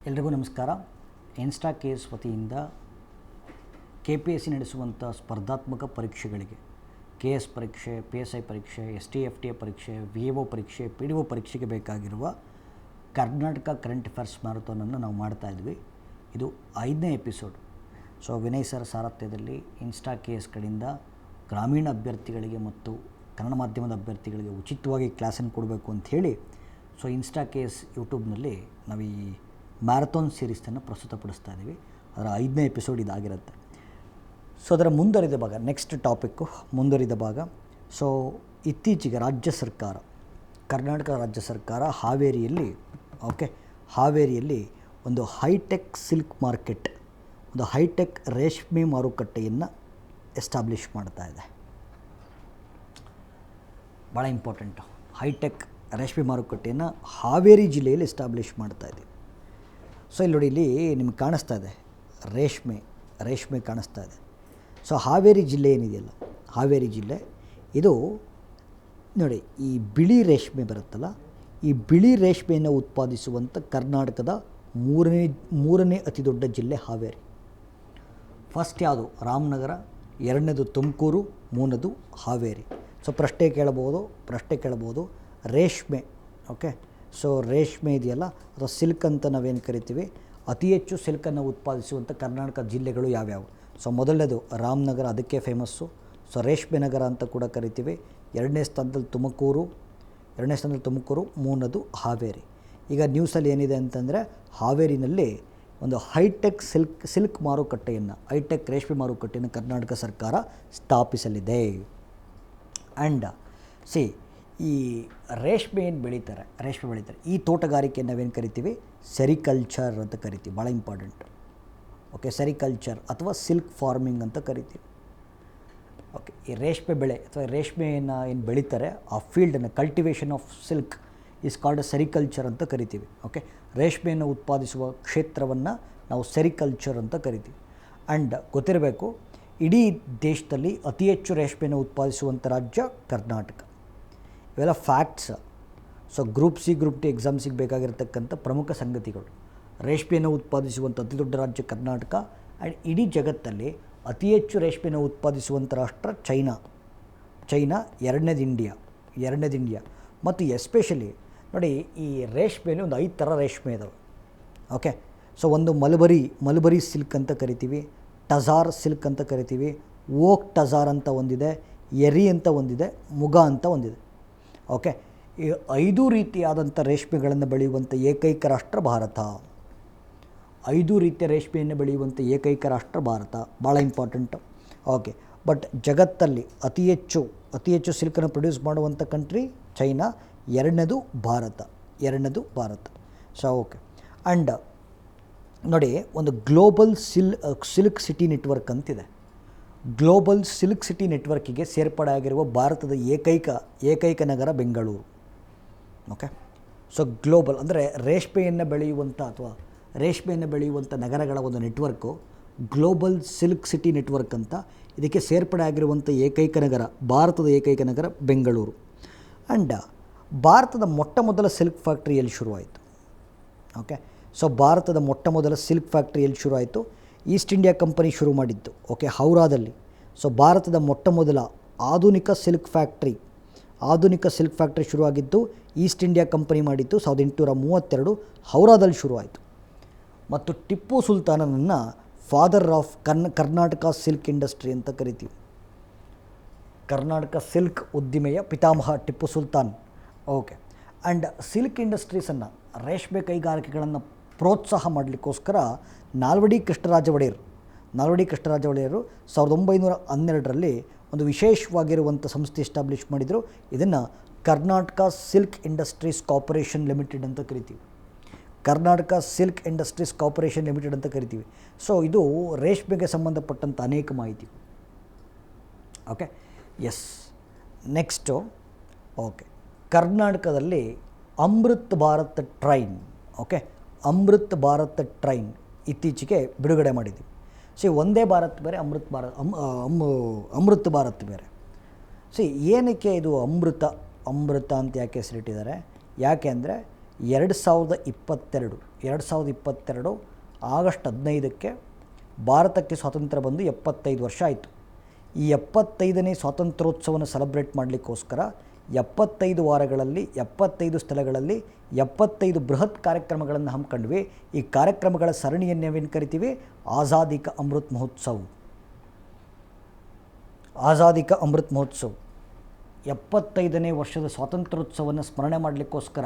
ಎಲ್ರಿಗೂ ನಮಸ್ಕಾರ. Insta case ವತಿಯಿಂದ KPSC ನಡೆಸುವಂಥ ಸ್ಪರ್ಧಾತ್ಮಕ ಪರೀಕ್ಷೆಗಳಿಗೆ KS ಪರೀಕ್ಷೆ, PSI ಪರೀಕ್ಷೆ, STFTA ಪರೀಕ್ಷೆ, VAO ಪರೀಕ್ಷೆ, PDO ಪರೀಕ್ಷೆಗೆ ಬೇಕಾಗಿರುವ ಕರ್ನಾಟಕ ಕರೆಂಟ್ ಅಫೇರ್ಸ್ ಮ್ಯಾರಥಾನನ್ನು ನಾವು ಮಾಡ್ತಾಯಿದ್ವಿ. ಇದು 5ನೇ ಎಪಿಸೋಡ್. ಸೊ ವಿನಯ್ ಸರ್ ಸಾರಥ್ಯದಲ್ಲಿ ಇನ್ಸ್ಟಾ ಕೇಸ್ ಕಡೆಯಿಂದ ಗ್ರಾಮೀಣ ಅಭ್ಯರ್ಥಿಗಳಿಗೆ ಮತ್ತು ಕನ್ನಡ ಮಾಧ್ಯಮದ ಅಭ್ಯರ್ಥಿಗಳಿಗೆ ಉಚಿತವಾಗಿ ಕ್ಲಾಸನ್ನು ಕೊಡಬೇಕು ಅಂಥೇಳಿ ಸೊ ಇನ್ಸ್ಟಾ ಕೇಸ್ ಯೂಟ್ಯೂಬ್ನಲ್ಲಿ ನಾವು ಈ ಮ್ಯಾರಥಾನ್ ಸೀರೀಸನ್ನು ಪ್ರಸ್ತುತಪಡಿಸ್ತಾ ಇದ್ದೀವಿ. ಅದರ 5ನೇ ಎಪಿಸೋಡ್ ಇದಾಗಿರುತ್ತೆ. ಸೊ ಅದರ ಮುಂದುವರಿದ ಭಾಗ, ನೆಕ್ಸ್ಟ್ ಟಾಪಿಕ್ಕು ಮುಂದುವರಿದ ಭಾಗ. ಸೊ ಇತ್ತೀಚೆಗೆ ಕರ್ನಾಟಕ ರಾಜ್ಯ ಸರ್ಕಾರ ಹಾವೇರಿಯಲ್ಲಿ ಒಂದು ಹೈಟೆಕ್ ಸಿಲ್ಕ್ ಮಾರ್ಕೆಟ್, ಒಂದು ಹೈಟೆಕ್ ರೇಷ್ಮೆ ಮಾರುಕಟ್ಟೆಯನ್ನು ಎಸ್ಟಾಬ್ಲಿಷ್ ಮಾಡ್ತಾ ಇದೆ. ಭಾಳ ಇಂಪಾರ್ಟೆಂಟು. ಹೈಟೆಕ್ ರೇಷ್ಮೆ ಮಾರುಕಟ್ಟೆಯನ್ನು ಹಾವೇರಿ ಜಿಲ್ಲೆಯಲ್ಲಿ ಎಸ್ಟಾಬ್ಲಿಷ್ ಮಾಡ್ತಾ ಇದೆ. ಸೊ ಇಲ್ಲಿ ನೋಡಿ, ಇಲ್ಲಿ ನಿಮ್ಗೆ ಕಾಣಿಸ್ತಾ ಇದೆ ರೇಷ್ಮೆ ಕಾಣಿಸ್ತಾ ಇದೆ. ಸೊ ಹಾವೇರಿ ಜಿಲ್ಲೆ ಏನಿದೆಯಲ್ಲ, ಹಾವೇರಿ ಜಿಲ್ಲೆ ಇದು ನೋಡಿ, ಈ ಬಿಳಿ ರೇಷ್ಮೆ ಬರುತ್ತಲ್ಲ, ಈ ಬಿಳಿ ರೇಷ್ಮೆಯನ್ನು ಉತ್ಪಾದಿಸುವಂಥ ಕರ್ನಾಟಕದ ಮೂರನೇ ಅತಿ ದೊಡ್ಡ ಜಿಲ್ಲೆ ಹಾವೇರಿ. ಫಸ್ಟ್ ಯಾವುದು? ರಾಮನಗರ, ಎರಡನೇದು ತುಮಕೂರು, ಮೂರನೇದು ಹಾವೇರಿ. ಸೊ ಪ್ರಶ್ನೆ ಕೇಳಬಹುದು ರೇಷ್ಮೆ. ಓಕೆ, ಸೊ ರೇಷ್ಮೆ ಇದೆಯಲ್ಲ, ಅಥವಾ ಸಿಲ್ಕ್ ಅಂತ ನಾವೇನು ಕರಿತೀವಿ, ಅತಿ ಹೆಚ್ಚು ಸಿಲ್ಕನ್ನು ಉತ್ಪಾದಿಸುವಂಥ ಕರ್ನಾಟಕ ಜಿಲ್ಲೆಗಳು ಯಾವ್ಯಾವು? ಸೊ ಮೊದಲನೇದು ರಾಮನಗರ, ಅದಕ್ಕೆ ಫೇಮಸ್ಸು. ಸೊ ರೇಷ್ಮೆ ನಗರ ಅಂತ ಕೂಡ ಕರಿತೀವಿ. ಎರಡನೇ ಸ್ಥಾನದಲ್ಲಿ ತುಮಕೂರು, ಮೂರನೇದು ಹಾವೇರಿ. ಈಗ ನ್ಯೂಸಲ್ಲಿ ಏನಿದೆ ಅಂತಂದರೆ, ಹಾವೇರಿನಲ್ಲಿ ಒಂದು ಹೈಟೆಕ್ ಸಿಲ್ಕ್ ಮಾರುಕಟ್ಟೆಯನ್ನು, ಹೈಟೆಕ್ ರೇಷ್ಮೆ ಮಾರುಕಟ್ಟೆಯನ್ನು ಕರ್ನಾಟಕ ಸರ್ಕಾರ ಸ್ಥಾಪಿಸಲಿದೆ. ಆ್ಯಂಡ್ ಈ ರೇಷ್ಮೆ ಬೆಳೀತಾರೆ, ಈ ತೋಟಗಾರಿಕೆಯನ್ನು ನಾವೇನು ಕರಿತೀವಿ, ಸೆರಿಕಲ್ಚರ್ ಅಂತ ಕರಿತೀವಿ. ಭಾಳ ಇಂಪಾರ್ಟೆಂಟ್. ಓಕೆ, ಸೆರಿಕಲ್ಚರ್ ಅಥವಾ ಸಿಲ್ಕ್ ಫಾರ್ಮಿಂಗ್ ಅಂತ ಕರಿತೀವಿ. ಓಕೆ, ಈ ರೇಷ್ಮೆ ಬೆಳೆ ಅಥವಾ ರೇಷ್ಮೆಯನ್ನು ಏನು ಬೆಳೀತಾರೆ, ಆ ಫೀಲ್ಡನ್ನು, cultivation of silk is called sericulture ಅಂತ ಕರಿತೀವಿ. ಓಕೆ, ರೇಷ್ಮೆಯನ್ನು ಉತ್ಪಾದಿಸುವ ಕ್ಷೇತ್ರವನ್ನು ನಾವು ಸೆರಿಕಲ್ಚರ್ ಅಂತ ಕರಿತೀವಿ. ಆ್ಯಂಡ್ ಗೊತ್ತಿರಬೇಕು, ಇಡೀ ದೇಶದಲ್ಲಿ ಅತಿ ಹೆಚ್ಚು ರೇಷ್ಮೆಯನ್ನು ಉತ್ಪಾದಿಸುವಂಥ ರಾಜ್ಯ ಕರ್ನಾಟಕ. ಇವೆಲ್ಲ facts. So group C, group D ಎಕ್ಸಾಮ್ಸಿಗೆ ಬೇಕಾಗಿರ್ತಕ್ಕಂಥ ಪ್ರಮುಖ ಸಂಗತಿಗಳು. ರೇಷ್ಮೆಯನ್ನು ಉತ್ಪಾದಿಸುವಂಥ ಅತಿ ದೊಡ್ಡ ರಾಜ್ಯ ಕರ್ನಾಟಕ. ಆ್ಯಂಡ್ ಇಡೀ ಜಗತ್ತಲ್ಲಿ ಅತಿ ಹೆಚ್ಚು ರೇಷ್ಮೆಯನ್ನು ಉತ್ಪಾದಿಸುವಂಥ ರಾಷ್ಟ್ರ ಚೈನಾ, ಎರಡನೇದು ಇಂಡಿಯಾ. ಮತ್ತು ಎಸ್ಪೆಷಲಿ ನೋಡಿ, ಈ ರೇಷ್ಮೆಯಲ್ಲಿ ಒಂದು 5 ಥರ ರೇಷ್ಮೆ ಇದಾವೆ. ಓಕೆ, ಸೊ ಒಂದು ಮಲ್ಬರಿ ಸಿಲ್ಕ್ ಅಂತ ಕರಿತೀವಿ, ಟಜಾರ್ ಸಿಲ್ಕ್ ಅಂತ ಕರಿತೀವಿ, ಓಕ್ ಟಜಾರ್ ಅಂತ ಒಂದಿದೆ, ಎರಿ ಅಂತ ಒಂದಿದೆ, ಮುಗ ಅಂತ ಒಂದಿದೆ. ಓಕೆ, ಈ 5 ರೀತಿಯಾದಂಥ ರೇಷ್ಮೆಗಳನ್ನು ಬೆಳೆಯುವಂಥ ಏಕೈಕ ರಾಷ್ಟ್ರ ಭಾರತ. 5 ರೀತಿಯ ರೇಷ್ಮೆಯನ್ನು ಬೆಳೆಯುವಂಥ ಏಕೈಕ ರಾಷ್ಟ್ರ ಭಾರತ. ಭಾಳ ಇಂಪಾರ್ಟೆಂಟು. ಓಕೆ, ಬಟ್ ಜಗತ್ತಲ್ಲಿ ಅತಿ ಹೆಚ್ಚು ಸಿಲ್ಕನ್ನು ಪ್ರೊಡ್ಯೂಸ್ ಮಾಡುವಂಥ ಕಂಟ್ರಿ ಚೈನಾ, ಎರಡನೇದು ಭಾರತ. ಸೊ ಓಕೆ, ಆ್ಯಂಡ್ ನೋಡಿ, ಒಂದು ಗ್ಲೋಬಲ್ ಸಿಲ್ಕ್ ಸಿಟಿ ನೆಟ್ವರ್ಕ್ ಅಂತಿದೆ. ಗ್ಲೋಬಲ್ ಸಿಲ್ಕ್ ಸಿಟಿ ನೆಟ್ವರ್ಕಿಗೆ ಸೇರ್ಪಡೆ ಆಗಿರುವ ಭಾರತದ ಏಕೈಕ ನಗರ ಬೆಂಗಳೂರು. ಓಕೆ, ಸೊ ಗ್ಲೋಬಲ್ ಅಂದರೆ ರೇಷ್ಮೆಯನ್ನು ಬೆಳೆಯುವಂಥ ನಗರಗಳ ಒಂದು network global silk city network ಅಂತ. ಇದಕ್ಕೆ ಸೇರ್ಪಡೆ ಆಗಿರುವಂಥ ಭಾರತದ ಏಕೈಕ ನಗರ ಬೆಂಗಳೂರು. ಆ್ಯಂಡ್ ಭಾರತದ ಮೊಟ್ಟ ಮೊದಲ ಸಿಲ್ಕ್ ಫ್ಯಾಕ್ಟ್ರಿ ಎಲ್ಲಿ ಶುರುವಾಯಿತು? ಓಕೆ, ಸೊ ಭಾರತದ ಮೊಟ್ಟ ಮೊದಲ ಸಿಲ್ಕ್ ಫ್ಯಾಕ್ಟ್ರಿ ಎಲ್ಲಿ ಶುರುವಾಯಿತು? ಈಸ್ಟ್ ಇಂಡಿಯಾ ಕಂಪನಿ ಶುರು ಮಾಡಿದ್ದು. ಓಕೆ, ಹೌರಾದಲ್ಲಿ. ಸೊ ಭಾರತದ ಮೊಟ್ಟ ಮೊದಲ ಆಧುನಿಕ ಸಿಲ್ಕ್ ಫ್ಯಾಕ್ಟ್ರಿ ಶುರುವಾಗಿದ್ದು ಈಸ್ಟ್ ಇಂಡಿಯಾ ಕಂಪನಿ ಮಾಡಿದ್ದು 1832 ಹೌರಾದಲ್ಲಿ ಶುರುವಾಯಿತು. ಮತ್ತು ಟಿಪ್ಪು ಸುಲ್ತಾನನನ್ನು father of Karnataka silk industry ಅಂತ ಕರಿತೀವಿ. ಕರ್ನಾಟಕ ಸಿಲ್ಕ್ ಉದ್ದಿಮೆಯ ಪಿತಾಮಹ Tipu Sultan. Okay, and silk ಇಂಡಸ್ಟ್ರೀಸನ್ನು, ರೇಷ್ಮೆ ಕೈಗಾರಿಕೆಗಳನ್ನು ಪ್ರೋತ್ಸಾಹ ಮಾಡಲಿಕ್ಕೋಸ್ಕರ ನಾಲ್ವಡಿ ಕೃಷ್ಣರಾಜ ಒಡೆಯರು 1912ರಲ್ಲಿ ಒಂದು ವಿಶೇಷವಾಗಿರುವಂಥ ಸಂಸ್ಥೆ ಎಸ್ಟಾಬ್ಲಿಷ್ ಮಾಡಿದರು. ಇದನ್ನು Karnataka silk industries corporation limited ಅಂತ ಕರಿತೀವಿ. ಸೊ ಇದು ರೇಷ್ಮೆಗೆ ಸಂಬಂಧಪಟ್ಟಂಥ ಅನೇಕ ಮಾಹಿತಿ. Okay, yes. ನೆಕ್ಸ್ಟು, ಓಕೆ, ಕರ್ನಾಟಕದಲ್ಲಿ ಅಮೃತ್ ಭಾರತ್ ಟ್ರೈನ್ ಇತ್ತೀಚೆಗೆ ಬಿಡುಗಡೆ ಮಾಡಿದ್ದೀವಿ. ಸೊ ಒಂದೇ ಭಾರತ್ ಬೇರೆ, ಅಮೃತ್ ಭಾರತ್ ಬೇರೆ. ಏನಕ್ಕೆ ಇದು ಅಮೃತ ಅಂತ ಯಾಕೆ ಹೆಸರಿಟ್ಟಿದ್ದಾರೆ? ಯಾಕೆ ಅಂದರೆ 2022 ಆಗಸ್ಟ್ 15ಕ್ಕೆ ಭಾರತಕ್ಕೆ ಸ್ವಾತಂತ್ರ್ಯ ಬಂದು 75 ವರ್ಷ ಆಯಿತು. ಈ 75ನೇ ಸ್ವಾತಂತ್ರ್ಯೋತ್ಸವನ ಸೆಲೆಬ್ರೇಟ್ ಮಾಡಲಿಕ್ಕೋಸ್ಕರ 75 ವಾರಗಳಲ್ಲಿ 75 ಸ್ಥಳಗಳಲ್ಲಿ 75 ಬೃಹತ್ ಕಾರ್ಯಕ್ರಮಗಳನ್ನು ಹಮ್ಮಿಕೊಂಡ್ವಿ. ಈ ಕಾರ್ಯಕ್ರಮಗಳ ಸರಣಿಯನ್ನು ನಾವೇನು ಕರಿತೀವಿ? ಆಜಾದಿ ಕಾ ಅಮೃತ್ ಮಹೋತ್ಸವ್. ಆಜಾದಿ ಕಾ ಅಮೃತ್ ಮಹೋತ್ಸವ್ 75ನೇ ವರ್ಷದ ಸ್ವಾತಂತ್ರ್ಯೋತ್ಸವವನ್ನು ಸ್ಮರಣೆ ಮಾಡಲಿಕ್ಕೋಸ್ಕರ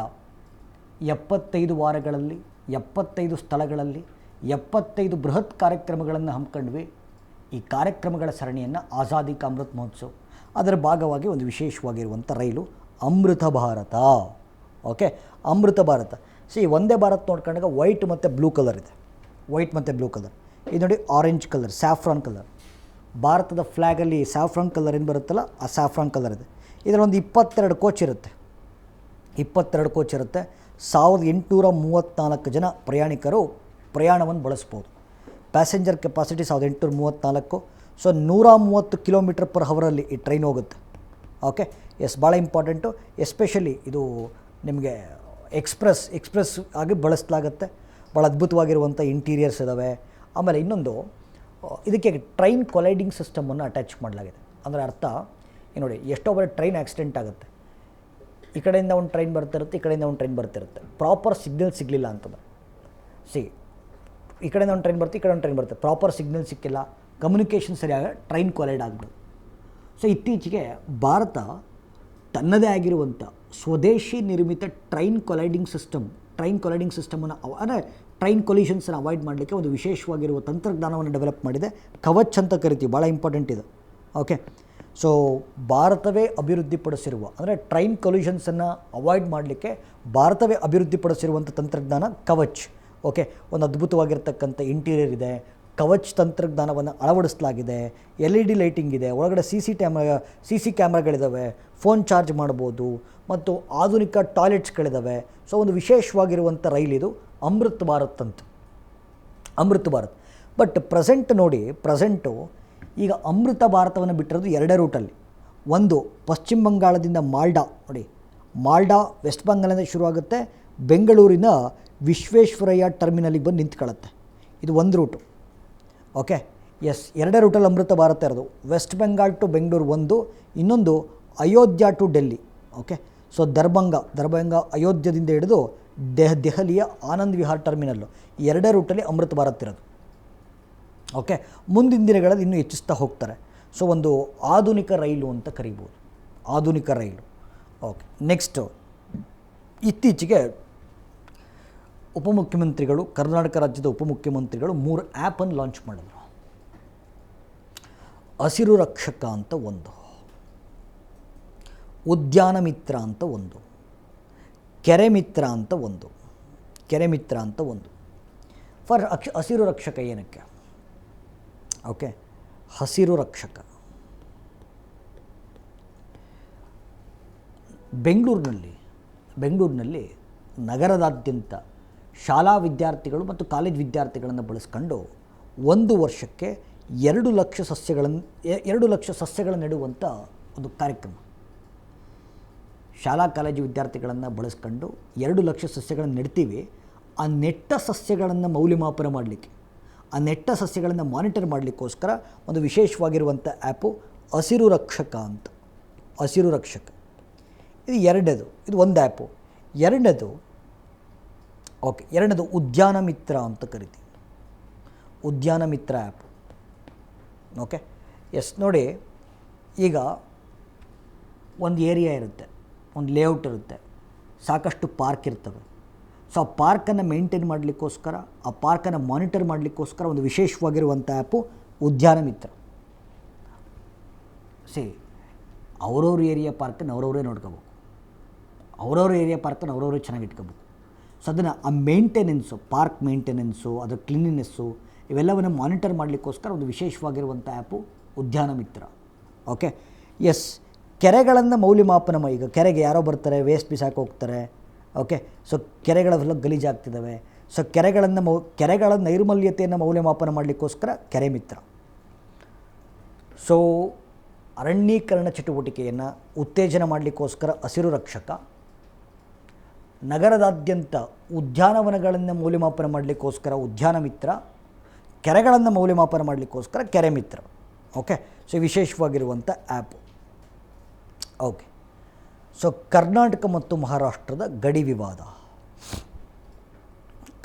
75 ವಾರಗಳಲ್ಲಿ 75 ಸ್ಥಳಗಳಲ್ಲಿ 75 ಬೃಹತ್ ಕಾರ್ಯಕ್ರಮಗಳನ್ನು ಹಮ್ಮಿಕೊಂಡ್ವಿ. ಈ ಕಾರ್ಯಕ್ರಮಗಳ ಸರಣಿಯನ್ನು ಆಜಾದಿ ಕಾ ಅಮೃತ್ ಮಹೋತ್ಸವ್. ಅದರ ಭಾಗವಾಗಿ ಒಂದು ವಿಶೇಷವಾಗಿರುವಂಥ ರೈಲು ಅಮೃತ ಭಾರತ. ಓಕೆ, ಅಮೃತ ಭಾರತ. ಒಂದೇ ಭಾರತ್ ನೋಡ್ಕೊಂಡಾಗ ವೈಟ್ ಮತ್ತು ಬ್ಲೂ ಕಲರ್ ಇದೆ. ವೈಟ್ ಮತ್ತು ಬ್ಲೂ ಕಲರ್. ಇದು ನೋಡಿ ಆರೆಂಜ್ ಕಲರ್, ಸ್ಯಾಫ್ರಾನ್ ಕಲರ್. ಭಾರತದ ಫ್ಲ್ಯಾಗಲ್ಲಿ ಸ್ಯಾಫ್ರಾನ್ ಕಲರ್ ಏನು ಬರುತ್ತಲ್ಲ, ಆ ಸ್ಯಾಫ್ರಾನ್ ಕಲರ್ ಇದೆ. ಇದರೊಂದು 22 ಕೋಚ್ ಇರುತ್ತೆ. 22 ಕೋಚ್ ಇರುತ್ತೆ. 1834 ಜನ ಪ್ರಯಾಣಿಕರು ಪ್ರಯಾಣವನ್ನು ಬಳಸ್ಬೋದು. Passenger capacity 1834. So 130 kilometre per ಹವರಲ್ಲಿ ಈ ಟ್ರೈನ್ ಹೋಗುತ್ತೆ. ಓಕೆ, ಭಾಳ ಇಂಪಾರ್ಟೆಂಟು. ಎಸ್ಪೆಷಲಿ ಇದು ನಿಮಗೆ ಎಕ್ಸ್ಪ್ರೆಸ್ ಆಗಿ ಬಳಸಲಾಗುತ್ತೆ. ಭಾಳ ಅದ್ಭುತವಾಗಿರುವಂಥ ಇಂಟೀರಿಯರ್ಸ್ ಇದ್ದಾವೆ. ಆಮೇಲೆ ಇನ್ನೊಂದು, ಇದಕ್ಕೆ ಟ್ರೈನ್ ಕೊಲೈಡಿಂಗ್ ಸಿಸ್ಟಮನ್ನು ಅಟ್ಯಾಚ್ ಮಾಡಲಾಗಿದೆ. ಅಂದರೆ ಅರ್ಥ ನೋಡಿ, ಎಷ್ಟೋ ಬರೀ ಟ್ರೈನ್ ಆಕ್ಸಿಡೆಂಟ್ ಆಗುತ್ತೆ. ಈ ಕಡೆಯಿಂದ ಒಂದು ಟ್ರೈನ್ ಬರ್ತಿರುತ್ತೆ, ಈ ಕಡೆಯಿಂದ ಒಂದು ಟ್ರೈನ್ ಬರ್ತಿರುತ್ತೆ. ಪ್ರಾಪರ್ ಸಿಗ್ನಲ್ ಸಿಗಲಿಲ್ಲ ಅಂತಂದ್ರೆ, ಈ ಕಡೆಯಿಂದ ಒಂದು ಟ್ರೈನ್ ಬರುತ್ತೆ, ಈ ಕಡೆ ಒಂದು ಟ್ರೈನ್ ಬರುತ್ತೆ, ಪ್ರಾಪರ್ ಸಿಗ್ನಲ್ ಸಿಕ್ಕಿಲ್ಲ, ಕಮ್ಯುನಿಕೇಷನ್ ಸರಿಯಾಗಿ ಟ್ರೈನ್ ಕೊಲೈಡ್ ಆಗ್ಬೋದು. ಇತ್ತೀಚೆಗೆ ಭಾರತ ತನ್ನದೇ ಆಗಿರುವಂಥ ಸ್ವದೇಶಿ ನಿರ್ಮಿತ ಟ್ರೈನ್ ಕೊಲೈಡಿಂಗ್ ಸಿಸ್ಟಮನ್ನು ಅಂದರೆ ಟ್ರೈನ್ ಕೊಲಿಷನ್ಸನ್ನು ಅವಾಯ್ಡ್ ಮಾಡಲಿಕ್ಕೆ ಒಂದು ವಿಶೇಷವಾಗಿರುವ ತಂತ್ರಜ್ಞಾನವನ್ನು ಡೆವಲಪ್ ಮಾಡಿದೆ. ಕವಚ್ ಅಂತ ಕರಿತೀವಿ, ಭಾಳ ಇಂಪಾರ್ಟೆಂಟ್ ಇದು. ಓಕೆ, ಭಾರತವೇ ಅಭಿವೃದ್ಧಿಪಡಿಸಿರುವ, ಅಂದರೆ ಟ್ರೈನ್ ಕೊಲಿಷನ್ಸನ್ನು ಅವಾಯ್ಡ್ ಮಾಡಲಿಕ್ಕೆ ಭಾರತವೇ ಅಭಿವೃದ್ಧಿಪಡಿಸಿರುವಂಥ ತಂತ್ರಜ್ಞಾನ ಕವಚ್. ಓಕೆ, ಒಂದು ಅದ್ಭುತವಾಗಿರ್ತಕ್ಕಂಥ ಇಂಟೀರಿಯರ್ ಇದೆ. ಕವಚ್ ತಂತ್ರಜ್ಞಾನವನ್ನು ಅಳವಡಿಸಲಾಗಿದೆ. LED ಲೈಟಿಂಗ್ ಇದೆ, ಒಳಗಡೆ CC ಕ್ಯಾಮ್ರಾಗಳಿದ್ದಾವೆ, ಫೋನ್ ಚಾರ್ಜ್ ಮಾಡ್ಬೋದು, ಮತ್ತು ಆಧುನಿಕ ಟಾಯ್ಲೆಟ್ಸ್ಗಳಿದ್ದಾವೆ. ಒಂದು ವಿಶೇಷವಾಗಿರುವಂಥ ರೈಲಿದು ಅಮೃತ್ ಭಾರತ್ ಅಂತ. ಅಮೃತ್ ಭಾರತ್. ಬಟ್ ಪ್ರೆಸೆಂಟು ಈಗ ಅಮೃತ ಭಾರತವನ್ನು ಬಿಟ್ಟಿರೋದು 2 ರೂಟಲ್ಲಿ. ಒಂದು ಪಶ್ಚಿಮ ಬಂಗಾಳದಿಂದ ಮಾಲ್ಡಾ ವೆಸ್ಟ್ ಬೆಂಗಾಲಿಂದ ಶುರುವಾಗುತ್ತೆ, ಬೆಂಗಳೂರಿನ ವಿಶ್ವೇಶ್ವರಯ್ಯ ಟರ್ಮಿನಲಿಗೆ ಬಂದು ನಿಂತ್ಕೊಳ್ಳುತ್ತೆ. ಇದು ಒಂದು ರೂಟು. ಓಕೆ, 2 ರೂಟಲ್ಲಿ ಅಮೃತ ಭಾರತ ಇರೋದು. ವೆಸ್ಟ್ ಬೆಂಗಾಲ್ ಟು ಬೆಂಗಳೂರು ಒಂದು, ಇನ್ನೊಂದು ಅಯೋಧ್ಯ ಟು ಡೆಲ್ಲಿ. ಓಕೆ, ದರ್ಭಂಗ ಅಯೋಧ್ಯದಿಂದ ಹಿಡಿದು ದೆಹಲಿಯ ಆನಂದ್ ವಿಹಾರ್ ಟರ್ಮಿನಲ್ಲು, 2 ರೂಟಲ್ಲಿ ಅಮೃತ ಭಾರತ್ ಇರೋದು. ಓಕೆ, ಮುಂದಿನ ದಿನಗಳಲ್ಲಿ ಇನ್ನೂ ಹೆಚ್ಚಿಸ್ತಾ ಹೋಗ್ತಾರೆ. ಒಂದು ಆಧುನಿಕ ರೈಲು ಅಂತ ಕರಿಬೋದು, ಆಧುನಿಕ ರೈಲು. ಓಕೆ, ನೆಕ್ಸ್ಟು, ಇತ್ತೀಚೆಗೆ ಉಪಮುಖ್ಯಮಂತ್ರಿಗಳು, ಕರ್ನಾಟಕ ರಾಜ್ಯದ ಉಪಮುಖ್ಯಮಂತ್ರಿಗಳು 3 ಆ್ಯಪನ್ನು ಲಾಂಚ್ ಮಾಡಿದರು. ಹಸಿರು ರಕ್ಷಕ ಅಂತ ಒಂದು, ಉದ್ಯಾನ ಮಿತ್ರ ಅಂತ ಒಂದು, ಕೆರೆ ಮಿತ್ರ ಅಂತ ಒಂದು. ಹಸಿರು ರಕ್ಷಕ ಏನಕ್ಕೆ? ಓಕೆ, ಹಸಿರು ರಕ್ಷಕ ಬೆಂಗಳೂರಿನಲ್ಲಿ ನಗರದಾದ್ಯಂತ ಶಾಲಾ ವಿದ್ಯಾರ್ಥಿಗಳು ಮತ್ತು ಕಾಲೇಜ್ ವಿದ್ಯಾರ್ಥಿಗಳನ್ನು ಬಳಸ್ಕೊಂಡು 1 ವರ್ಷಕ್ಕೆ 2 ಲಕ್ಷ ಸಸ್ಯಗಳನ್ನು ನೆಡುವಂಥ ಒಂದು ಕಾರ್ಯಕ್ರಮ. ಶಾಲಾ ಕಾಲೇಜು ವಿದ್ಯಾರ್ಥಿಗಳನ್ನು ಬಳಸ್ಕೊಂಡು 2 ಲಕ್ಷ ಸಸ್ಯಗಳನ್ನು ನೆಡ್ತೀವಿ. ಆ ನೆಟ್ಟ ಸಸ್ಯಗಳನ್ನು ಮೌಲ್ಯಮಾಪನ ಮಾಡಲಿಕ್ಕೆ, ಆ ನೆಟ್ಟ ಸಸ್ಯಗಳನ್ನು ಮಾನಿಟರ್ ಮಾಡಲಿಕ್ಕೋಸ್ಕರ ಒಂದು ವಿಶೇಷವಾಗಿರುವಂಥ ಆ್ಯಪು ಹಸಿರು ರಕ್ಷಕ ಅಂತ. ಹಸಿರು ರಕ್ಷಕ ಇದು ಒಂದು ಆ್ಯಪು. ಎರಡನೇದು ಉದ್ಯಾನ ಮಿತ್ರ ಅಂತ ಕರಿತೀವಿ, ಉದ್ಯಾನ ಮಿತ್ರ ಆ್ಯಪ್. ಓಕೆ, ನೋಡಿ, ಈಗ ಒಂದು ಏರಿಯಾ ಇರುತ್ತೆ, ಒಂದು ಲೇಔಟ್ ಇರುತ್ತೆ, ಸಾಕಷ್ಟು ಪಾರ್ಕ್ ಇರ್ತವೆ. ಆ ಪಾರ್ಕನ್ನು ಮೇಂಟೈನ್ ಮಾಡಲಿಕ್ಕೋಸ್ಕರ, ಆ ಪಾರ್ಕನ್ನು ಮಾನಿಟರ್ ಮಾಡಲಿಕ್ಕೋಸ್ಕರ ಒಂದು ವಿಶೇಷವಾಗಿರುವಂಥ ಆ್ಯಪು ಉದ್ಯಾನ ಮಿತ್ರ. ಅವ್ರವ್ರ ಏರಿಯಾ ಪಾರ್ಕನ್ನು ಅವರವರೇ ನೋಡ್ಕೋಬೇಕು, ಅವ್ರವ್ರ ಏರಿಯಾ ಪಾರ್ಕನ್ನು ಅವರವರೇ ಚೆನ್ನಾಗಿ ಇಟ್ಕೋಬೇಕು. ಅದನ್ನು ಆ ಮೇಂಟೆನೆನ್ಸು, ಪಾರ್ಕ್ ಮೇಂಟೆನೆನ್ಸು, ಅದರ ಕ್ಲೀನಿನೆಸ್ಸು, ಇವೆಲ್ಲವನ್ನು ಮಾನಿಟರ್ ಮಾಡಲಿಕ್ಕೋಸ್ಕರ ಒಂದು ವಿಶೇಷವಾಗಿರುವಂಥ ಆ್ಯಪು ಉದ್ಯಾನ ಮಿತ್ರ. ಓಕೆ, ಕೆರೆಗಳನ್ನು ಮೌಲ್ಯಮಾಪನ ಈಗ ಕೆರೆಗೆ ಯಾರೋ ಬರ್ತಾರೆ, ವೇಸ್ಟ್ ಬಿಸಾಕಿ ಹೋಗ್ತಾರೆ. ಓಕೆ, ಕೆರೆಗಳೆಲ್ಲ ಗಲೀಜಾಗ್ತಿದ್ದಾವೆ. ಕೆರೆಗಳ ನೈರ್ಮಲ್ಯತೆಯನ್ನು ಮೌಲ್ಯಮಾಪನ ಮಾಡಲಿಕ್ಕೋಸ್ಕರ ಕೆರೆ ಮಿತ್ರ. ಅರಣ್ಯೀಕರಣ ಚಟುವಟಿಕೆಯನ್ನು ಉತ್ತೇಜನ ಮಾಡಲಿಕ್ಕೋಸ್ಕರ ಹಸಿರು ರಕ್ಷಕ. ನಗರದಾದ್ಯಂತ ಉದ್ಯಾನವನಗಳನ್ನು ಮೌಲ್ಯಮಾಪನ ಮಾಡಲಿಕ್ಕೋಸ್ಕರ ಉದ್ಯಾನ ಮಿತ್ರ, ಕೆರೆಗಳನ್ನು ಮೌಲ್ಯಮಾಪನ ಮಾಡಲಿಕ್ಕೋಸ್ಕರ ಕೆರೆ ಮಿತ್ರ. ಓಕೆ, ಸೊ ವಿಶೇಷವಾಗಿರುವಂಥ ಆ್ಯಪು. ಓಕೆ, ಸೊ ಕರ್ನಾಟಕ ಮತ್ತು ಮಹಾರಾಷ್ಟ್ರದ ಗಡಿ ವಿವಾದ.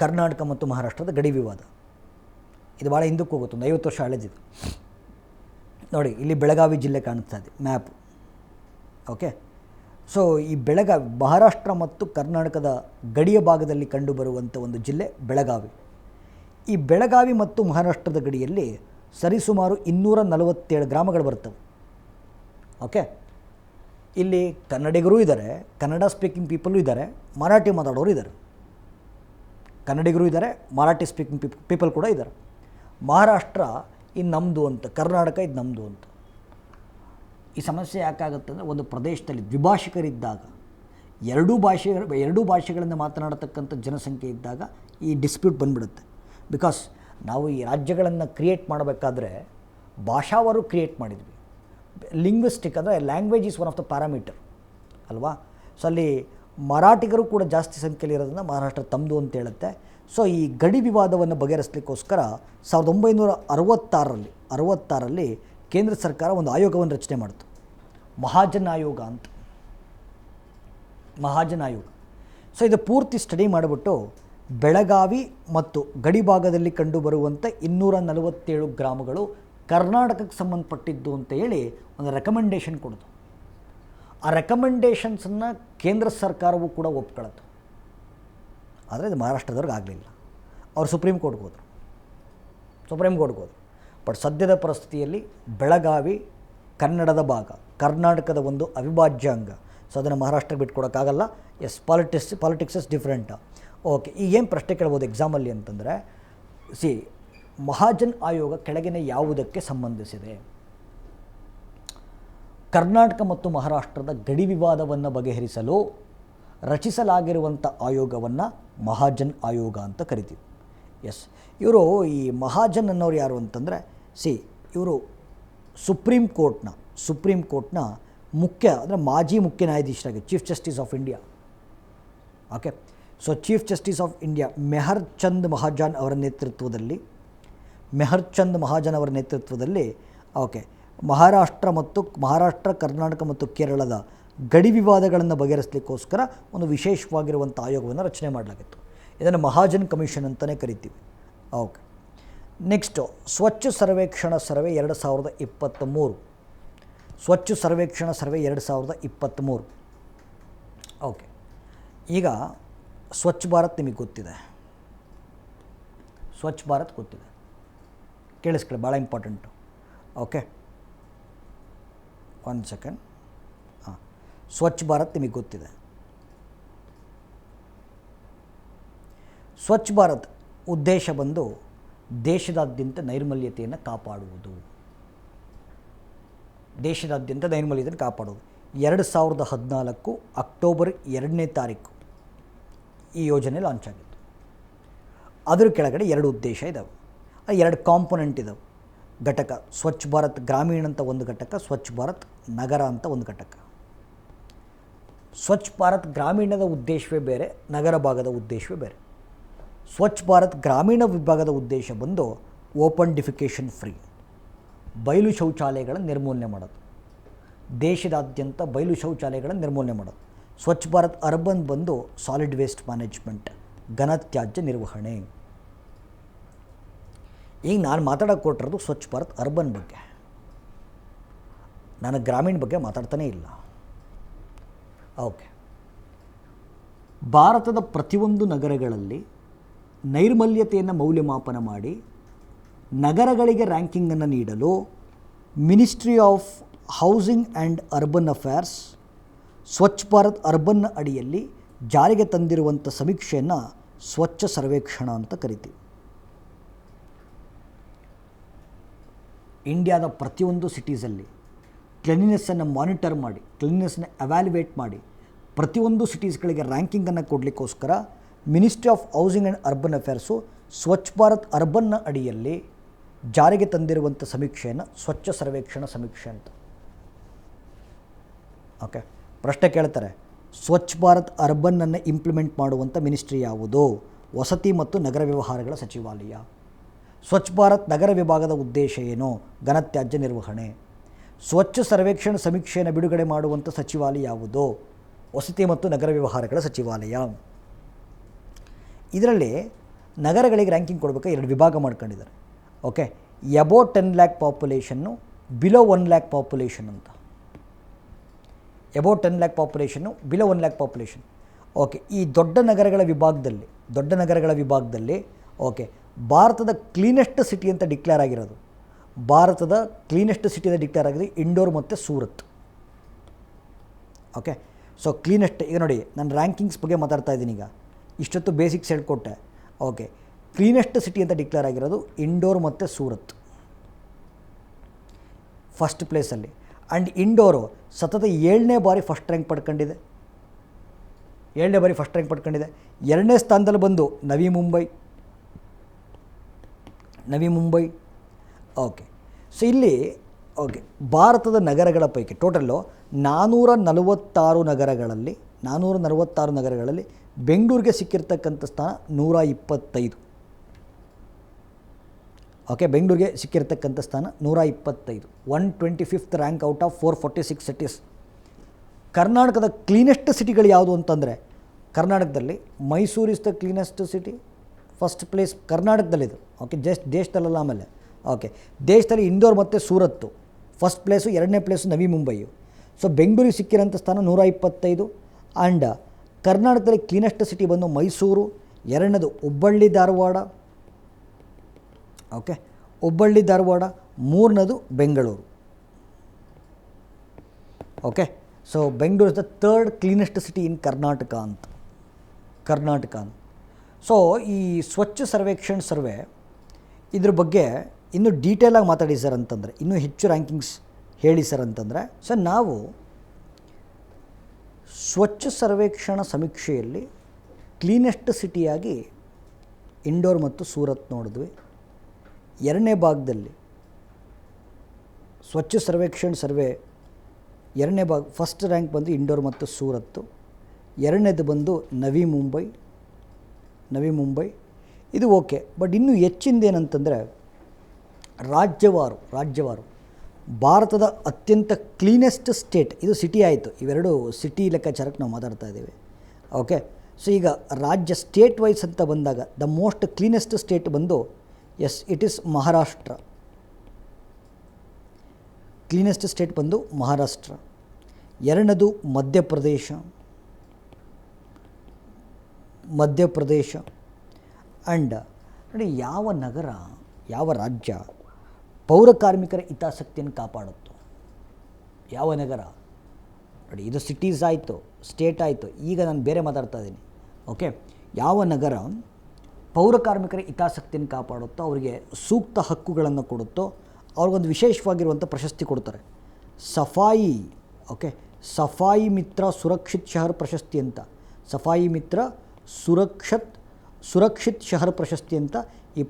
ಕರ್ನಾಟಕ ಮತ್ತು ಮಹಾರಾಷ್ಟ್ರದ ಗಡಿ ವಿವಾದ ಇದು ಭಾಳ ಹಿಂದಕ್ಕೆ ಹೋಗುತ್ತೆ, ಒಂದು 50 ವರ್ಷ ಹಳೆದಿದೆ. ನೋಡಿ, ಇಲ್ಲಿ ಬೆಳಗಾವಿ ಜಿಲ್ಲೆ ಕಾಣಿಸ್ತಾ ಇದೆ ಮ್ಯಾಪು. ಓಕೆ, ಸೊ ಈ ಬೆಳಗಾವಿ ಮಹಾರಾಷ್ಟ್ರ ಮತ್ತು ಕರ್ನಾಟಕದ ಗಡಿಯ ಭಾಗದಲ್ಲಿ ಕಂಡುಬರುವಂಥ ಒಂದು ಜಿಲ್ಲೆ ಬೆಳಗಾವಿ. ಈ ಬೆಳಗಾವಿ ಮತ್ತು ಮಹಾರಾಷ್ಟ್ರದ ಗಡಿಯಲ್ಲಿ ಸರಿಸುಮಾರು 247 ಗ್ರಾಮಗಳು ಬರ್ತವೆ. ಓಕೆ, ಇಲ್ಲಿ ಕನ್ನಡಿಗರೂ ಇದ್ದಾರೆ, ಕನ್ನಡ ಸ್ಪೀಕಿಂಗ್ ಪೀಪಲ್ಲೂ ಇದ್ದಾರೆ, ಮರಾಠಿ ಮಾತಾಡೋರು ಇದ್ದಾರೆ. ಕನ್ನಡಿಗರು ಇದ್ದಾರೆ, ಮರಾಠಿ ಸ್ಪೀಕಿಂಗ್ ಪೀಪಲ್ ಕೂಡ ಇದ್ದಾರೆ. ಮಹಾರಾಷ್ಟ್ರ ಇದು ನಮ್ಮದು ಅಂತ, ಕರ್ನಾಟಕ ಇದು ನಮ್ಮದು ಅಂತ. ಈ ಸಮಸ್ಯೆ ಯಾಕಾಗುತ್ತೆ ಅಂದರೆ, ಒಂದು ಪ್ರದೇಶದಲ್ಲಿ ದ್ವಿಭಾಷಿಕರಿದ್ದಾಗ, ಎರಡೂ ಭಾಷೆಗಳನ್ನು ಮಾತನಾಡತಕ್ಕಂಥ ಜನಸಂಖ್ಯೆ ಇದ್ದಾಗ ಈ ಡಿಸ್ಪ್ಯೂಟ್ ಬಂದುಬಿಡುತ್ತೆ. ಬಿಕಾಸ್ ನಾವು ಈ ರಾಜ್ಯಗಳನ್ನು ಕ್ರಿಯೇಟ್ ಮಾಡಬೇಕಾದ್ರೆ ಭಾಷಾವರು ಕ್ರಿಯೇಟ್ ಮಾಡಿದ್ವಿ. ಲಿಂಗ್ವಿಸ್ಟಿಕ್ ಅಂದರೆ language is one of the parameter ಅಲ್ವಾ. ಸೊ ಅಲ್ಲಿ ಮರಾಠಿಗರು ಕೂಡ ಜಾಸ್ತಿ ಸಂಖ್ಯೆಯಲ್ಲಿ ಇರೋದನ್ನು ಮಹಾರಾಷ್ಟ್ರ ತಮ್ಮದು ಅಂತ ಹೇಳುತ್ತೆ. ಸೊ ಈ ಗಡಿ ವಿವಾದವನ್ನು ಬಗೆಹರಿಸಲಿಕ್ಕೋಸ್ಕರ 1966ರಲ್ಲಿ ಕೇಂದ್ರ ಸರ್ಕಾರ ಒಂದು ಆಯೋಗವನ್ನು ರಚನೆ ಮಾಡಿತು, ಮಹಾಜನ್ ಆಯೋಗ ಅಂತ. ಮಹಾಜನ್ ಆಯೋಗ. ಸೊ ಇದು ಪೂರ್ತಿ ಸ್ಟಡಿ ಮಾಡಿಬಿಟ್ಟು ಬೆಳಗಾವಿ ಮತ್ತು ಗಡಿ ಭಾಗದಲ್ಲಿ ಕಂಡುಬರುವಂಥ 247 ಗ್ರಾಮಗಳು ಕರ್ನಾಟಕಕ್ಕೆ ಸಂಬಂಧಪಟ್ಟಿದ್ದು ಅಂತ ಹೇಳಿ ಒಂದು ರೆಕಮೆಂಡೇಷನ್ ಕೊಡ್ತು. ಆ ರೆಕಮೆಂಡೇಷನ್ಸನ್ನು ಕೇಂದ್ರ ಸರ್ಕಾರವೂ ಕೂಡ ಒಪ್ಕೊಳ್ಳುತ್ತೆ. ಆದರೆ ಇದು ಮಹಾರಾಷ್ಟ್ರದವ್ರಿಗೆ ಆಗಲಿಲ್ಲ. ಅವರು ಸುಪ್ರೀಂ ಕೋರ್ಟ್ಗೆ ಹೋದರು. ಬಟ್ ಸದ್ಯದ ಪರಿಸ್ಥಿತಿಯಲ್ಲಿ ಬೆಳಗಾವಿ ಕನ್ನಡದ ಭಾಗ, ಕರ್ನಾಟಕದ ಒಂದು ಅವಿಭಾಜ್ಯ ಅಂಗ. ಸೊ ಅದನ್ನು ಮಹಾರಾಷ್ಟ್ರಕ್ಕೆ ಬಿಟ್ಕೊಡೋಕ್ಕಾಗಲ್ಲ. Yes, politics is different. Okay, ಈಗೇನು ಪ್ರಶ್ನೆ ಕೇಳ್ಬೋದು ಎಕ್ಸಾಮಲ್ಲಿ ಅಂತಂದರೆ, ಮಹಾಜನ್ ಆಯೋಗ ಕೆಳಗಿನ ಯಾವುದಕ್ಕೆ ಸಂಬಂಧಿಸಿದೆ? ಕರ್ನಾಟಕ ಮತ್ತು ಮಹಾರಾಷ್ಟ್ರದ ಗಡಿ ವಿವಾದವನ್ನು ಬಗೆಹರಿಸಲು ರಚಿಸಲಾಗಿರುವಂಥ ಆಯೋಗವನ್ನು ಮಹಾಜನ್ ಆಯೋಗ ಅಂತ ಕರಿತೀವಿ. ಎಸ್, ಇವರು ಈ ಮಹಾಜನ್ ಅನ್ನೋರು ಯಾರು ಅಂತಂದರೆ, ಇವರು ಸುಪ್ರೀಂ ಕೋರ್ಟ್ನ ಮುಖ್ಯ ಅಂದರೆ ಮಾಜಿ ಮುಖ್ಯ ನ್ಯಾಯಾಧೀಶರಾಗಿ chief justice of India. Okay, so chief justice of India Mehar Chand Mahajan ಅವರ ನೇತೃತ್ವದಲ್ಲಿ ಓಕೆ ಮಹಾರಾಷ್ಟ್ರ, ಕರ್ನಾಟಕ ಮತ್ತು ಕೇರಳದ ಗಡಿ ವಿವಾದಗಳನ್ನು ಬಗೆಹರಿಸಲಿಕ್ಕೋಸ್ಕರ ಒಂದು ವಿಶೇಷವಾಗಿರುವಂಥ ಆಯೋಗವನ್ನು ರಚನೆ ಮಾಡಲಾಗಿತ್ತು. ಇದನ್ನು ಮಹಾಜನ್ ಕಮಿಷನ್ ಅಂತಲೇ ಕರಿತೀವಿ. Okay, next Swachh Survekshan survey 2023. Swachh Survekshan survey 2023. Okay, ಈಗ ಸ್ವಚ್ಛ ಭಾರತ್ ನಿಮಗೆ ಗೊತ್ತಿದೆ. ಕೇಳಿಸ್ಕೊಳ್ಳಿ, ಭಾಳ important. Okay, 1 second. Swachh Bharat ನಿಮಗೆ ಗೊತ್ತಿದೆ. ಸ್ವಚ್ಛ ಭಾರತ್ ಉದ್ದೇಶ ಬಂದು ದೇಶದಾದ್ಯಂತ ನೈರ್ಮಲ್ಯತೆಯನ್ನು ಕಾಪಾಡುವುದು. 2014 ಅಕ್ಟೋಬರ್ 2ನೇ ತಾರೀಕು ಈ ಯೋಜನೆ ಲಾಂಚ್ ಆಗಿತ್ತು. ಅದರ ಕೆಳಗಡೆ 2 ಉದ್ದೇಶ ಇದ್ದಾವೆ, 2 ಕಾಂಪೊನೆಂಟ್ ಇದ್ದಾವೆ. ಘಟಕ ಸ್ವಚ್ಛ ಭಾರತ್ ಗ್ರಾಮೀಣ ಅಂತ ಒಂದು ಘಟಕ, ಸ್ವಚ್ಛ ಭಾರತ್ ನಗರ ಅಂತ ಒಂದು ಘಟಕ. ಸ್ವಚ್ಛ ಭಾರತ್ ಗ್ರಾಮೀಣದ ಉದ್ದೇಶವೇ ಬೇರೆ, ನಗರ ಭಾಗದ ಉದ್ದೇಶವೇ ಬೇರೆ. ಸ್ವಚ್ಛ ಭಾರತ್ ಗ್ರಾಮೀಣ ವಿಭಾಗದ ಉದ್ದೇಶ ಬಂದು ಓಪನ್ ಡಿಫಿಕೇಷನ್ ಫ್ರೀ, ಬಯಲು ಶೌಚಾಲಯಗಳನ್ನು ನಿರ್ಮೂಲನೆ ಮಾಡೋದು. ದೇಶದಾದ್ಯಂತ ಬಯಲು ಶೌಚಾಲಯಗಳನ್ನು ನಿರ್ಮೂಲನೆ ಮಾಡೋದು. ಸ್ವಚ್ಛ ಭಾರತ್ ಅರ್ಬನ್ ಬಂದು ಸಾಲಿಡ್ ವೇಸ್ಟ್ ಮ್ಯಾನೇಜ್ಮೆಂಟ್, ಘನತ್ಯಾಜ್ಯ ನಿರ್ವಹಣೆ. ಈಗ ನಾನು ಮಾತಾಡೋಕ್ಕೆ ಕೊಟ್ಟಿರೋದು ಸ್ವಚ್ಛ ಭಾರತ್ ಅರ್ಬನ್ ಬಗ್ಗೆ, ನಾನು ಗ್ರಾಮೀಣ ಬಗ್ಗೆ ಮಾತಾಡ್ತಾನೇ ಇಲ್ಲ. ಓಕೆ, ಭಾರತದ ಪ್ರತಿಯೊಂದು ನಗರಗಳಲ್ಲಿ ನೈರ್ಮಲ್ಯತೆಯನ್ನು ಮೌಲ್ಯಮಾಪನ ಮಾಡಿ ನಗರಗಳಿಗೆ ರ್ಯಾಂಕಿಂಗನ್ನು ನೀಡಲು ministry of housing and urban affairs Swachh Bharat urban ಅಡಿಯಲ್ಲಿ ಜಾರಿಗೆ ತಂದಿರುವಂಥ ಸಮೀಕ್ಷೆಯನ್ನು ಸ್ವಚ್ಛ ಸರ್ವೇಕ್ಷಣ ಅಂತ ಕರಿತೀವಿ. ಇಂಡಿಯಾದ ಪ್ರತಿಯೊಂದು ಸಿಟೀಸಲ್ಲಿ ಕ್ಲೀನ್ನೆಸ್ಸನ್ನು ಮಾನಿಟರ್ ಮಾಡಿ, ಕ್ಲೀನ್ನೆಸ್ಸನ್ನು ಎವ್ಯಾಲ್ಯುವೇಟ್ ಮಾಡಿ, ಪ್ರತಿಯೊಂದು ಸಿಟೀಸ್ಗಳಿಗೆ ರ್ಯಾಂಕಿಂಗನ್ನು ಕೊಡಲಿಕ್ಕೋಸ್ಕರ ministry of housing and urban affairs Swachh Bharat ಅರ್ಬನ್ನ ಅಡಿಯಲ್ಲಿ ಜಾರಿಗೆ ತಂದಿರುವಂಥ ಸಮೀಕ್ಷೆಯನ್ನು ಸ್ವಚ್ಛ ಸರ್ವೇಕ್ಷಣ ಸಮೀಕ್ಷೆ ಅಂತ. ಓಕೆ, ಪ್ರಶ್ನೆ ಕೇಳ್ತಾರೆ, ಸ್ವಚ್ಛ ಭಾರತ್ ಅರ್ಬನ್ನನ್ನು ಇಂಪ್ಲಿಮೆಂಟ್ ಮಾಡುವಂಥ ಮಿನಿಸ್ಟ್ರಿ ಯಾವುದು? ವಸತಿ ಮತ್ತು ನಗರ ವ್ಯವಹಾರಗಳ ಸಚಿವಾಲಯ. ಸ್ವಚ್ಛ ಭಾರತ್ ನಗರ ವಿಭಾಗದ ಉದ್ದೇಶ ಏನು? ಘನತ್ಯಾಜ್ಯ ನಿರ್ವಹಣೆ. ಸ್ವಚ್ಛ ಸರ್ವೇಕ್ಷಣ ಸಮೀಕ್ಷೆಯನ್ನು ಬಿಡುಗಡೆ ಮಾಡುವಂಥ ಸಚಿವಾಲಯ ಯಾವುದು? ವಸತಿ ಮತ್ತು ನಗರ ವ್ಯವಹಾರಗಳ ಸಚಿವಾಲಯ. ಇದರಲ್ಲಿ ನಗರಗಳಿಗೆ ರ್ಯಾಂಕಿಂಗ್ ಕೊಡಬೇಕು, 2 ವಿಭಾಗ ಮಾಡ್ಕೊಂಡಿದ್ದಾರೆ. Okay, above 10 lakh population, below 1 lakh population ಅಂತ. Above 10 lakh population, below 1 lakh population. Okay, ಈ ದೊಡ್ಡ ನಗರಗಳ ವಿಭಾಗದಲ್ಲಿ ಓಕೆ, ಭಾರತದ ಕ್ಲೀನೆಸ್ಟ್ ಸಿಟಿ ಅಂತ ಡಿಕ್ಲೇರ್ ಆಗಿರೋದು, ಭಾರತದ ಕ್ಲೀನೆಸ್ಟ್ ಸಿಟಿ ಅಂತ ಡಿಕ್ಲೇರ್ ಆಗಿದೆ ಇಂಡೋರ್ ಮತ್ತು ಸೂರತ್. ಓಕೆ, ಸೊ ಕ್ಲೀನೆಸ್ಟ್, ಈಗ ನೋಡಿ ನಾನು ರ್ಯಾಂಕಿಂಗ್ಸ್ ಬಗ್ಗೆ ಮಾತಾಡ್ತಾ ಇದ್ದೀನಿ. ಈಗ ಇಷ್ಟೊತ್ತು ಬೇಸಿಕ್ಸ್ ಹೇಳ್ಕೊಟ್ಟೆ. ಓಕೆ, ಕ್ಲೀನೆಸ್ಟ್ ಸಿಟಿ ಅಂತ ಡಿಕ್ಲೇರ್ ಆಗಿರೋದು ಇಂಡೋರ್ ಮತ್ತು ಸೂರತ್ ಫಸ್ಟ್ ಪ್ಲೇಸಲ್ಲಿ. ಆ್ಯಂಡ್ ಇಂಡೋರು ಸತತ 7ನೇ ಬಾರಿ ಫಸ್ಟ್ ರ್ಯಾಂಕ್ ಪಡ್ಕೊಂಡಿದೆ. 2ನೇ ಸ್ಥಾನದಲ್ಲಿ ಬಂದು ನವಿ ಮುಂಬೈ. ಓಕೆ, ಸೊ ಇಲ್ಲಿ ಓಕೆ, ಭಾರತದ ನಗರಗಳ ಪೈಕಿ ಟೋಟಲ್ಲು 446 ನಗರಗಳಲ್ಲಿ ಬೆಂಗಳೂರಿಗೆ ಸಿಕ್ಕಿರ್ತಕ್ಕಂಥ ಸ್ಥಾನ 125. ಓಕೆ, ಬೆಂಗಳೂರಿಗೆ ಸಿಕ್ಕಿರ್ತಕ್ಕಂಥ ಸ್ಥಾನ 125, 125th rank out of 446 cities. ಕರ್ನಾಟಕದ ಕ್ಲೀನೆಸ್ಟ್ ಸಿಟಿಗಳು ಯಾವುದು ಅಂತಂದರೆ, ಕರ್ನಾಟಕದಲ್ಲಿ Mysuru is the cleanest city, first place ಕರ್ನಾಟಕದಲ್ಲಿದು. ಓಕೆ, ದೇಶದಲ್ಲ. ಆಮೇಲೆ ಓಕೆ, ದೇಶದಲ್ಲಿ ಇಂದೋರ್ ಮತ್ತು ಸೂರತ್ತು ಫಸ್ಟ್ ಪ್ಲೇಸು, 2ನೇ ಪ್ಲೇಸು ನವಿ ಮುಂಬೈಯು. ಸೊ ಬೆಂಗಳೂರಿಗೆ ಸಿಕ್ಕಿರೋಂಥ ಸ್ಥಾನ 125. ಆ್ಯಂಡ್ ಕರ್ನಾಟಕದಲ್ಲಿ ಕ್ಲೀನೆಸ್ಟ್ ಸಿಟಿ ಬಂದು ಮೈಸೂರು, 2ನೇದು ಹುಬ್ಬಳ್ಳಿ ಧಾರವಾಡ. ಓಕೆ, ಹುಬ್ಬಳ್ಳಿ ಧಾರವಾಡ, 3ನೇದು Bengaluru. Okay, so Bengaluru is the 3rd cleanest city in Karnataka ಅಂತ. ಸೊ ಈ ಸ್ವಚ್ಛ ಸರ್ವೇಕ್ಷಣ್ ಸರ್ವೆ ಇದ್ರ ಬಗ್ಗೆ ಇನ್ನೂ ಡೀಟೇಲಾಗಿ ಮಾತಾಡಿ ಸರ್ ಅಂತಂದರೆ, ಇನ್ನೂ ಹೆಚ್ಚು ರ್ಯಾಂಕಿಂಗ್ಸ್ ಹೇಳಿ ಸರ್ ಅಂತಂದರೆ, ಸರ್ ನಾವು ಸ್ವಚ್ಛ ಸರ್ವೇಕ್ಷಣ ಸಮೀಕ್ಷೆಯಲ್ಲಿ ಕ್ಲೀನೆಸ್ಟ್ ಸಿಟಿಯಾಗಿ ಇಂಡೋರ್ ಮತ್ತು ಸೂರತ್ ನೋಡಿದ್ವಿ. 2ನೇ ಭಾಗದಲ್ಲಿ ಸ್ವಚ್ಛ ಸರ್ವೇಕ್ಷಣ್ ಸರ್ವೆ 2ನೇ ಭಾಗ ಫಸ್ಟ್ ರ್ಯಾಂಕ್ ಬಂದು ಇಂಡೋರ್ ಮತ್ತು ಸೂರತ್ತು, 2ನೇದು ಬಂದು ನವಿ ಮುಂಬೈ. ಇದು ಓಕೆ, ಬಟ್ ಇನ್ನೂ ಹೆಚ್ಚಿಂದೇನಂತಂದರೆ ರಾಜ್ಯವಾರು ಭಾರತದ ಅತ್ಯಂತ ಕ್ಲೀನೆಸ್ಟ್ ಸ್ಟೇಟ್, ಇದು ಸಿಟಿ ಆಯಿತು. ಇವೆರಡು ಸಿಟಿ ಲೆಕ್ಕಾಚಾರಕ್ಕೆ ನಾವು ಮಾತಾಡ್ತಾ ಇದ್ದೀವಿ. ಓಕೆ, ಸೊ ಈಗ ರಾಜ್ಯ ಸ್ಟೇಟ್ ವೈಸ್ ಅಂತ ಬಂದಾಗ ದ ಮೋಸ್ಟ್ ಕ್ಲೀನೆಸ್ಟ್ ಸ್ಟೇಟ್ ಬಂದು it is Maharashtra. Cleanest state ಬಂದು ಮಹಾರಾಷ್ಟ್ರ. 2ನೇದು ಮಧ್ಯಪ್ರದೇಶ. ಆ್ಯಂಡ್ ನೋಡಿ, ಯಾವ ನಗರ, ಯಾವ ರಾಜ್ಯ ಪೌರ ಕಾರ್ಮಿಕರ ಹಿತಾಸಕ್ತಿಯನ್ನು ಕಾಪಾಡುತ್ತೋ, ಯಾವ ನಗರ ನೋಡಿ, ಇದು ಸಿಟೀಸ್ ಆಯಿತು, ಸ್ಟೇಟ್ ಆಯಿತು, ಈಗ ನಾನು ಬೇರೆ ಮಾತಾಡ್ತಾ ಇದ್ದೀನಿ. ಓಕೆ, ಯಾವ ನಗರ ಪೌರ ಕಾರ್ಮಿಕರ ಹಿತಾಸಕ್ತಿಯನ್ನು ಕಾಪಾಡುತ್ತೋ, ಅವರಿಗೆ ಸೂಕ್ತ ಹಕ್ಕುಗಳನ್ನು ಕೊಡುತ್ತೋ, ಅವ್ರಿಗೊಂದು ವಿಶೇಷವಾಗಿರುವಂಥ ಪ್ರಶಸ್ತಿ ಕೊಡ್ತಾರೆ, ಸಫಾಯಿ. ಓಕೆ, ಸಫಾಯಿ ಮಿತ್ರ ಸುರಕ್ಷಿತ್ ಶಹರ್ ಪ್ರಶಸ್ತಿ ಅಂತ, ಸಫಾಯಿ ಮಿತ್ರ ಸುರಕ್ಷಿತ್ ಶಹರ್ ಪ್ರಶಸ್ತಿ ಅಂತ ಈ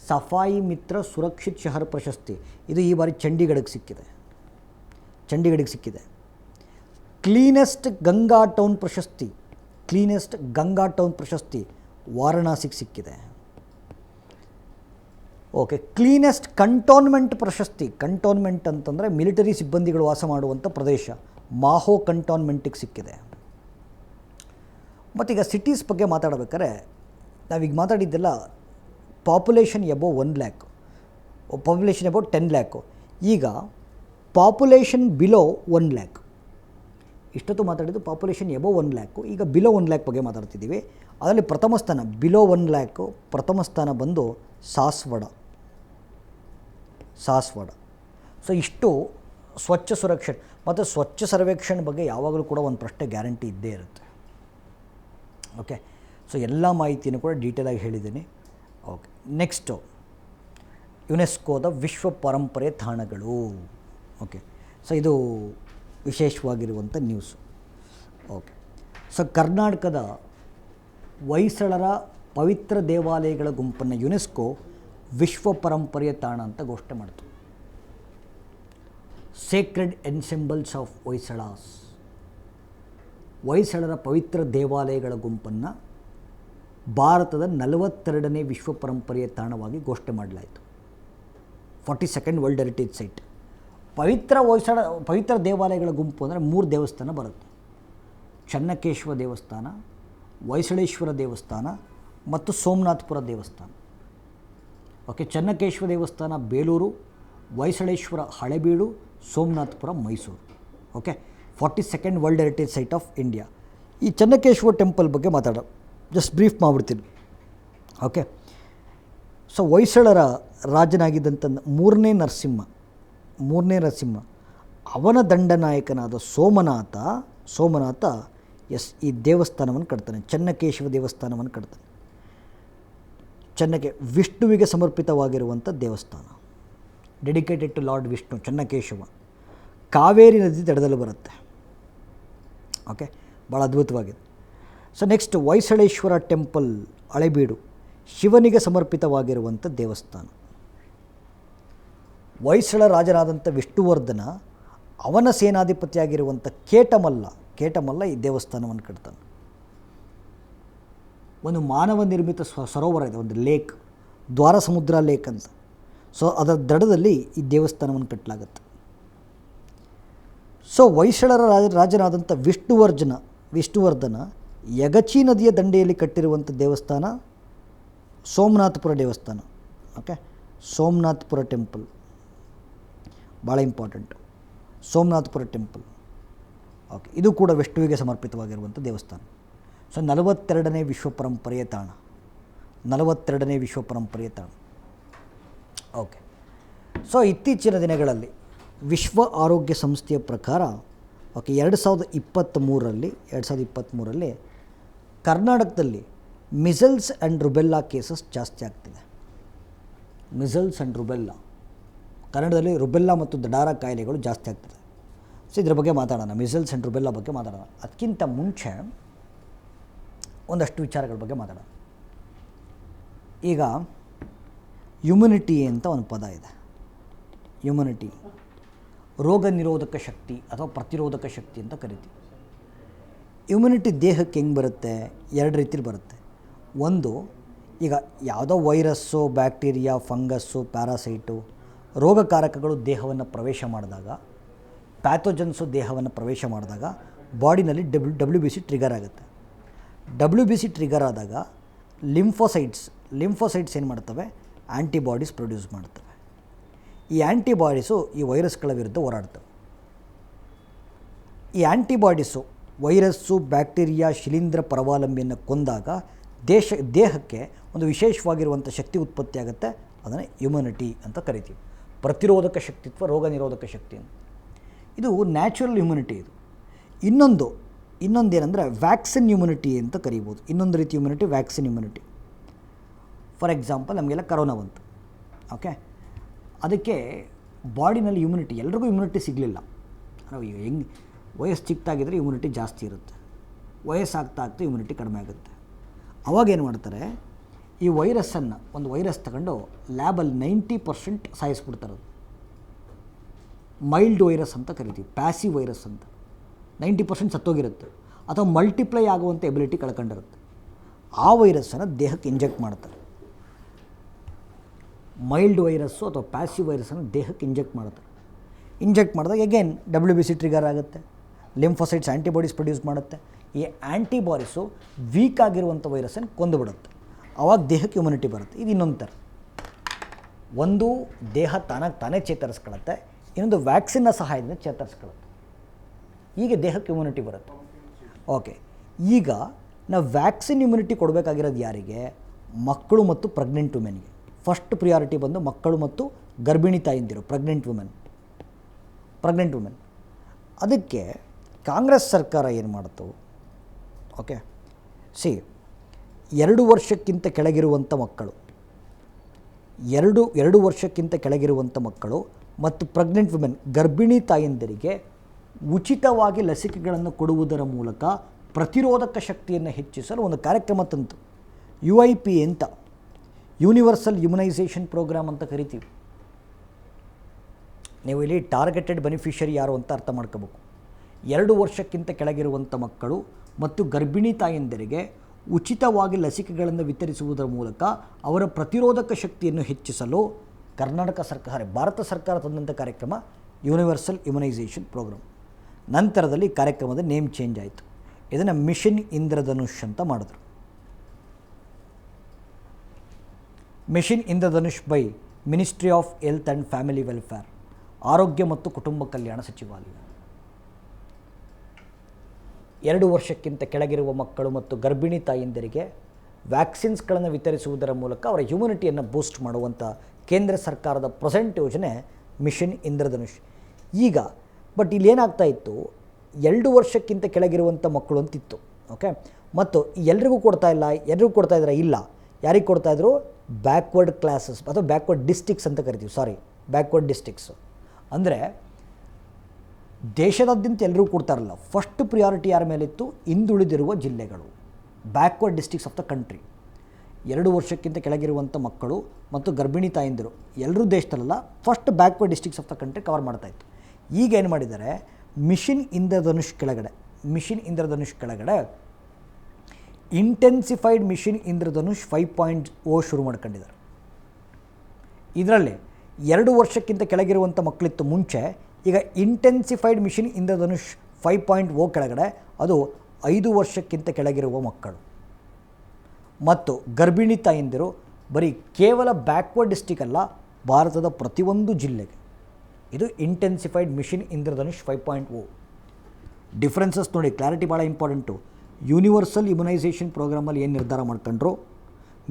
ಸಫಾಯಿ ಮಿತ್ರ ಸುರಕ್ಷಿತ್ ಶಹರ್ ಪ್ರಶಸ್ತಿ ಇದು ಈ ಬಾರಿ ಚಂಡೀಗಢಕ್ಕೆ ಸಿಕ್ಕಿದೆ. ಕ್ಲೀನೆಸ್ಟ್ ಗಂಗಾ ಟೌನ್ ಪ್ರಶಸ್ತಿ ವಾರಣಾಸಿಗೆ ಸಿಕ್ಕಿದೆ. ಓಕೆ, ಕ್ಲೀನೆಸ್ಟ್ ಕಂಟೋನ್ಮೆಂಟ್ ಪ್ರಶಸ್ತಿ, ಕಂಟೋನ್ಮೆಂಟ್ ಅಂತಂದರೆ ಮಿಲಿಟರಿ ಸಿಬ್ಬಂದಿಗಳು ವಾಸ ಮಾಡುವಂಥ ಪ್ರದೇಶ, ಮಾಹೋ ಕಂಟೋನ್ಮೆಂಟಿಗೆ ಸಿಕ್ಕಿದೆ. ಮತ್ತೀಗ ಸಿಟೀಸ್ ಬಗ್ಗೆ ಮಾತಾಡಬೇಕಾದ್ರೆ ನಾವೀಗ ಮಾತಾಡಿದ್ದೆಲ್ಲ population above 1 lakh, population above 10 lakh. ಈಗ ಪಾಪ್ಯುಲೇಷನ್ ಬಿಲೋ 1 ಲ್ಯಾಕ್. ಇಷ್ಟೊತ್ತು ಮಾತಾಡಿದ್ದು ಪಾಪ್ಯುಲೇಷನ್ ಎಬೋ 1 ಲ್ಯಾಕು, ಈಗ ಬಿಲೋ 1 ಲ್ಯಾಕ್ ಬಗ್ಗೆ ಮಾತಾಡ್ತಿದ್ದೀವಿ. ಅದರಲ್ಲಿ ಪ್ರಥಮ ಸ್ಥಾನ ಬಿಲೋ 1 ಲ್ಯಾಕು, ಪ್ರಥಮ ಸ್ಥಾನ ಬಂದು ಸಾಸ್ವಡ. ಸೊ ಇಷ್ಟು ಸ್ವಚ್ಛ ಸುರಕ್ಷಣೆ ಮತ್ತು ಸ್ವಚ್ಛ ಸರ್ವೇಕ್ಷಣೆ ಬಗ್ಗೆ ಯಾವಾಗಲೂ ಕೂಡ ಒಂದು ಪ್ರಶ್ನೆ ಗ್ಯಾರಂಟಿ ಇದ್ದೇ ಇರುತ್ತೆ. ಓಕೆ, ಸೊ ಎಲ್ಲ ಮಾಹಿತಿಯನ್ನು ಕೂಡ ಡೀಟೇಲಾಗಿ ಹೇಳಿದ್ದೀನಿ. ಓಕೆ, ನೆಕ್ಸ್ಟು ಯುನೆಸ್ಕೋದ ವಿಶ್ವ ಪರಂಪರೆ ತಾಣಗಳು. ಓಕೆ, ಸೊ ಇದು ವಿಶೇಷವಾಗಿರುವಂಥ ನ್ಯೂಸು. ಓಕೆ, ಸೊ ಕರ್ನಾಟಕದ ಹೊಯ್ಸಳರ ಪವಿತ್ರ ದೇವಾಲಯಗಳ ಗುಂಪನ್ನು ಯುನೆಸ್ಕೋ ವಿಶ್ವ ಪರಂಪರೆಯ ತಾಣ ಅಂತ ಘೋಷಣೆ ಮಾಡಿತು. Sacred ensembles of Hoysalas. ಹೊಯ್ಸಳರ ಪವಿತ್ರ ದೇವಾಲಯಗಳ ಗುಂಪನ್ನು ಭಾರತದ 42ನೇ ವಿಶ್ವ ಪರಂಪರೆಯ ತಾಣವಾಗಿ ಘೋಷಣೆ ಮಾಡಲಾಯಿತು. 42nd world heritage site. ಪವಿತ್ರ ದೇವಾಲಯಗಳ ಗುಂಪು ಅಂದರೆ 3 ದೇವಸ್ಥಾನ ಬರುತ್ತೆ. ಚನ್ನಕೇಶವ ದೇವಸ್ಥಾನ, ಹೊಯ್ಸಳೇಶ್ವರ ದೇವಸ್ಥಾನ ಮತ್ತು ಸೋಮನಾಥಪುರ ದೇವಸ್ಥಾನ. ಓಕೆ, ಚನ್ನಕೇಶವ ದೇವಸ್ಥಾನ Belur, Hoysaleshwara Halebidu, Somanathapura Mysuru. Okay, 42nd world heritage site of India. ಈ ಚನ್ನಕೇಶವ ಟೆಂಪಲ್ ಬಗ್ಗೆ ಮಾತಾಡೋ, ಜಸ್ಟ್ ಬ್ರೀಫ್ ಮಾಡಿಬಿಡ್ತೀನಿ. ಓಕೆ, ಸೊ ಹೊಯ್ಸಳರ ರಾಜನಾಗಿದ್ದಂಥ ಮೂರನೇ ನರಸಿಂಹ ಅವನ ದಂಡನಾಯಕನಾದ ಸೋಮನಾಥ ಈ ದೇವಸ್ಥಾನವನ್ನು ಕಟ್ತಾನೆ, ಚನ್ನಕೇಶವ ದೇವಸ್ಥಾನವನ್ನು ಕಟ್ತಾನೆ. ವಿಷ್ಣುವಿಗೆ ಸಮರ್ಪಿತವಾಗಿರುವಂಥ ದೇವಸ್ಥಾನ, dedicated to lord Vishnu, Channakeshava. Kaveri ನದಿ ದಡದಲ್ಲಿ ಬರುತ್ತೆ. ಓಕೆ, ಭಾಳ ಅದ್ಭುತವಾಗಿದೆ. So next Hoysaleshwara temple, Halebidu, ಶಿವನಿಗೆ ಸಮರ್ಪಿತವಾಗಿರುವಂಥ ದೇವಸ್ಥಾನ. ಹೊಯ್ಸಳ ರಾಜನಾದಂಥ ವಿಷ್ಣುವರ್ಧನ ಅವನ ಸೇನಾಧಿಪತಿಯಾಗಿರುವಂಥ ಕೇಟಮಲ್ಲ ಈ ದೇವಸ್ಥಾನವನ್ನು ಕಟ್ತಾನೆ. ಒಂದು ಮಾನವ ನಿರ್ಮಿತ ಸರೋವರ ಇದೆ, ಒಂದು ಲೇಕ್, ದ್ವಾರ ಸಮುದ್ರ ಲೇಕ್ ಅಂತ. ಸೊ ಅದರ ದಡದಲ್ಲಿ ಈ ದೇವಸ್ಥಾನವನ್ನು ಕಟ್ಟಲಾಗುತ್ತೆ. ಸೊ ಹೊಯ್ಸಳರ ರಾಜನಾದಂಥ ವಿಷ್ಣುವರ್ಧನ ಯಗಚಿ ನದಿಯ ದಂಡೆಯಲ್ಲಿ ಕಟ್ಟಿರುವಂಥ ದೇವಸ್ಥಾನ ಸೋಮನಾಥಪುರ ದೇವಸ್ಥಾನ. ಓಕೆ, ಸೋಮನಾಥಪುರ ಟೆಂಪಲ್ ಭಾಳ ಇಂಪಾರ್ಟೆಂಟು. ಸೋಮನಾಥಪುರ ಟೆಂಪಲ್, ಓಕೆ, ಇದು ಕೂಡ ವಿಷ್ಣುವಿಗೆ ಸಮರ್ಪಿತವಾಗಿರುವಂಥ ದೇವಸ್ಥಾನ. ಸೊ 42ನೇ ವಿಶ್ವ ಪರಂಪರೆಯ ತಾಣ. ಓಕೆ, ಸೊ ಇತ್ತೀಚಿನ ದಿನಗಳಲ್ಲಿ ವಿಶ್ವ ಆರೋಗ್ಯ ಸಂಸ್ಥೆಯ ಪ್ರಕಾರ, ಓಕೆ, 2023ರಲ್ಲಿ ಕರ್ನಾಟಕದಲ್ಲಿ ಮಿಸಲ್ಸ್ ಆ್ಯಂಡ್ ರುಬೆಲ್ಲಾ ಕೇಸಸ್ ಜಾಸ್ತಿ ಆಗ್ತಿದೆ. ಮಿಸಲ್ಸ್ ಆ್ಯಂಡ್ ರುಬೆಲ್ಲಾ, ಕನ್ನಡದಲ್ಲಿ ರುಬೆಲ್ಲಾ ಮತ್ತು ದಡಾರ ಕಾಯಿಲೆಗಳು ಜಾಸ್ತಿ ಆಗ್ತದೆ. ಸೊ ಇದ್ರ ಬಗ್ಗೆ ಮಾತಾಡೋಣ, ಮಿಸಲ್ಸ್ ಆ್ಯಂಡ್ ರುಬೆಲ್ಲಾ ಬಗ್ಗೆ ಮಾತಾಡೋಣ. ಅದಕ್ಕಿಂತ ಮುಂಚೆ ಒಂದಷ್ಟು ವಿಚಾರಗಳ ಬಗ್ಗೆ ಮಾತಾಡೋಣ. ಈಗ ಇಮ್ಯುನಿಟಿ ಅಂತ ಒಂದು ಪದ ಇದೆ. ಇಮ್ಯುನಿಟಿ ರೋಗ ನಿರೋಧಕ ಶಕ್ತಿ ಅಥವಾ ಪ್ರತಿರೋಧಕ ಶಕ್ತಿ ಅಂತ ಕರಿತೀವಿ. ಇಮ್ಯುನಿಟಿ ದೇಹಕ್ಕೆ ಹೆಂಗೆ ಬರುತ್ತೆ? 2 ರೀತಿಲಿ ಬರುತ್ತೆ. ಒಂದು, ಈಗ ಯಾವುದೋ ವೈರಸ್ಸು, ಬ್ಯಾಕ್ಟೀರಿಯಾ, ಫಂಗಸ್ಸು, ಪ್ಯಾರಾಸೈಟು, ರೋಗಕಾರಕಗಳು ದೇಹವನ್ನು ಪ್ರವೇಶ ಮಾಡಿದಾಗ, ಪ್ಯಾಥೋಜನ್ಸು ದೇಹವನ್ನು ಪ್ರವೇಶ ಮಾಡಿದಾಗ ಬಾಡಿನಲ್ಲಿ WBC ಟ್ರಿಗರ್ ಆಗುತ್ತೆ. WBC ಟ್ರಿಗರ್ ಆದಾಗ ಲಿಂಫೋಸೈಟ್ಸ್ ಏನು ಮಾಡ್ತವೆ? ಆ್ಯಂಟಿಬಾಡೀಸ್ ಪ್ರೊಡ್ಯೂಸ್ ಮಾಡ್ತವೆ. ಈ ಆ್ಯಂಟಿಬಾಡೀಸು ಈ ವೈರಸ್ಗಳ ವಿರುದ್ಧ ಹೋರಾಡ್ತವೆ. ಈ ಆ್ಯಂಟಿಬಾಡೀಸು ವೈರಸ್ಸು, ಬ್ಯಾಕ್ಟೀರಿಯಾ, ಶಿಲೀಂಧ್ರ ಪರಾವಲಂಬಿಯನ್ನು ಕೊಂದಾಗ ದೇಹಕ್ಕೆ ಒಂದು ವಿಶೇಷವಾಗಿರುವಂಥ ಶಕ್ತಿ ಉತ್ಪತ್ತಿಯಾಗುತ್ತೆ. ಅದನ್ನು ಇಮ್ಯುನಿಟಿ ಅಂತ ಕರಿತೀವಿ. ಪ್ರತಿರೋಧಕ ಶಕ್ತಿತ್ವ, ರೋಗ ನಿರೋಧಕ ಶಕ್ತಿ ಅಂತ. ಇದು ನ್ಯಾಚುರಲ್ ಇಮ್ಯುನಿಟಿ. ಇದು ಇನ್ನೊಂದೇನೆಂದರೆ ವ್ಯಾಕ್ಸಿನ್ ಇಮ್ಯುನಿಟಿ ಅಂತ ಕರಿಬೋದು. ಇನ್ನೊಂದು ರೀತಿ immunity vaccine immunity. For example, ನಮಗೆಲ್ಲ ಕರೋನಾ ಬಂತು. ಓಕೆ, ಅದಕ್ಕೆ ಬಾಡಿನಲ್ಲಿ ಇಮ್ಯುನಿಟಿ, ಎಲ್ರಿಗೂ ಇಮ್ಯುನಿಟಿ ಸಿಗಲಿಲ್ಲ. ನಾವು ಹೆಂಗೆ ವಯಸ್ಸು ಚಿಕ್ಕದಾಗಿದ್ದರೆ ಇಮ್ಯುನಿಟಿ ಜಾಸ್ತಿ ಇರುತ್ತೆ, ವಯಸ್ಸಾಗ್ತಾ ಇಮ್ಯುನಿಟಿ ಕಡಿಮೆ ಆಗುತ್ತೆ. ಅವಾಗೇನು ಮಾಡ್ತಾರೆ, ಈ ವೈರಸ್ಸನ್ನು, ಒಂದು ವೈರಸ್ ತಗೊಂಡು ಲ್ಯಾಬಲ್ಲಿ 90% ಸಾಯಿಸ್ಬಿಡ್ತಾರೆ. ಮೈಲ್ಡ್ ವೈರಸ್ ಅಂತ ಕರಿತೀವಿ, ಪ್ಯಾಸಿವ್ ವೈರಸ್ ಅಂತ. 90% ಸತ್ತೋಗಿರುತ್ತೆ ಅಥವಾ ಮಲ್ಟಿಪ್ಲೈ ಆಗುವಂಥ ಎಬಿಲಿಟಿ ಕಳ್ಕೊಂಡಿರುತ್ತೆ. ಆ ವೈರಸ್ಸನ್ನು ದೇಹಕ್ಕೆ ಇಂಜೆಕ್ಟ್ ಮಾಡ್ತಾರೆ. ಮೈಲ್ಡ್ ವೈರಸ್ಸು ಅಥವಾ ಪ್ಯಾಸಿವ್ ವೈರಸ್ಸನ್ನು ದೇಹಕ್ಕೆ ಇಂಜೆಕ್ಟ್ ಮಾಡ್ತಾರೆ. ಇಂಜೆಕ್ಟ್ ಮಾಡಿದಾಗ ಎಗೇನ್ WBC ಟ್ರಿಗರ್ ಆಗುತ್ತೆ, ಲಿಂಫೋಸೈಟ್ಸ್ ಆ್ಯಂಟಿಬಾಡೀಸ್ ಪ್ರೊಡ್ಯೂಸ್ ಮಾಡುತ್ತೆ. ಈ ಆ್ಯಂಟಿಬಾಡೀಸು ವೀಕ್ ಆಗಿರುವಂಥ ವೈರಸ್ಸನ್ನು ಕೊಂದುಬಿಡುತ್ತೆ. ಆವಾಗ ದೇಹಕ್ಕೆ ಇಮ್ಯುನಿಟಿ ಬರುತ್ತೆ. ಇದು ಇನ್ನೊಂದು ಥರ. ಒಂದು, ದೇಹ ತಾನೇ ಚೇತರಿಸ್ಕೊಳ್ಳುತ್ತೆ. ಇನ್ನೊಂದು, ವ್ಯಾಕ್ಸಿನ್ನ ಸಹಾಯದಿಂದ ಚೇತರಿಸ್ಕೊಳ್ಳುತ್ತೆ. ಹೀಗೆ ದೇಹಕ್ಕೆ ಇಮ್ಯುನಿಟಿ ಬರುತ್ತೆ. ಓಕೆ, ಈಗ ನಾವು ವ್ಯಾಕ್ಸಿನ್ ಇಮ್ಯುನಿಟಿ ಕೊಡಬೇಕಾಗಿರೋದು ಯಾರಿಗೆ? ಮಕ್ಕಳು ಮತ್ತು ಪ್ರೆಗ್ನೆಂಟ್ ವುಮೆನ್ಗೆ. ಫಸ್ಟ್ ಪ್ರಿಯಾರಿಟಿ ಬಂದು ಮಕ್ಕಳು ಮತ್ತು ಗರ್ಭಿಣಿ ತಾಯಿಂದಿರು, ಪ್ರೆಗ್ನೆಂಟ್ ವುಮೆನ್. ಅದಕ್ಕೆ ಕಾಂಗ್ರೆಸ್ ಸರ್ಕಾರ ಏನು ಮಾಡ್ತು? ಓಕೆ, 2 ವರ್ಷಕ್ಕಿಂತ ಕೆಳಗಿರುವಂಥ ಮಕ್ಕಳು, 2 ವರ್ಷಕ್ಕಿಂತ ಕೆಳಗಿರುವಂಥ ಮಕ್ಕಳು ಮತ್ತು ಪ್ರೆಗ್ನೆಂಟ್ ವುಮೆನ್, ಗರ್ಭಿಣಿ ತಾಯಂದಿರಿಗೆ ಉಚಿತವಾಗಿ ಲಸಿಕೆಗಳನ್ನು ಕೊಡುವುದರ ಮೂಲಕ ಪ್ರತಿರೋಧಕ ಶಕ್ತಿಯನ್ನು ಹೆಚ್ಚಿಸಲು ಒಂದು ಕಾರ್ಯಕ್ರಮ ತಂತು. UIP ಅಂತ, ಯೂನಿವರ್ಸಲ್ ಇಮ್ಯುನೈಸೇಷನ್ ಪ್ರೋಗ್ರಾಮ್ ಅಂತ ಕರಿತೀವಿ. ನೀವು ಇಲ್ಲಿ ಟಾರ್ಗೆಟೆಡ್ ಬೆನಿಫಿಷರಿ ಯಾರು ಅಂತ ಅರ್ಥ ಮಾಡ್ಕೋಬೇಕು. 2 ವರ್ಷಕ್ಕಿಂತ ಕೆಳಗಿರುವಂಥ ಮಕ್ಕಳು ಮತ್ತು ಗರ್ಭಿಣಿ ತಾಯಂದಿರಿಗೆ ಉಚಿತವಾಗಿ ಲಸಿಕೆಗಳನ್ನು ವಿತರಿಸುವುದರ ಮೂಲಕ ಅವರ ಪ್ರತಿರೋಧಕ ಶಕ್ತಿಯನ್ನು ಹೆಚ್ಚಿಸಲು ಕರ್ನಾಟಕ ಸರ್ಕಾರ, ಭಾರತ ಸರ್ಕಾರ ತಂದಂಥ ಕಾರ್ಯಕ್ರಮ ಯೂನಿವರ್ಸಲ್ ಇಮ್ಯುನೈಸೇಷನ್ ಪ್ರೋಗ್ರಾಮ್. ನಂತರದಲ್ಲಿ ಕಾರ್ಯಕ್ರಮದ ನೇಮ್ ಚೇಂಜ್ ಆಯಿತು. ಇದನ್ನು ಮಿಷನ್ ಇಂದ್ರಧನುಷ್ ಅಂತ ಮಾಡಿದ್ರು. Mission Indradhanush by ministry of health and family welfare, ಆರೋಗ್ಯ ಮತ್ತು ಕುಟುಂಬ ಕಲ್ಯಾಣ ಸಚಿವಾಲಯ. 2 ವರ್ಷಕ್ಕಿಂತ ಕೆಳಗಿರುವ ಮಕ್ಕಳು ಮತ್ತು ಗರ್ಭಿಣಿ ತಾಯಂದಿರಿಗೆ ವ್ಯಾಕ್ಸಿನ್ಸ್ಗಳನ್ನು ವಿತರಿಸುವುದರ ಮೂಲಕ ಅವರ ಹ್ಯುಮಿನಿಟಿಯನ್ನು ಬೂಸ್ಟ್ ಮಾಡುವಂಥ ಕೇಂದ್ರ ಸರ್ಕಾರದ ಪ್ರೆಸೆಂಟ್ ಯೋಜನೆ ಮಿಷನ್ ಇಂದ್ರಧನುಷ್. ಈಗ ಬಟ್ ಇಲ್ಲಿ ಏನಾಗ್ತಾ ಇತ್ತು, 2 ವರ್ಷಕ್ಕಿಂತ ಕೆಳಗಿರುವಂಥ ಮಕ್ಕಳು ಅಂತಿತ್ತು. ಓಕೆ, ಮತ್ತು ಎಲ್ರಿಗೂ ಕೊಡ್ತಾ ಇಲ್ಲ, ಎಲ್ರಿಗೂ ಕೊಡ್ತಾ ಇದ್ದಾರೆ ಇಲ್ಲ. ಯಾರಿಗೆ ಕೊಡ್ತಾಯಿದ್ರು? ಬ್ಯಾಕ್ವರ್ಡ್ ಕ್ಲಾಸಸ್ ಅಥವಾ ಬ್ಯಾಕ್ವರ್ಡ್ ಡಿಸ್ಟಿಕ್ಸ್ ಅಂತ ಕರಿತೀವಿ. ಬ್ಯಾಕ್ವರ್ಡ್ ಡಿಸ್ಟಿಕ್ಸು ಅಂದರೆ ದೇಶದಾದ್ಯಂತ ಎಲ್ಲರೂ ಕೊಡ್ತಾರಲ್ಲ. ಫಸ್ಟ್ ಪ್ರಿಯಾರಿಟಿ ಯಾರ ಮೇಲಿತ್ತು? ಹಿಂದುಳಿದಿರುವ ಜಿಲ್ಲೆಗಳು, backward districts of the country. 2 ವರ್ಷಕ್ಕಿಂತ ಕೆಳಗಿರುವಂಥ ಮಕ್ಕಳು ಮತ್ತು ಗರ್ಭಿಣಿ ತಾಯಂದಿರು ಎಲ್ಲರೂ ದೇಶದಲ್ಲ, first backward districts of the country cover ಮಾಡ್ತಾಯಿತ್ತು. ಈಗ ಏನು ಮಾಡಿದ್ದಾರೆ, ಮಿಷನ್ ಇಂದ್ರಧನುಷ್ ಕೆಳಗಡೆ ಇಂಟೆನ್ಸಿಫೈಡ್ ಮಿಷನ್ ಇಂದ್ರಧನುಷ್ 5.0 ಶುರು ಮಾಡ್ಕೊಂಡಿದ್ದಾರೆ. ಇದರಲ್ಲಿ 2 ವರ್ಷಕ್ಕಿಂತ ಕೆಳಗಿರುವಂಥ ಮಕ್ಕಳಿತ್ತು ಮುಂಚೆ. ಈಗ ಇಂಟೆನ್ಸಿಫೈಡ್ ಮಿಷನ್ ಇಂದ್ರಧನುಷ್ 5.0 ಕೆಳಗಡೆ ಅದು 5 ವರ್ಷಕ್ಕಿಂತ ಕೆಳಗಿರುವ ಮಕ್ಕಳು ಮತ್ತು ಗರ್ಭಿಣಿ ತಾಯಂದಿರು ಬರೀ ಕೇವಲ ಬ್ಯಾಕ್ವರ್ಡ್ ಡಿಸ್ಟಿಕ್ ಅಲ್ಲ, ಭಾರತದ ಪ್ರತಿಯೊಂದು ಜಿಲ್ಲೆಗೆ. ಇದು ಇಂಟೆನ್ಸಿಫೈಡ್ ಮಿಷನ್ ಇಂದ್ರಧನುಷ್ 5.0. ಡಿಫ್ರೆನ್ಸಸ್ ನೋಡಿ, ಕ್ಲಾರಿಟಿ ಭಾಳ ಇಂಪಾರ್ಟೆಂಟು. ಯೂನಿವರ್ಸಲ್ ಇಮ್ಯುನೈಸೇಷನ್ ಪ್ರೋಗ್ರಾಮಲ್ಲಿ ಏನು ನಿರ್ಧಾರ ಮಾಡ್ಕೊಂಡ್ರು,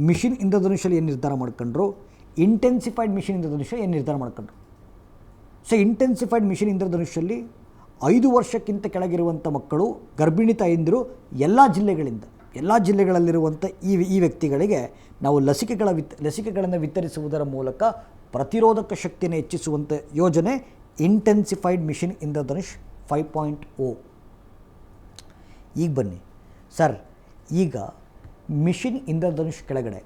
ಮಿಷನ್ ಇಂದ್ರಧನುಷಲ್ಲಿ ಏನು ನಿರ್ಧಾರ ಮಾಡ್ಕೊಂಡ್ರು, ಇಂಟೆನ್ಸಿಫೈಡ್ ಮಿಷನ್ ಇಂದ್ರಧನುಷಲ್ಲಿ ಏನು ನಿರ್ಧಾರ ಮಾಡ್ಕೊಂಡ್ರು. ಸೊ ಇಂಟೆನ್ಸಿಫೈಡ್ ಮಿಷನ್ ಇಂದ್ರಧನುಷಲ್ಲಿ 5 ವರ್ಷಕ್ಕಿಂತ ಕೆಳಗಿರುವಂಥ ಮಕ್ಕಳು, ಗರ್ಭಿಣಿ ತಾಯಂದಿರು ಎಲ್ಲ ಜಿಲ್ಲೆಗಳಲ್ಲಿರುವಂಥ ಈ ವ್ಯಕ್ತಿಗಳಿಗೆ ನಾವು ಲಸಿಕೆಗಳನ್ನು ವಿತರಿಸುವುದರ ಮೂಲಕ ಪ್ರತಿರೋಧಕ ಶಕ್ತಿಯನ್ನು ಹೆಚ್ಚಿಸುವಂಥ ಯೋಜನೆ ಇಂಟೆನ್ಸಿಫೈಡ್ ಮಿಷನ್ ಇಂದ್ರಧನುಷ್ 5.0. ಈಗ ಬನ್ನಿ ಸರ್, ಈಗ ಮಿಷನ್ ಇಂದ್ರಧನುಷ್ ಕೆಳಗಡೆ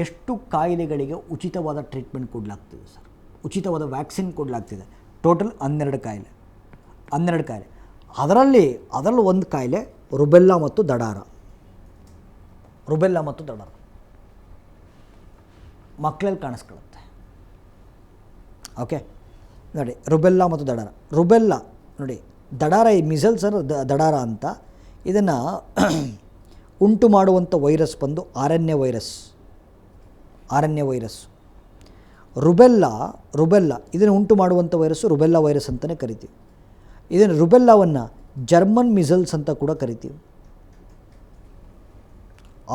ಎಷ್ಟು ಕಾಯಿಲೆಗಳಿಗೆ ಉಚಿತವಾದ ಟ್ರೀಟ್ಮೆಂಟ್ ಕೊಡಲಾಗ್ತಿದೆ ಸರ್, ಉಚಿತವಾದ ವ್ಯಾಕ್ಸಿನ್ ಕೊಡಲಾಗ್ತಿದೆ? ಟೋಟಲ್ 12 ಕಾಯಿಲೆ. ಅದರಲ್ಲಿ ಒಂದು ಕಾಯಿಲೆ ರುಬೆಲ್ಲಾ ಮತ್ತು ದಡಾರ. ಮಕ್ಕಳಲ್ಲಿ ಕಾಣಿಸ್ಕೊಳ್ಳುತ್ತೆ. ಓಕೆ ನೋಡಿ, ರುಬೆಲ್ಲಾ ಮತ್ತು ರುಬೆಲ್ಲಾ ನೋಡಿ, ದಡಾರ ಈ ಮಿಸಲ್ಸ್ ದಡಾರ ಅಂತ. ಇದನ್ನು ಉಂಟು ಮಾಡುವಂಥ ವೈರಸ್ ಬಂದು RNA ವೈರಸ್. ರುಬೆಲ್ಲಾ ಇದನ್ನು ಉಂಟು ಮಾಡುವಂಥ ವೈರಸ್ಸು ರುಬೆಲ್ಲಾ ವೈರಸ್ ಅಂತಲೇ ಕರಿತೀವಿ. ಇದನ್ನು ರುಬೆಲ್ಲಾವನ್ನು ಜರ್ಮನ್ ಮಿಸಲ್ಸ್ ಅಂತ ಕೂಡ ಕರಿತೀವಿ.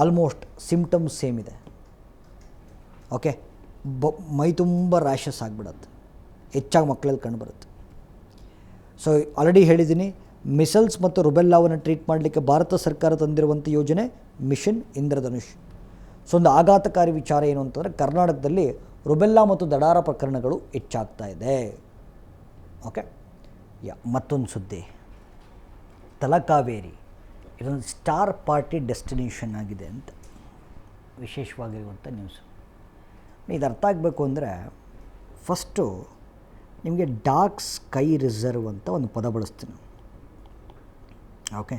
ಆಲ್ಮೋಸ್ಟ್ ಸಿಮ್ಟಮ್ಸ್ ಸೇಮ್ ಇದೆ. ಓಕೆ, ಮೈ ತುಂಬ ರ್ಯಾಷಸ್ ಆಗಿಬಿಡುತ್ತೆ, ಹೆಚ್ಚಾಗಿ ಮಕ್ಕಳಲ್ಲಿ ಕಂಡುಬರುತ್ತೆ. ಸೊ ಆಲ್ರೆಡಿ ಹೇಳಿದ್ದೀನಿ, ಮಿಸಲ್ಸ್ ಮತ್ತು ರುಬೆಲ್ಲಾವನ್ನು ಟ್ರೀಟ್ ಮಾಡಲಿಕ್ಕೆ ಭಾರತ ಸರ್ಕಾರ ತಂದಿರುವಂಥ ಯೋಜನೆ ಮಿಷನ್ ಇಂದ್ರಧನುಷ್. ಸೊ ಒಂದು ಆಘಾತಕಾರಿ ವಿಚಾರ ಏನು ಅಂತಂದರೆ, ಕರ್ನಾಟಕದಲ್ಲಿ ರುಬೆಲ್ಲಾ ಮತ್ತು ದಡಾರ ಪ್ರಕರಣಗಳು ಹೆಚ್ಚಾಗ್ತಾ ಇದೆ. ಓಕೆ, ಮತ್ತೊಂದು ಸುದ್ದಿ, ತಲಕಾವೇರಿ ಇದೊಂದು ಸ್ಟಾರ್ ಪಾರ್ಟಿ ಡೆಸ್ಟಿನೇಷನ್ ಆಗಿದೆ ಅಂತ ವಿಶೇಷವಾಗಿರುವಂಥ ನ್ಯೂಸ್. ಇದು ಅರ್ಥ ಆಗಬೇಕು ಅಂದರೆ ಫಸ್ಟು ನಿಮಗೆ ಡಾರ್ಕ್ ಸ್ಕೈ ರಿಸರ್ವ್ ಅಂತ ಒಂದು ಪದ ಬಳಸ್ತೀನಿ. ಓಕೆ,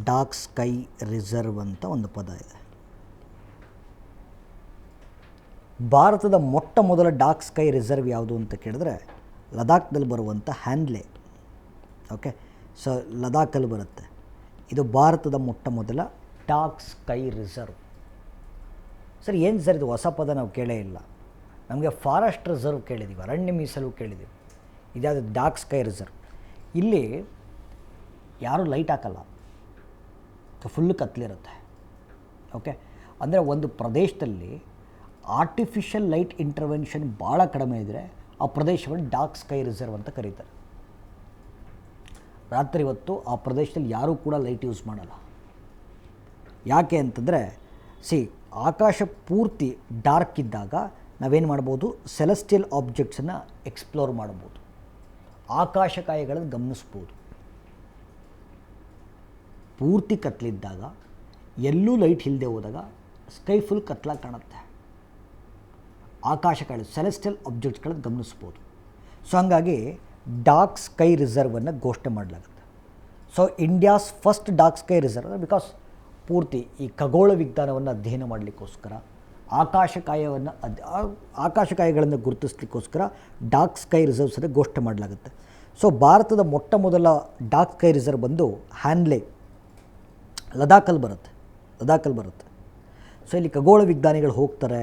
ಡಾರ್ಕ್ ಸ್ಕೈ ರಿಸರ್ವ್ ಅಂತ ಒಂದು ಪದ ಇದೆ. ಭಾರತದ ಮೊಟ್ಟ ಮೊದಲ ಡಾರ್ಕ್ ಸ್ಕೈ ರಿಸರ್ವ್ ಯಾವುದು ಅಂತ ಕೇಳಿದ್ರೆ ಲದಾಖ್ದಲ್ಲಿ ಬರುವಂಥ ಹ್ಯಾನ್ಲೆ. ಓಕೆ, ಸೊ ಲದಾಖಲ್ಲಿ ಬರುತ್ತೆ. ಇದು ಭಾರತದ ಮೊಟ್ಟ ಮೊದಲ ಡಾರ್ಕ್ ಸ್ಕೈ ರಿಸರ್ವ್. ಸರ್ ಏನು ಸರ್ ಇದು ಹೊಸ ಪದ ನಾವು ಕೇಳೇ ಇಲ್ಲ. ನಮಗೆ ಫಾರೆಸ್ಟ್ ರಿಸರ್ವ್ ಕೇಳಿದ್ದೀವಿ, ಅರಣ್ಯ ಮೀಸಲು ಕೇಳಿದ್ದೀವಿ. ಇದ್ಯಾವುದು ಡಾರ್ಕ್ ಸ್ಕೈ ರಿಸರ್ವ್. ಇಲ್ಲಿ ಯಾರೂ ಲೈಟ್ ಹಾಕಲ್ಲ, ಫುಲ್ಲು ಕತ್ತಲಿರುತ್ತೆ. ಓಕೆ, ಅಂದರೆ ಒಂದು ಪ್ರದೇಶದಲ್ಲಿ ಆರ್ಟಿಫಿಷಿಯಲ್ ಲೈಟ್ ಇಂಟರ್ವೆನ್ಷನ್ ಭಾಳ ಕಡಿಮೆ ಇದ್ದರೆ ಆ ಪ್ರದೇಶವನ್ನು ಡಾರ್ಕ್ ಸ್ಕೈ ರಿಸರ್ವ್ ಅಂತ ಕರೀತಾರೆ. ರಾತ್ರಿ ಹೊತ್ತು ಆ ಪ್ರದೇಶದಲ್ಲಿ ಯಾರೂ ಕೂಡ ಲೈಟ್ ಯೂಸ್ ಮಾಡಲ್ಲ. ಯಾಕೆ ಅಂತಂದರೆ ಆಕಾಶ ಪೂರ್ತಿ ಡಾರ್ಕ್ ಇದ್ದಾಗ ನಾವೇನು ಮಾಡ್ಬೋದು, ಸೆಲೆಸ್ಟಿಯಲ್ ಆಬ್ಜೆಕ್ಟ್ಸನ್ನು ಎಕ್ಸ್ಪ್ಲೋರ್ ಮಾಡ್ಬೋದು, ಆಕಾಶಕಾಯಗಳನ್ನು ಗಮನಿಸ್ಬೋದು. ಪೂರ್ತಿ ಕತ್ತಲಿದ್ದಾಗ, ಎಲ್ಲೂ ಲೈಟ್ ಇಲ್ಲದೆ ಹೋದಾಗ ಸ್ಕೈ ಫುಲ್ ಕತ್ಲಾಗಿ ಕಾಣುತ್ತೆ. ಆಕಾಶಕಾಯ ಸೆಲೆಸ್ಟಿಯಲ್ ಆಬ್ಜೆಕ್ಟ್ಸ್ಗಳನ್ನು ಗಮನಿಸ್ಬೋದು. ಸೊ ಹಂಗಾಗಿ ಡಾರ್ಕ್ ಸ್ಕೈ ರಿಸರ್ವನ್ನು ಘೋಷಣೆ ಮಾಡಲಾಗುತ್ತೆ. So India's first dark sky reserve because ಪೂರ್ತಿ ಈ ಖಗೋಳ ವಿಜ್ಞಾನವನ್ನು ಅಧ್ಯಯನ ಮಾಡಲಿಕ್ಕೋಸ್ಕರ ಆಕಾಶಕಾಯಗಳನ್ನು ಗುರುತಿಸಲಿಕ್ಕೋಸ್ಕರ ಡಾರ್ಕ್ ಸ್ಕೈ ರಿಸರ್ವ್ಸ್ ಅಂತ ಘೋಷಣೆ ಮಾಡಲಾಗುತ್ತೆ. ಸೊ ಭಾರತದ ಮೊಟ್ಟ ಮೊದಲ ಡಾರ್ಕ್ ಸ್ಕೈ ರಿಸರ್ವ್ ಬಂದು ಹ್ಯಾನ್ಲೆ ಲದಾಖಲ್ಲಿ ಬರುತ್ತೆ. ಸೊ ಇಲ್ಲಿ ಖಗೋಳ ವಿಜ್ಞಾನಿಗಳು ಹೋಗ್ತಾರೆ,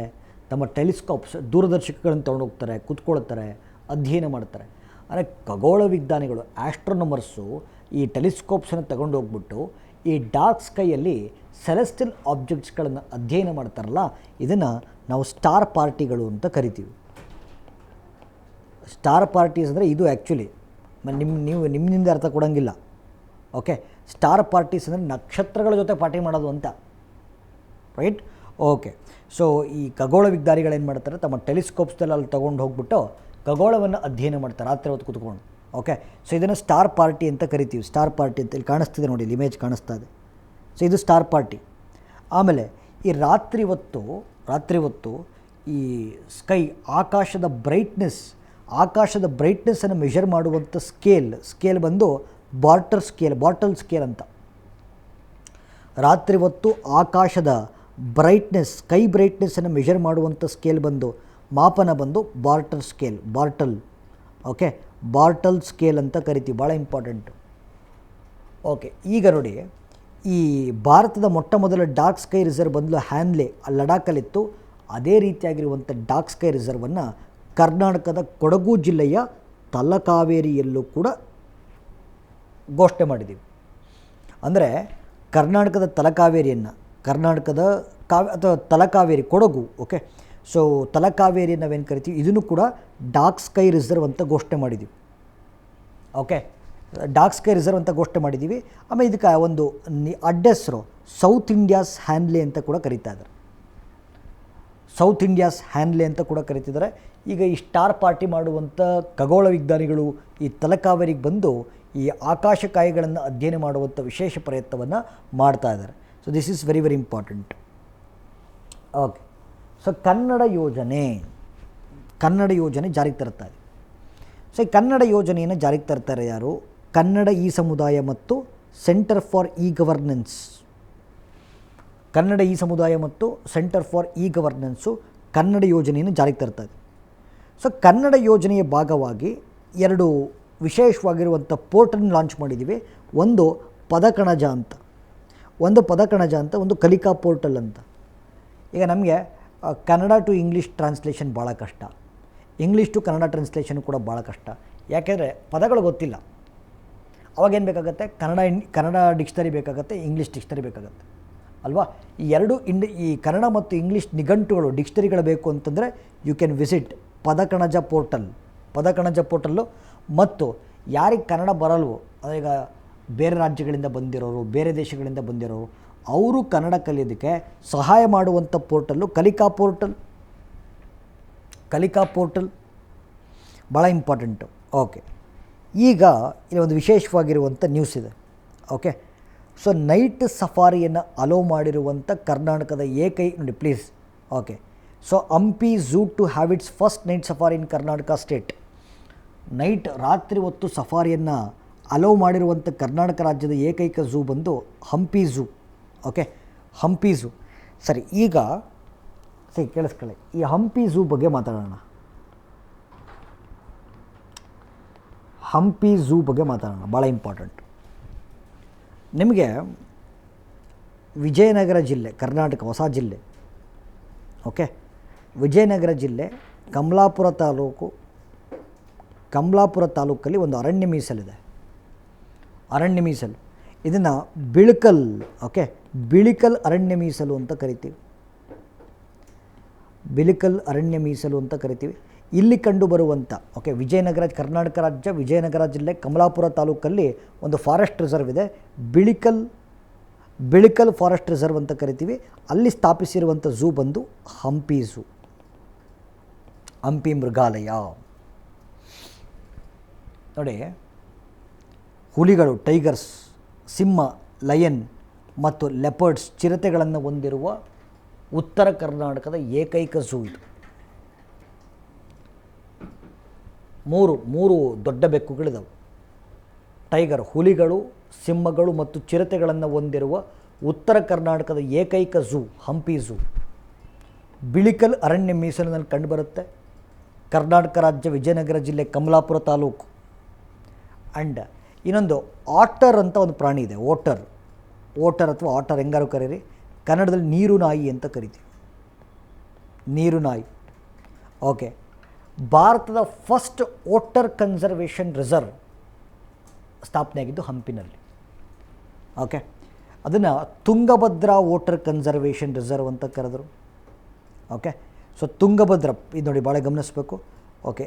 ತಮ್ಮ ಟೆಲಿಸ್ಕೋಪ್ಸ್ ದೂರದರ್ಶಕಗಳನ್ನು ತೊಗೊಂಡೋಗ್ತಾರೆ, ಕೂತ್ಕೊಳ್ತಾರೆ, ಅಧ್ಯಯನ ಮಾಡ್ತಾರೆ. ಅಂದರೆ ಖಗೋಳ ವಿಜ್ಞಾನಿಗಳು ಆಸ್ಟ್ರೋನಮರ್ಸು ಈ ಟೆಲಿಸ್ಕೋಪ್ಸನ್ನು ತಗೊಂಡು ಹೋಗ್ಬಿಟ್ಟು ಈ ಡಾರ್ಕ್ ಸ್ಕೈಯಲ್ಲಿ ಸೆಲೆಸ್ಟಿಯಲ್ ಆಬ್ಜೆಕ್ಟ್ಸ್ಗಳನ್ನು ಅಧ್ಯಯನ ಮಾಡ್ತಾರಲ್ಲ, ಇದನ್ನು ನಾವು ಸ್ಟಾರ್ ಪಾರ್ಟಿಗಳು ಅಂತ ಕರಿತೀವಿ. ಸ್ಟಾರ್ ಪಾರ್ಟೀಸ್ ಅಂದರೆ ಇದು ಆ್ಯಕ್ಚುಲಿ ನಿಮ್ಮಿಂದ ಅರ್ಥ ಕೊಡೋಂಗಿಲ್ಲ. ಓಕೆ, ಸ್ಟಾರ್ ಪಾರ್ಟೀಸ್ ಅಂದರೆ ನಕ್ಷತ್ರಗಳ ಜೊತೆ ಪಾರ್ಟಿ ಮಾಡೋದು ಅಂತ, ರೈಟ್? ಓಕೆ, ಸೊ ಈ ಖಗೋಳ ವಿಜ್ಞಾನಿಗಳು ಏನು ಮಾಡ್ತಾರೆ, ತಮ್ಮ ಟೆಲಿಸ್ಕೋಪ್ಸ್ದಲ್ಲಿ ಅಲ್ಲಿ ತೊಗೊಂಡು ಹೋಗ್ಬಿಟ್ಟು ಖಗೋಳವನ್ನು ಅಧ್ಯಯನ ಮಾಡ್ತಾರೆ ರಾತ್ರಿ ಹೊತ್ತು ಕೂತ್ಕೊಂಡು. ಓಕೆ, ಸೊ ಇದನ್ನು ಸ್ಟಾರ್ ಪಾರ್ಟಿ ಅಂತ ಕರಿತೀವಿ. ಸ್ಟಾರ್ ಪಾರ್ಟಿ ಅಂತ ಇಲ್ಲಿ ಕಾಣಿಸ್ತಿದೆ ನೋಡಿ, ಇಲ್ಲಿ ಇಮೇಜ್ ಕಾಣಿಸ್ತಾ ಇದೆ. ಸೊ ಇದು ಸ್ಟಾರ್ ಪಾರ್ಟಿ. ಆಮೇಲೆ ಈ ರಾತ್ರಿ ಹೊತ್ತು ಈ ಸ್ಕೈ ಆಕಾಶದ ಬ್ರೈಟ್ನೆಸ್ಸನ್ನು ಮೆಷರ್ ಮಾಡುವಂಥ ಸ್ಕೇಲ್ ಬಂದು ಬಾರ್ಟಲ್ ಸ್ಕೇಲ್ ಅಂತ. ರಾತ್ರಿ ಹೊತ್ತು ಆಕಾಶದ ಸ್ಕೈ ಬ್ರೈಟ್ನೆಸ್ಸನ್ನು ಮೆಷರ್ ಮಾಡುವಂಥ ಸ್ಕೇಲ್ ಬಂದು ಮಾಪನ ಬಂದು ಬಾರ್ಟಲ್ ಸ್ಕೇಲ್ ಅಂತ ಕರಿತೀವಿ. ಭಾಳ ಇಂಪಾರ್ಟೆಂಟು. ಓಕೆ, ಈಗ ನೋಡಿ, ಈ ಭಾರತದ ಮೊಟ್ಟ ಮೊದಲ ಡಾರ್ಕ್ ಸ್ಕೈ ರಿಸರ್ವ್ ಬಂದು ಹ್ಯಾನ್ಲೆ ಲಡಾಖಲ್ಲಿತ್ತು. ಅದೇ ರೀತಿಯಾಗಿರುವಂಥ ಡಾರ್ಕ್ ಸ್ಕೈ ರಿಸರ್ವನ್ನು ಕರ್ನಾಟಕದ ಕೊಡಗು ಜಿಲ್ಲೆಯ ತಲಕಾವೇರಿಯಲ್ಲೂ ಕೂಡ ಘೋಷಣೆ ಮಾಡಿದ್ದೀವಿ. ಅಂದರೆ ಕರ್ನಾಟಕದ ತಲಕಾವೇರಿ ಕೊಡಗು. ಓಕೆ, ಸೊ ತಲಕಾವೇರಿ ನಾವೇನು ಕರಿತೀವಿ, ಇದನ್ನು ಕೂಡ ಡಾರ್ಕ್ ಸ್ಕೈ ರಿಸರ್ವ್ ಅಂತ ಘೋಷಣೆ ಮಾಡಿದ್ದೀವಿ. ಓಕೆ, ಡಾರ್ಕ್ ಸ್ಕೈ ರಿಸರ್ವ್ ಅಂತ ಘೋಷಣೆ ಮಾಡಿದ್ದೀವಿ. ಆಮೇಲೆ ಇದಕ್ಕೆ ಒಂದು ಅಡ್ಡೆಸರು ಸೌತ್ ಇಂಡಿಯಾಸ್ ಹ್ಯಾನ್ಲೆ ಅಂತ ಕೂಡ ಕರೀತಾ ಇದ್ದಾರೆ. ಈಗ ಈ ಸ್ಟಾರ್ ಪಾರ್ಟಿ ಮಾಡುವಂಥ ಖಗೋಳ ವಿಜ್ಞಾನಿಗಳು ಈ ತಲಕಾವೇರಿಗೆ ಬಂದು ಈ ಆಕಾಶಕಾಯಗಳನ್ನು ಅಧ್ಯಯನ ಮಾಡುವಂಥ ವಿಶೇಷ ಪ್ರಯತ್ನವನ್ನು ಮಾಡ್ತಾ ಇದ್ದಾರೆ. So this is very very important. Okay, so Kannada ಯೋಜನೆ ಜಾರಿಗೆ ತರ್ತಾ ಇದೆ. ಸೊ ಈ ಕನ್ನಡ ಯೋಜನೆಯನ್ನು ಜಾರಿಗೆ ತರ್ತಾರೆ ಯಾರು? ಕನ್ನಡ ಇ ಸಮುದಾಯ ಮತ್ತು centre for E governance Kannada ಯೋಜನೆಯನ್ನು ಜಾರಿಗೆ ತರ್ತಾ ಇದೆ. ಸೊ ಕನ್ನಡ ಯೋಜನೆಯ ಭಾಗವಾಗಿ ಎರಡು ವಿಶೇಷವಾಗಿರುವಂಥ ಪೋರ್ಟಲ್ ಲಾಂಚ್ ಮಾಡಿದ್ದೀವಿ. ಒಂದು ಪದಕಣಜ ಅಂತ, ಒಂದು ಕಲಿಕಾ ಪೋರ್ಟಲ್ ಅಂತ. ಈಗ ನಮಗೆ ಕನ್ನಡ ಟು ಇಂಗ್ಲೀಷ್ ಟ್ರಾನ್ಸ್ಲೇಷನ್ ಭಾಳ ಕಷ್ಟ, ಇಂಗ್ಲೀಷ್ ಟು ಕನ್ನಡ ಟ್ರಾನ್ಸ್ಲೇಷನ್ ಕೂಡ ಭಾಳ ಕಷ್ಟ. ಯಾಕೆಂದರೆ ಪದಗಳು ಗೊತ್ತಿಲ್ಲ. ಅವಾಗೇನು ಬೇಕಾಗುತ್ತೆ? ಕನ್ನಡ ಡಿಕ್ಷನರಿ ಬೇಕಾಗುತ್ತೆ, ಇಂಗ್ಲೀಷ್ ಡಿಕ್ಷನರಿ ಬೇಕಾಗುತ್ತೆ ಅಲ್ವಾ? ಈ ಎರಡು ಈ ಕನ್ನಡ ಮತ್ತು ಇಂಗ್ಲೀಷ್ ನಿಘಂಟುಗಳು ಡಿಕ್ಷನರಿಗಳು ಬೇಕು ಅಂತಂದರೆ ಯು ಕ್ಯಾನ್ ವಿಸಿಟ್ ಪದಕಣಜ ಪೋರ್ಟಲ್ಲು. ಮತ್ತು ಯಾರಿಗೆ ಕನ್ನಡ ಬರಲ್ವೋ, ಈಗ ಬೇರೆ ರಾಜ್ಯಗಳಿಂದ ಬಂದಿರೋರು, ಬೇರೆ ದೇಶಗಳಿಂದ ಬಂದಿರೋರು, ಅವರು ಕನ್ನಡ ಕಲಿಯೋದಕ್ಕೆ ಸಹಾಯ ಮಾಡುವಂಥ ಪೋರ್ಟಲ್ಲು ಕಲಿಕಾ ಪೋರ್ಟಲ್ ಭಾಳ ಇಂಪಾರ್ಟೆಂಟು. ಓಕೆ, ಈಗ ಇಲ್ಲಿ ಒಂದು ವಿಶೇಷವಾಗಿರುವಂಥ ನ್ಯೂಸ್ ಇದೆ. ಓಕೆ, ಸೊ ನೈಟ್ ಸಫಾರಿಯನ್ನು ಅಲೋ ಮಾಡಿರುವಂಥ ಕರ್ನಾಟಕದ ನೋಡಿ please. Okay, so Hampi zoo to have its first night safari in Karnataka state. ರಾತ್ರಿ ಹೊತ್ತು ಸಫಾರಿಯನ್ನು ಅಲೋ ಮಾಡಿರುವಂಥ ಕರ್ನಾಟಕ ರಾಜ್ಯದ ಏಕೈಕ ಝೂ ಬಂದು Hampi zoo. Okay, Hampi zoo. ಸರಿ, ಈಗ ಕೇಳಿಸ್ಕೊಳ್ಳಿ, ಈ ಹಂಪಿ ಝೂ ಬಗ್ಗೆ ಮಾತಾಡೋಣ. ಭಾಳ ಇಂಪಾರ್ಟೆಂಟ್. ನಿಮಗೆ ವಿಜಯನಗರ ಜಿಲ್ಲೆ, ಕರ್ನಾಟಕ ಹೊಸ ಜಿಲ್ಲೆ. ಓಕೆ, ವಿಜಯನಗರ ಜಿಲ್ಲೆ ಕಮಲಾಪುರ ತಾಲೂಕಲ್ಲಿ ಒಂದು ಅರಣ್ಯ ಮೀಸಲಿದೆ. ಇದನ್ನು ಬಿಳಿಕಲ್ ಅರಣ್ಯ ಮೀಸಲು ಅಂತ ಕರಿತೀವಿ. ಇಲ್ಲಿ ಕಂಡು ಬರುವಂಥ ಕರ್ನಾಟಕ ರಾಜ್ಯ ವಿಜಯನಗರ ಜಿಲ್ಲೆ ಕಮಲಾಪುರ ತಾಲೂಕಲ್ಲಿ ಒಂದು ಫಾರೆಸ್ಟ್ ರಿಸರ್ವ್ ಇದೆ, ಬಿಳಿಕಲ್ ಫಾರೆಸ್ಟ್ ರಿಸರ್ವ್ ಅಂತ ಕರಿತೀವಿ. ಅಲ್ಲಿ ಸ್ಥಾಪಿಸಿರುವಂಥ ಝೂ ಬಂದು ಹಂಪಿ ಝೂ, ಹಂಪಿ ಮೃಗಾಲಯ. ನೋಡಿ, ಹುಲಿಗಳು, ಟೈಗರ್ಸ್, ಸಿಂಹ, ಲಯನ್ ಮತ್ತು ಲೆಪರ್ಡ್ಸ್, ಚಿರತೆಗಳನ್ನು ಹೊಂದಿರುವ ಉತ್ತರ ಕರ್ನಾಟಕದ ಏಕೈಕ ಝೂ ಇದು. ಮೂರು ದೊಡ್ಡ ಬೆಕ್ಕುಗಳಿದಾವೆ: ಟೈಗರ್, ಹುಲಿಗಳು, ಸಿಂಹಗಳು ಮತ್ತು ಚಿರತೆಗಳನ್ನು ಹೊಂದಿರುವ ಉತ್ತರ ಕರ್ನಾಟಕದ ಏಕೈಕ ಝೂ ಹಂಪಿ ಝೂ. ಬಿಳಿಕಲ್ ಅರಣ್ಯ ಮೀಸಲಿನಲ್ಲಿ ಕಂಡುಬರುತ್ತೆ. ಕರ್ನಾಟಕ ರಾಜ್ಯ ವಿಜಯನಗರ ಜಿಲ್ಲೆ ಕಮಲಾಪುರ ತಾಲೂಕು. ಆ್ಯಂಡ್ ಇನ್ನೊಂದು ಆಟರ್ ಅಂತ ಒಂದು ಪ್ರಾಣಿ ಇದೆ. ಓಟರ್ ಅಥವಾ ಆಟರ್ ಹೆಂಗಾರು ಕರೀರಿ, ಕನ್ನಡದಲ್ಲಿ ನೀರು ನಾಯಿ ಅಂತ ಕರಿತೀವಿ. ನೀರು ನಾಯಿ. ಓಕೆ, ಭಾರತದ ಫಸ್ಟ್ ಓಟರ್ ಕನ್ಸರ್ವೇಷನ್ ರಿಸರ್ವ್ ಸ್ಥಾಪನೆಯಾಗಿದ್ದು ಹಂಪಿನಲ್ಲಿ. ಓಕೆ, ಅದನ್ನು ತುಂಗಭದ್ರಾ ಓಟರ್ ಕನ್ಸರ್ವೇಷನ್ ರಿಸರ್ವ್ ಅಂತ ಕರೆದರು. ಓಕೆ, ಸೊ ತುಂಗಭದ್ರಾ ಇದು ನೋಡಿ ಭಾಳ ಗಮನಿಸಬೇಕು. ಓಕೆ,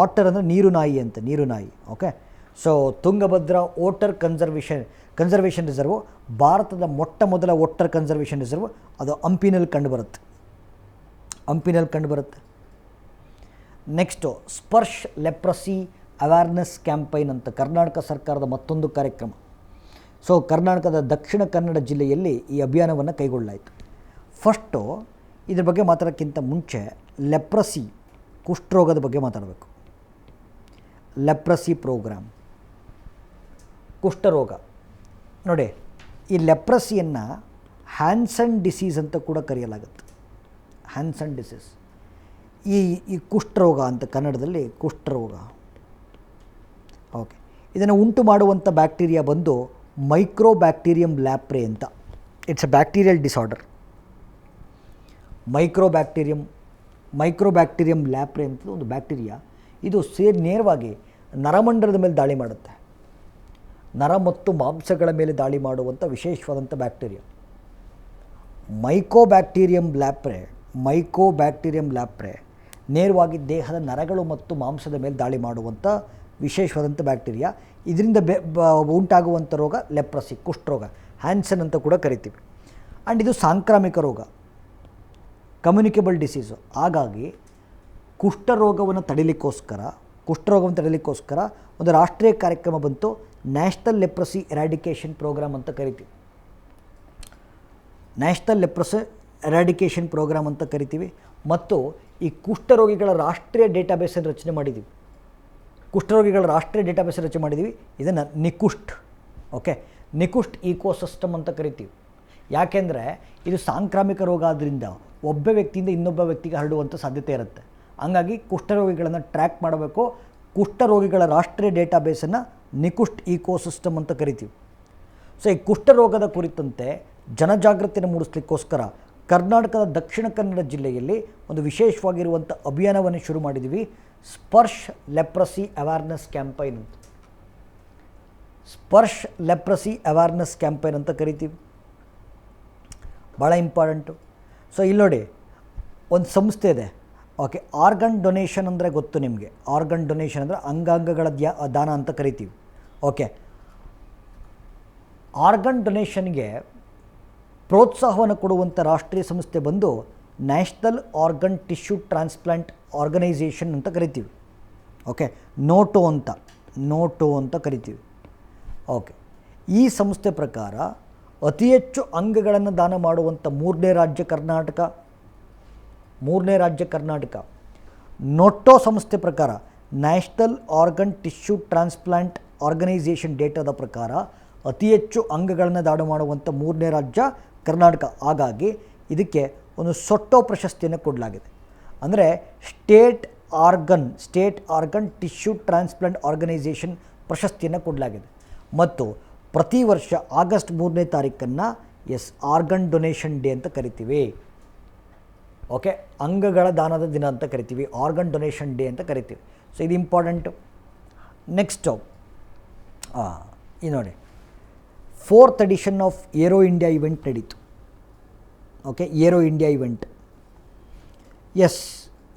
ಆಟರ್ ಅಂದರೆ ನೀರು ನಾಯಿ ಅಂತ, ನೀರು ನಾಯಿ. Okay, so Tungabhadra otter conservation reserve ಭಾರತದ ಮೊಟ್ಟ ಮೊದಲ ಓಟರ್ ಕನ್ಸರ್ವೇಷನ್ ರಿಸರ್ವ್. ಅದು ಹಂಪಿನಲ್ಲಿ ಕಂಡುಬರುತ್ತೆ. Next Sparsh leprosy awareness campaign ಅಂತ ಕರ್ನಾಟಕ ಸರ್ಕಾರದ ಮತ್ತೊಂದು ಕಾರ್ಯಕ್ರಮ. ಸೊ ಕರ್ನಾಟಕದ ದಕ್ಷಿಣ ಕನ್ನಡ ಜಿಲ್ಲೆಯಲ್ಲಿ ಈ ಅಭಿಯಾನವನ್ನು ಕೈಗೊಳ್ಳಲಾಯಿತು. ಫಸ್ಟು ಇದ್ರ ಬಗ್ಗೆ ಮಾತಾಡೋಕ್ಕಿಂತ ಮುಂಚೆ ಲೆಪ್ರಸಿ ಕುಷ್ಠರೋಗದ ಬಗ್ಗೆ ಮಾತಾಡಬೇಕು. ಲೆಪ್ರಸಿ ಪ್ರೋಗ್ರಾಮ್, ಕುಷ್ಠರೋಗ ನೋಡಿ, ಈ ಲೆಪ್ರಸಿಯನ್ನು ಹ್ಯಾನ್ಸನ್ ಡಿಸೀಸ್ ಅಂತ ಕೂಡ ಕರೆಯಲಾಗುತ್ತೆ. ಹ್ಯಾನ್ಸನ್ ಡಿಸೀಸ್, ಈ ಕುಷ್ಠರೋಗ ಅಂತ ಕನ್ನಡದಲ್ಲಿ ಕುಷ್ಠರೋಗ. ಓಕೆ, ಇದನ್ನು ಉಂಟು ಮಾಡುವಂಥ ಬ್ಯಾಕ್ಟೀರಿಯಾ ಬಂದು ಮೈಕ್ರೋಬ್ಯಾಕ್ಟೀರಿಯಂ ಲ್ಯಾಪ್ರೆ ಅಂತ. It's a bacterial disorder. Mycobacterium leprae ಅಂತ ಒಂದು ಬ್ಯಾಕ್ಟೀರಿಯಾ. ಇದು ನೇರವಾಗಿ ನರಮಂಡಲದ ಮೇಲೆ ದಾಳಿ ಮಾಡುತ್ತೆ. ನರ ಮತ್ತು ಮಾಂಸಗಳ ಮೇಲೆ ದಾಳಿ ಮಾಡುವಂಥ ವಿಶೇಷವಾದಂಥ ಬ್ಯಾಕ್ಟೀರಿಯಾ ಮೈಕೋಬ್ಯಾಕ್ಟೀರಿಯಂ ಲ್ಯಾಪ್ರೆ ನೇರವಾಗಿ ದೇಹದ ನರಗಳು ಮತ್ತು ಮಾಂಸದ ಮೇಲೆ ದಾಳಿ ಮಾಡುವಂಥ ವಿಶೇಷವಾದಂಥ ಬ್ಯಾಕ್ಟೀರಿಯಾ. ಇದರಿಂದ ಉಂಟಾಗುವಂಥ ರೋಗ ಲೆಪ್ರಸಿ, ಕುಷ್ಠರೋಗ, ಹ್ಯಾನ್ಸನ್ ಅಂತ ಕೂಡ ಕರಿತೀವಿ. ಆ್ಯಂಡ್ ಇದು ಸಾಂಕ್ರಾಮಿಕ ರೋಗ, ಕಮ್ಯುನಿಕೇಬಲ್ ಡಿಸೀಸು. ಹಾಗಾಗಿ ಕುಷ್ಠರೋಗವನ್ನು ತಡಿಲಿಕ್ಕೋಸ್ಕರ ಒಂದು ರಾಷ್ಟ್ರೀಯ ಕಾರ್ಯಕ್ರಮ ಬಂತು, ನ್ಯಾಷನಲ್ ಲೆಪ್ರಸಿ ಎರಾಡಿಕೇಷನ್ ಪ್ರೋಗ್ರಾಮ್ ಅಂತ ಕರಿತೀವಿ. ಮತ್ತು ಈ ಕುಷ್ಠರೋಗಿಗಳ ರಾಷ್ಟ್ರೀಯ ಡೇಟಾಬೇಸನ್ನು ರಚನೆ ಮಾಡಿದ್ದೀವಿ. ಇದನ್ನು ನಿಕುಷ್ಟ್. ಓಕೆ, ನಿಕುಷ್ಟ್ ಈಕೋಸಿಸ್ಟಮ್ ಅಂತ ಕರಿತೀವಿ. ಯಾಕೆಂದರೆ ಇದು ಸಾಂಕ್ರಾಮಿಕ ರೋಗ ಆದ್ದರಿಂದ ಒಬ್ಬ ವ್ಯಕ್ತಿಯಿಂದ ಇನ್ನೊಬ್ಬ ವ್ಯಕ್ತಿಗೆ ಹರಡುವಂಥ ಸಾಧ್ಯತೆ ಇರುತ್ತೆ. ಹಂಗಾಗಿ ಕುಷ್ಠರೋಗಿಗಳನ್ನು ಟ್ರ್ಯಾಕ್ ಮಾಡಬೇಕು. ಕುಷ್ಠರೋಗಿಗಳ ರಾಷ್ಟ್ರೀಯ ಡೇಟಾಬೇಸನ್ನು ನಿಕುಷ್ಟ್ ಈಕೋಸಿಸ್ಟಮ್ ಅಂತ ಕರಿತೀವಿ. ಸೊ ಈ ಕುಷ್ಠರೋಗದ ಕುರಿತಂತೆ ಜನಜಾಗೃತಿಯನ್ನು ಮೂಡಿಸ್ಲಿಕ್ಕೋಸ್ಕರ ಕರ್ನಾಟಕದ ದಕ್ಷಿಣ ಕನ್ನಡ ಜಿಲ್ಲೆಯಲ್ಲಿ ಒಂದು ವಿಶೇಷವಾಗಿರುವಂಥ ಅಭಿಯಾನವನ್ನು ಶುರು ಮಾಡಿದ್ದೀವಿ. ಸ್ಪರ್ಶ್ ಲೆಪ್ರಸಿ ಅವೇರ್ನೆಸ್ ಕ್ಯಾಂಪೈನ್ ಅಂತ ಕರಿತೀವಿ. ಭಾಳ ಇಂಪಾರ್ಟೆಂಟು. ಸೊ ಇಲ್ಲಿ ನೋಡಿ, ಒಂದು ಸಂಸ್ಥೆ ಇದೆ. ಓಕೆ, ಆರ್ಗನ್ ಡೊನೇಷನ್ ಅಂದರೆ ಗೊತ್ತು ನಿಮಗೆ. ಆರ್ಗನ್ ಡೊನೇಷನ್ ಅಂದರೆ ಅಂಗಾಂಗಗಳ ದಾನ ಅಂತ ಕರಿತೀವಿ. ಓಕೆ, ಆರ್ಗನ್ ಡೊನೇಷನ್ಗೆ ಪ್ರೋತ್ಸಾಹವನ್ನು ಕೊಡುವಂಥ ರಾಷ್ಟ್ರೀಯ ಸಂಸ್ಥೆ ಬಂದು national organ tissue transplant organisation ಅಂತ ಕರಿತೀವಿ. ಓಕೆ, ನೋಟೋ ಅಂತ ಕರಿತೀವಿ. ಓಕೆ, ಈ ಸಂಸ್ಥೆ ಪ್ರಕಾರ ಅತಿ ಹೆಚ್ಚು ಅಂಗಗಳನ್ನು ದಾನ ಮಾಡುವಂಥ ಮೂರನೇ ರಾಜ್ಯ ಕರ್ನಾಟಕ. ನೋಟೋ ಸಂಸ್ಥೆ ಪ್ರಕಾರ, national organ tissue transplant organisation ಡೇಟಾದ ಪ್ರಕಾರ ಅತಿ ಹೆಚ್ಚು ಅಂಗಗಳನ್ನು ದಾನ ಮಾಡುವಂಥ ಮೂರನೇ ರಾಜ್ಯ ಕರ್ನಾಟಕ. ಹಾಗಾಗಿ ಇದಕ್ಕೆ ಒಂದು ಸೊಟ್ಟೋ ಪ್ರಶಸ್ತಿಯನ್ನು ಕೊಡಲಾಗಿದೆ. ಅಂದರೆ state organ tissue transplant organisation ಪ್ರಶಸ್ತಿಯನ್ನು ಕೊಡಲಾಗಿದೆ. ಮತ್ತು ಪ್ರತಿ ವರ್ಷ ಆಗಸ್ಟ್ 3ನೇ ತಾರೀಕನ್ನು ಆರ್ಗನ್ ಡೊನೇಷನ್ ಡೇ ಅಂತ ಕರಿತೀವಿ. ಓಕೆ, ಅಂಗಗಳ ದಾನದ ದಿನ ಅಂತ ಕರಿತೀವಿ, ಆರ್ಗನ್ ಡೊನೇಷನ್ ಡೇ ಅಂತ ಕರಿತೀವಿ. ಸೊ ಇದು ಇಂಪಾರ್ಟೆಂಟು. ನೆಕ್ಸ್ಟು ಇದು ನೋಡಿ, 4th edition of aero India event ನಡೀತು. Okay, aero India event.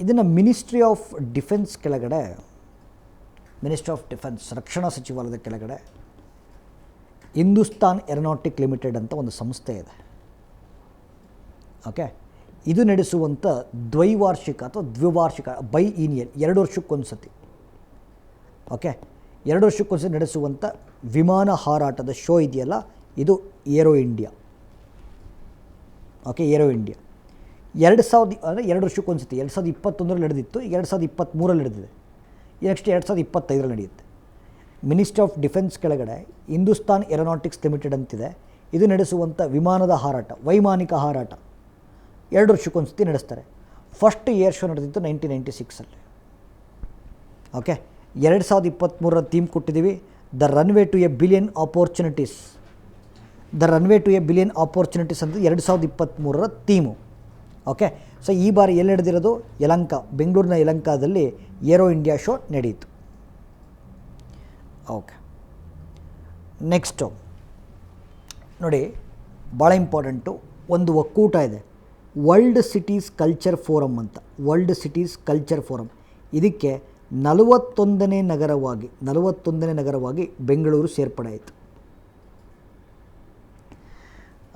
ಇದನ್ನು ಮಿನಿಸ್ಟ್ರಿ ಆಫ್ ಡಿಫೆನ್ಸ್ ಕೆಳಗಡೆ, ರಕ್ಷಣಾ ಸಚಿವಾಲಯದ ಕೆಳಗಡೆ ಹಿಂದೂಸ್ತಾನ್ ಏರೋನಾಟಿಕ್ ಲಿಮಿಟೆಡ್ ಅಂತ ಒಂದು ಸಂಸ್ಥೆ ಇದೆ. ಓಕೆ, ಇದು ನಡೆಸುವಂಥ ದ್ವೈವಾರ್ಷಿಕ ಅಥವಾ ದ್ವಿವಾರ್ಷಿಕ ಬೈಇನಿಯಲ್ 2 ವರ್ಷಕ್ಕೊಂದು ಸತಿ. ಓಕೆ, 2 ವರ್ಷಕ್ಕೊಂದ್ಸತಿ ನಡೆಸುವಂಥ ವಿಮಾನ ಹಾರಾಟದ ಶೋ ಇದೆಯಲ್ಲ, ಇದು Aero India. Okay, aero India 2 ವರ್ಷಕ್ಕೊಂದ್ಸತಿ 2021ರಲ್ಲಿ ನಡೆದಿತ್ತು, 2023ರಲ್ಲಿ ನಡೆದಿದೆ, ನೆಕ್ಸ್ಟ್ 2025ರಲ್ಲಿ ನಡೆಯುತ್ತೆ. ಮಿನಿಸ್ಟ್ರಿ ಆಫ್ ಡಿಫೆನ್ಸ್ ಕೆಳಗಡೆ ಹಿಂದೂಸ್ತಾನ್ ಏರೋನಾಟಿಕ್ಸ್ ಲಿಮಿಟೆಡ್ ಅಂತಿದೆ. ಇದು ನಡೆಸುವಂಥ ವಿಮಾನದ ಹಾರಾಟ, ವೈಮಾನಿಕ ಹಾರಾಟ 2 ವರ್ಷಕ್ಕೊಂದ್ಸತಿ ನಡೆಸ್ತಾರೆ. ಫಸ್ಟ್ ಏರ್ ಶೋ ನಡೆದಿದ್ದು 1996ಅಲ್ಲಿ. ಓಕೆ, 2023 ಥೀಮ್ ಕೊಟ್ಟಿದ್ದೀವಿ, the runway to a billion opportunities. The runway to a billion opportunities ಅಂತ 2023 ಥೀಮು. ಓಕೆ, ಸೊ ಈ ಬಾರಿ ಎಲ್ಲಿ ನಡೆದಿರೋದು? ಯಲಹಂಕ, ಬೆಂಗಳೂರಿನ ಯಲಹಂಕದಲ್ಲಿ ಏರೋ ಇಂಡಿಯಾ ಶೋ ನಡೆಯಿತು. ಓಕೆ, ನೆಕ್ಸ್ಟು ನೋಡಿ, ಭಾಳ ಇಂಪಾರ್ಟೆಂಟು, ಒಂದು ಒಕ್ಕೂಟ ಇದೆ, ವರ್ಲ್ಡ್ ಸಿಟೀಸ್ ಕಲ್ಚರ್ ಫೋರಮ್ ಅಂತ. ವರ್ಲ್ಡ್ ಸಿಟೀಸ್ ಕಲ್ಚರ್ ಫೋರಮ್, ಇದಕ್ಕೆ 41ನೇ ನಗರವಾಗಿ ಬೆಂಗಳೂರು ಸೇರ್ಪಡೆ ಆಯಿತು.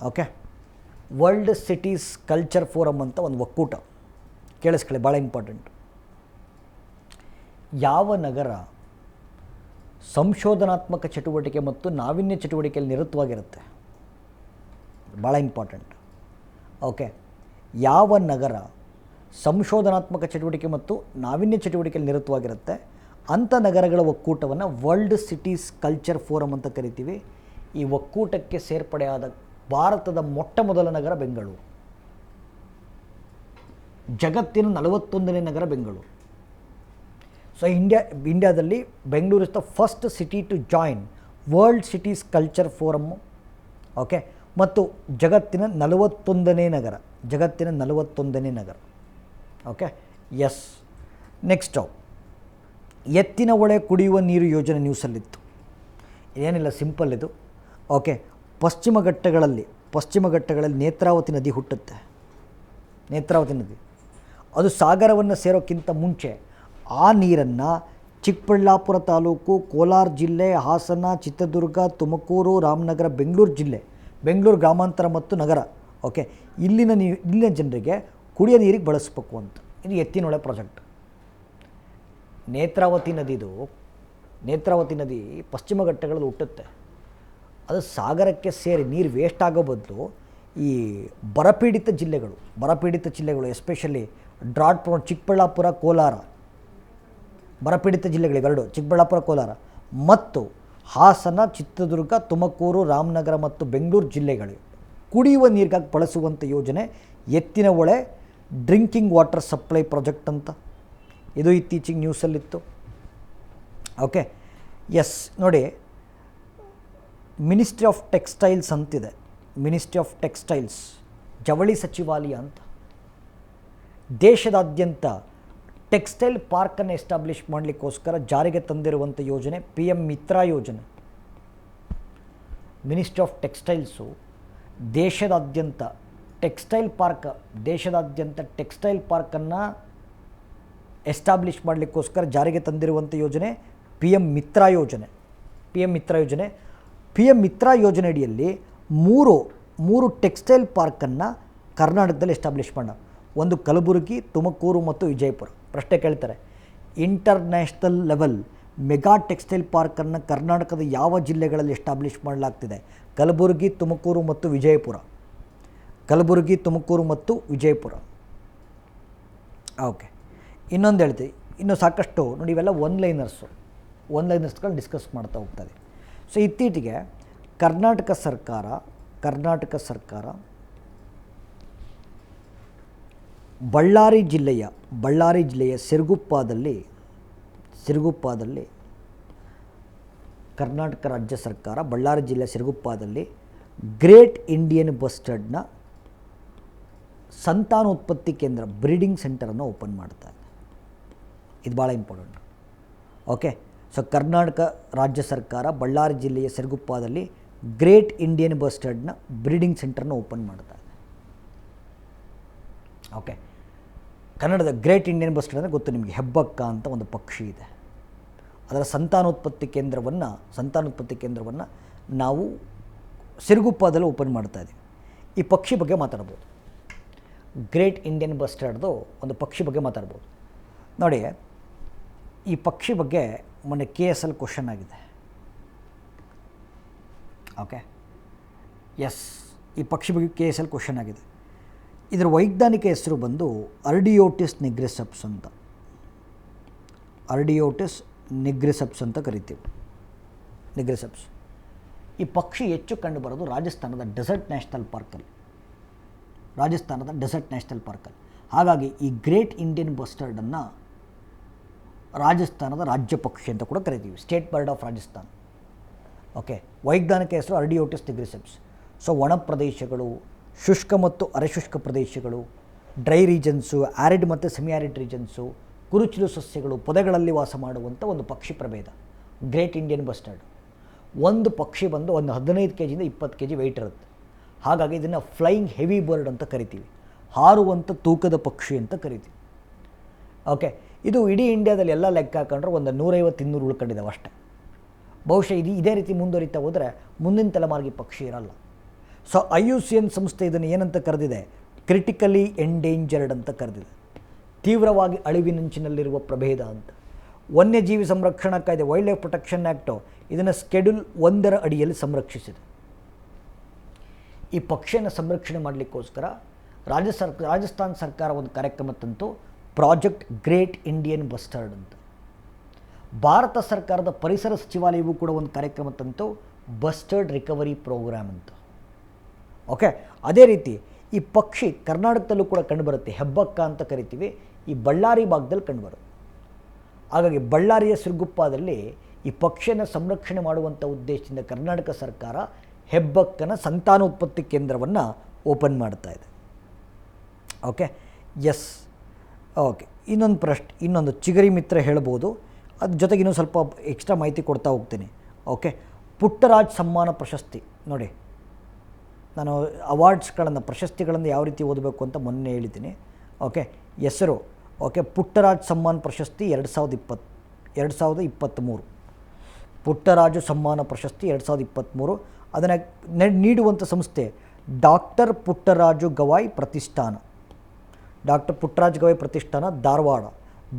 Okay, world cities culture forum ಅಂತ ಒಂದು ಒಕ್ಕೂಟ, ಕೇಳಿಸ್ಕೊಳ್ಳಿ, ಭಾಳ ಇಂಪಾರ್ಟೆಂಟ್. ಯಾವ ನಗರ ಸಂಶೋಧನಾತ್ಮಕ ಚಟುವಟಿಕೆ ಮತ್ತು ನಾವೀನ್ಯ ಚಟುವಟಿಕೆಯಲ್ಲಿ ನಿರತವಾಗಿರುತ್ತೆ? ಭಾಳ ಇಂಪಾರ್ಟೆಂಟ್. ಓಕೆ, ಯಾವ ನಗರ ಸಂಶೋಧನಾತ್ಮಕ ಚಟುವಟಿಕೆ ಮತ್ತು ನಾವೀನ್ಯ ಚಟುವಟಿಕೆಯಲ್ಲಿ ನಿರತವಾಗಿರುತ್ತೆ ಅಂಥ ನಗರಗಳ ಒಕ್ಕೂಟವನ್ನು ವರ್ಲ್ಡ್ ಸಿಟೀಸ್ ಕಲ್ಚರ್ ಫೋರಮ್ ಅಂತ ಕರಿತೀವಿ. ಈ ಒಕ್ಕೂಟಕ್ಕೆ ಸೇರ್ಪಡೆಯಾದ ಭಾರತದ ಮೊಟ್ಟ ಮೊದಲ ನಗರ ಬೆಂಗಳೂರು. ಜಗತ್ತಿನ 41ನೇ ನಗರ ಬೆಂಗಳೂರು. ಸೊ ಇಂಡಿಯಾದಲ್ಲಿ Bengaluru is the first city to join world cities culture forum. Okay, ಮತ್ತು ಜಗತ್ತಿನ 41ನೇ ನಗರ. Okay, yes. Next, Yettinahole ಕುಡಿಯುವ ನೀರು ಯೋಜನೆ ನ್ಯೂಸಲ್ಲಿತ್ತು. ಏನಿಲ್ಲ, ಸಿಂಪಲ್ ಇದು. ಓಕೆ, ಪಶ್ಚಿಮ ಘಟ್ಟಗಳಲ್ಲಿ ನೇತ್ರಾವತಿ ನದಿ ಹುಟ್ಟುತ್ತೆ. ನೇತ್ರಾವತಿ ನದಿ ಅದು ಸಾಗರವನ್ನು ಸೇರೋಕ್ಕಿಂತ ಮುಂಚೆ ಆ ನೀರನ್ನು ಚಿಕ್ಕಬಳ್ಳಾಪುರ ತಾಲೂಕು, ಕೋಲಾರ ಜಿಲ್ಲೆ, ಹಾಸನ, ಚಿತ್ರದುರ್ಗ, ತುಮಕೂರು, ರಾಮನಗರ, ಬೆಂಗಳೂರು ಜಿಲ್ಲೆ, ಬೆಂಗಳೂರು ಗ್ರಾಮಾಂತರ ಮತ್ತು ನಗರ, ಓಕೆ, ಇಲ್ಲಿನ ಜನರಿಗೆ ಕುಡಿಯೋ ನೀರಿಗೆ ಬಳಸಬೇಕು ಅಂತ. ಇದು ಎತ್ತಿನೊಳೆ ಪ್ರಾಜೆಕ್ಟ್. ನೇತ್ರಾವತಿ ನದಿ ಪಶ್ಚಿಮ ಘಟ್ಟಗಳಲ್ಲಿ ಹುಟ್ಟುತ್ತೆ. ಅದು ಸಾಗರಕ್ಕೆ ಸೇರಿ ನೀರು ವೇಸ್ಟ್ ಆಗೋ ಬದಲು ಈ ಬರಪೀಡಿತ ಜಿಲ್ಲೆಗಳು especially drought prone Chikkaballapur, Kolar, ಬರಪೀಡಿತ ಜಿಲ್ಲೆಗಳಿವೆರಡು, ಚಿಕ್ಕಬಳ್ಳಾಪುರ, ಕೋಲಾರ ಮತ್ತು ಹಾಸನ, ಚಿತ್ರದುರ್ಗ, ತುಮಕೂರು, ರಾಮನಗರ ಮತ್ತು ಬೆಂಗಳೂರು ಜಿಲ್ಲೆಗಳು ಕುಡಿಯುವ ನೀರಿಗಾಗಿ ಬಳಸುವಂಥ ಯೋಜನೆ ಎತ್ತಿನ ಹೊಳೆ ಡ್ರಿಂಕಿಂಗ್ ವಾಟರ್ ಸಪ್ಲೈ ಪ್ರಾಜೆಕ್ಟ್ ಅಂತ. ಇದು ಇತ್ತೀಚೆಗೆ ನ್ಯೂಸಲ್ಲಿತ್ತು. Okay, yes. ನೋಡಿ, ಮಿನಿಸ್ಟ್ರಿ ಆಫ್ ಟೆಕ್ಸ್ಟೈಲ್ಸ್ ಅಂತಿದೆ. ಮಿನಿಸ್ಟ್ರಿ ಆಫ್ ಟೆಕ್ಸ್ಟೈಲ್ಸ್, ಜವಳಿ ಸಚಿವಾಲಯ ಅಂತ. ದೇಶದಾದ್ಯಂತ ಟೆಕ್ಸ್ಟೈಲ್ ಪಾರ್ಕನ್ನು ಎಸ್ಟಾಬ್ಲಿಷ್ ಮಾಡಲಿಕ್ಕೋಸ್ಕರ ಜಾರಿಗೆ ತಂದಿರುವಂಥ ಯೋಜನೆ PM ಮಿತ್ರ ಯೋಜನೆ. ಮಿನಿಸ್ಟ್ರಿ ಆಫ್ ಟೆಕ್ಸ್ಟೈಲ್ಸು ದೇಶದಾದ್ಯಂತ ಟೆಕ್ಸ್ಟೈಲ್ ಪಾರ್ಕನ್ನು ಎಸ್ಟಾಬ್ಲಿಷ್ ಮಾಡಲಿಕ್ಕೋಸ್ಕರ ಜಾರಿಗೆ ತಂದಿರುವಂಥ ಯೋಜನೆ PM ಮಿತ್ರ ಯೋಜನೆ. PM ಮಿತ್ರ ಯೋಜನೆ ಅಡಿಯಲ್ಲಿ ಮೂರು ಟೆಕ್ಸ್ಟೈಲ್ ಪಾರ್ಕನ್ನು ಕರ್ನಾಟಕದಲ್ಲಿ ಎಸ್ಟಾಬ್ಲಿಷ್ ಮಾಡೋಣ. ಒಂದು ಕಲಬುರಗಿ, ತುಮಕೂರು ಮತ್ತು ವಿಜಯಪುರ. ಪ್ರಶ್ನೆ ಕೇಳ್ತಾರೆ, ಇಂಟರ್ನ್ಯಾಷನಲ್ ಲೆವೆಲ್ ಮೆಗಾ ಟೆಕ್ಸ್ಟೈಲ್ ಪಾರ್ಕನ್ನು ಕರ್ನಾಟಕದ ಯಾವ ಜಿಲ್ಲೆಗಳಲ್ಲಿ ಎಸ್ಟಾಬ್ಲಿಷ್ ಮಾಡಲಾಗ್ತಿದೆ? ಕಲಬುರಗಿ, ತುಮಕೂರು ಮತ್ತು ವಿಜಯಪುರ. ಓಕೆ, ಇನ್ನೊಂದು ಹೇಳ್ತೀವಿ, ಇನ್ನು ಸಾಕಷ್ಟು ನೋಡಿ, ಇವೆಲ್ಲ ಒನ್ಲೈನರ್ಸ್ಗಳು ಡಿಸ್ಕಸ್ ಮಾಡ್ತಾ ಹೋಗ್ತದೆ. ಸೊ ಇತ್ತೀಚೆಗೆ ಕರ್ನಾಟಕ ಸರ್ಕಾರ ಬಳ್ಳಾರಿ ಜಿಲ್ಲೆಯ ಸಿರುಗುಪ್ಪದಲ್ಲಿ ಕರ್ನಾಟಕ ರಾಜ್ಯ ಸರ್ಕಾರ ಬಳ್ಳಾರಿ ಜಿಲ್ಲೆಯ ಸಿರುಗುಪ್ಪದಲ್ಲಿ ಗ್ರೇಟ್ ಇಂಡಿಯನ್ ಬಸ್ಟರ್ಡ್ನ ಸಂತಾನೋತ್ಪತ್ತಿ ಕೇಂದ್ರ, ಬ್ರೀಡಿಂಗ್ ಸೆಂಟರನ್ನು ಓಪನ್ ಮಾಡ್ತಾ ಇದೆ. ಇದು ಭಾಳ ಇಂಪಾರ್ಟೆಂಟ್. ಓಕೆ, ಸೊ ಕರ್ನಾಟಕ ರಾಜ್ಯ ಸರ್ಕಾರ ಬಳ್ಳಾರಿ ಜಿಲ್ಲೆಯ ಸಿರುಗುಪ್ಪದಲ್ಲಿ ಗ್ರೇಟ್ ಇಂಡಿಯನ್ ಬಸ್ಟರ್ಡ್ನ ಬ್ರೀಡಿಂಗ್ ಸೆಂಟರ್ನ ಓಪನ್ ಮಾಡ್ತಾ ಇದೆ. ಓಕೆ, ಕನ್ನಡದ ಗ್ರೇಟ್ ಇಂಡಿಯನ್ ಬಸ್ಟರ್ಡ್ ಅಂದರೆ ಗೊತ್ತು ನಿಮಗೆ, ಹೆಬ್ಬಕ್ಕ ಅಂತ ಒಂದು ಪಕ್ಷಿ ಇದೆ. ಅದರ ಸಂತಾನೋತ್ಪತ್ತಿ ಕೇಂದ್ರವನ್ನು ನಾವು ಸಿರುಗುಪ್ಪದಲ್ಲಿ ಓಪನ್ ಮಾಡ್ತಾ ಇದ್ದೀವಿ. ಈ ಪಕ್ಷಿ ಬಗ್ಗೆ ಮಾತಾಡ್ಬೋದು. ಗ್ರೇಟ್ ಇಂಡಿಯನ್ ಬಸ್ಟರ್ಡ್ದು ಒಂದು ಪಕ್ಷಿ ಬಗ್ಗೆ ಮಾತಾಡ್ಬೋದು. ನೋಡಿ, ಈ ಪಕ್ಷಿ ಬಗ್ಗೆ ಮೊನ್ನೆ KSL ಕ್ವಶನ್ ಆಗಿದೆ. ಓಕೆ, ಎಸ್, ಈ ಪಕ್ಷಿ ಬಗ್ಗೆ KSL ಕ್ವಶನ್ ಆಗಿದೆ. ಇದರ ವೈಜ್ಞಾನಿಕ ಹೆಸರು ಬಂದು ಅರ್ಡಿಯೋಟಿಸ್ ನಿಗ್ರಿಸೆಪ್ಸ್ ಅಂತ ಕರಿತೀವಿ. ನಿಗ್ರಿಸೆಪ್ಸ್. ಈ ಪಕ್ಷಿ ಹೆಚ್ಚು ಕಂಡುಬರೋದು ರಾಜಸ್ಥಾನದ ಡೆಸರ್ಟ್ ನ್ಯಾಷನಲ್ ಪಾರ್ಕಲ್ಲಿ. ಹಾಗಾಗಿ ಈ ಗ್ರೇಟ್ ಇಂಡಿಯನ್ ಬಸ್ಟರ್ಡನ್ನು ರಾಜಸ್ಥಾನದ ರಾಜ್ಯ ಪಕ್ಷಿ ಅಂತ ಕೂಡ ಕರಿತೀವಿ, state board of Rajasthan. Okay, ವೈಜ್ಞಾನಿಕ ಹೆಸರು ಅರ್ಡಿಯೋಟಿಸ್ ನಿಗ್ರಿಸೆಪ್ಸ್. ಸೊ ಒಣ ಪ್ರದೇಶಗಳು, ಶುಷ್ಕ ಮತ್ತು ಅರೆಶುಷ್ಕ ಪ್ರದೇಶಗಳು, ಡ್ರೈ ರೀಜನ್ಸು, ಆರಿಡ್ ಮತ್ತು ಸೆಮಿ ಆರಿಡ್ ರೀಜನ್ಸು, ಕುರುಚಿಲು ಸಸ್ಯಗಳು, ಪೊದೆಗಳಲ್ಲಿ ವಾಸ ಮಾಡುವಂಥ ಒಂದು ಪಕ್ಷಿ ಪ್ರಭೇದ ಗ್ರೇಟ್ ಇಂಡಿಯನ್ ಬಸ್ಟರ್ಡ್. ಒಂದು ಪಕ್ಷಿ ಬಂದು ಒಂದು 15 kg 20 kg ವೆಯ್ಟ್ ಇರುತ್ತೆ. ಹಾಗಾಗಿ ಇದನ್ನು ಫ್ಲೈಯಿಂಗ್ ಹೆವಿ ಬರ್ಡ್ ಅಂತ ಕರಿತೀವಿ, ಹಾರುವಂಥ ತೂಕದ ಪಕ್ಷಿ ಅಂತ ಕರಿತೀವಿ. ಓಕೆ, ಇದು ಇಡೀ ಇಂಡಿಯಾದಲ್ಲಿ ಎಲ್ಲ ಲೆಕ್ಕ ಹಾಕೊಂಡ್ರೆ ಒಂದು 150-200 ಉಳ್ಕೊಂಡಿದ್ದಾವೆ ಅಷ್ಟೇ. ಬಹುಶಃ ಇದೇ ರೀತಿ ಮುಂದುವರಿತಾ ಹೋದರೆ ಮುಂದಿನ ತಲೆಮಾರಿಗೆ ಪಕ್ಷಿ ಇರಲ್ಲ. ಸೊ IUCN ಸಂಸ್ಥೆ ಇದನ್ನು ಏನಂತ ಕರೆದಿದೆ? ಕ್ರಿಟಿಕಲಿ ಎಂಡೇಂಜರ್ಡ್ ಅಂತ ಕರೆದಿದೆ, ತೀವ್ರವಾಗಿ ಅಳಿವಿನಂಚಿನಲ್ಲಿರುವ ಪ್ರಭೇದ ಅಂತ. ವನ್ಯಜೀವಿ ಸಂರಕ್ಷಣಾ ಕಾಯ್ದೆ, ವೈಲ್ಡ್ ಲೈಫ್ ಪ್ರೊಟೆಕ್ಷನ್ ಆ್ಯಕ್ಟು ಇದನ್ನು ಸ್ಕೆಡ್ಯೂಲ್ 1 ಅಡಿಯಲ್ಲಿ ಸಂರಕ್ಷಿಸಿದೆ. ಈ ಪಕ್ಷಿಯನ್ನು ಸಂರಕ್ಷಣೆ ಮಾಡಲಿಕ್ಕೋಸ್ಕರ ರಾಜಸ್ಥಾನ ಸರ್ಕಾರ ಒಂದು ಕಾರ್ಯಕ್ರಮ ತಂತು, ಪ್ರಾಜೆಕ್ಟ್ ಗ್ರೇಟ್ ಇಂಡಿಯನ್ ಬಸ್ಟರ್ಡ್ ಅಂತ. ಭಾರತ ಸರ್ಕಾರದ ಪರಿಸರ ಸಚಿವಾಲಯವೂ ಕೂಡ ಒಂದು ಕಾರ್ಯಕ್ರಮ ತಂತು, ಬಸ್ಟರ್ಡ್ ರಿಕವರಿ ಪ್ರೋಗ್ರಾಮ್ ಅಂತ. ಓಕೆ, ಅದೇ ರೀತಿ ಈ ಪಕ್ಷಿ ಕರ್ನಾಟಕದಲ್ಲೂ ಕೂಡ ಕಂಡುಬರುತ್ತೆ, ಹೆಬ್ಬಕ್ಕ ಅಂತ ಕರಿತೀವಿ. ಈ ಬಳ್ಳಾರಿ ಭಾಗದಲ್ಲಿ ಕಂಡುಬರುತ್ತೆ. ಹಾಗಾಗಿ ಬಳ್ಳಾರಿಯ ಸಿರುಗುಪ್ಪದಲ್ಲಿ ಈ ಪಕ್ಷಿಯನ್ನು ಸಂರಕ್ಷಣೆ ಮಾಡುವಂಥ ಉದ್ದೇಶದಿಂದ ಕರ್ನಾಟಕ ಸರ್ಕಾರ ಹೆಬ್ಬಕ್ಕನ ಸಂತಾನೋತ್ಪತ್ತಿ ಕೇಂದ್ರವನ್ನು ಓಪನ್ ಮಾಡ್ತಾ ಇದೆ. Okay, S. ಓಕೆ, ಇನ್ನೊಂದು ಚಿಗರಿ ಮಿತ್ರ ಹೇಳ್ಬೋದು, ಅದ್ರ ಜೊತೆಗೆ ಇನ್ನೂ ಸ್ವಲ್ಪ ಎಕ್ಸ್ಟ್ರಾ ಮಾಹಿತಿ ಕೊಡ್ತಾ ಹೋಗ್ತೀನಿ. ಓಕೆ, ಪುಟ್ಟರಾಜ್ ಸಮ್ಮಾನ ಪ್ರಶಸ್ತಿ ನೋಡಿ, ನಾನು ಅವಾರ್ಡ್ಸ್ಗಳನ್ನು, ಪ್ರಶಸ್ತಿಗಳನ್ನು ಯಾವ ರೀತಿ ಓದಬೇಕು ಅಂತ ಮೊನ್ನೆ ಹೇಳಿದ್ದೀನಿ. ಓಕೆ, ಹೆಸರು ಓಕೆ, ಪುಟ್ಟರಾಜ್ ಸಮ್ಮಾನ್ ಪ್ರಶಸ್ತಿ 2023, ಪುಟ್ಟರಾಜು ಸಮ್ಮಾನ ಪ್ರಶಸ್ತಿ 2023. ಅದನ್ನು ನೀಡುವಂಥ ಸಂಸ್ಥೆ ಡಾಕ್ಟರ್ ಪುಟ್ಟರಾಜು ಗವಾಯ್ ಪ್ರತಿಷ್ಠಾನ,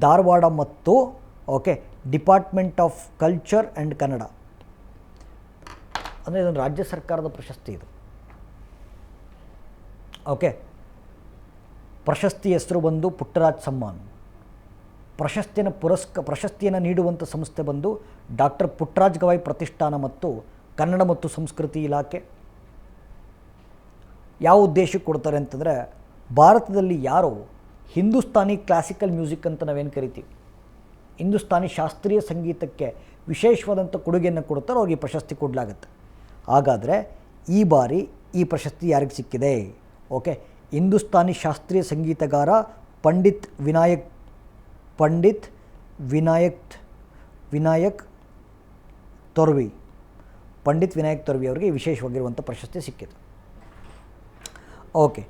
ಧಾರವಾಡ ಮತ್ತು okay department of culture and Kannada, ಅಂದರೆ ಇದೊಂದು ರಾಜ್ಯ ಸರ್ಕಾರದ ಪ್ರಶಸ್ತಿ ಇದು. ಓಕೆ, ಪ್ರಶಸ್ತಿ ಹೆಸರು ಬಂದು ಪುಟ್ಟರಾಜ್ ಸಮ್ಮಾನ್. ಪ್ರಶಸ್ತಿಯನ್ನು ನೀಡುವಂಥ ಸಂಸ್ಥೆ ಬಂದು ಡಾಕ್ಟರ್ ಪುಟ್ಟರಾಜ್ ಗವಾಯ್ ಪ್ರತಿಷ್ಠಾನ ಮತ್ತು ಕನ್ನಡ ಮತ್ತು ಸಂಸ್ಕೃತಿ ಇಲಾಖೆ. ಯಾವ ಉದ್ದೇಶಕ್ಕೆ ಕೊಡ್ತಾರೆ ಅಂತಂದರೆ, ಭಾರತದಲ್ಲಿ ಯಾರು ಹಿಂದೂಸ್ತಾನಿ ಕ್ಲಾಸಿಕಲ್ ಮ್ಯೂಸಿಕ್ ಅಂತ ನಾವೇನು ಕರಿತೀವಿ, ಹಿಂದೂಸ್ತಾನಿ ಶಾಸ್ತ್ರೀಯ ಸಂಗೀತಕ್ಕೆ ವಿಶೇಷವಾದಂಥ ಕೊಡುಗೆಯನ್ನು ಕೊಡ್ತಾರೋ ಅವ್ರಿಗೆ ಪ್ರಶಸ್ತಿ ಕೊಡಲಾಗುತ್ತೆ. ಹಾಗಾದರೆ ಈ ಬಾರಿ ಈ ಪ್ರಶಸ್ತಿ ಯಾರಿಗೆ ಸಿಕ್ಕಿದೆ? ಓಕೆ, ಹಿಂದೂಸ್ತಾನಿ ಶಾಸ್ತ್ರೀಯ ಸಂಗೀತಗಾರ ಪಂಡಿತ್ ವಿನಾಯಕ್ ತೊರ್ವಿ ಅವರಿಗೆ ವಿಶೇಷವಾಗಿರುವಂಥ ಪ್ರಶಸ್ತಿ ಸಿಕ್ಕಿದೆ. ಓಕೆ,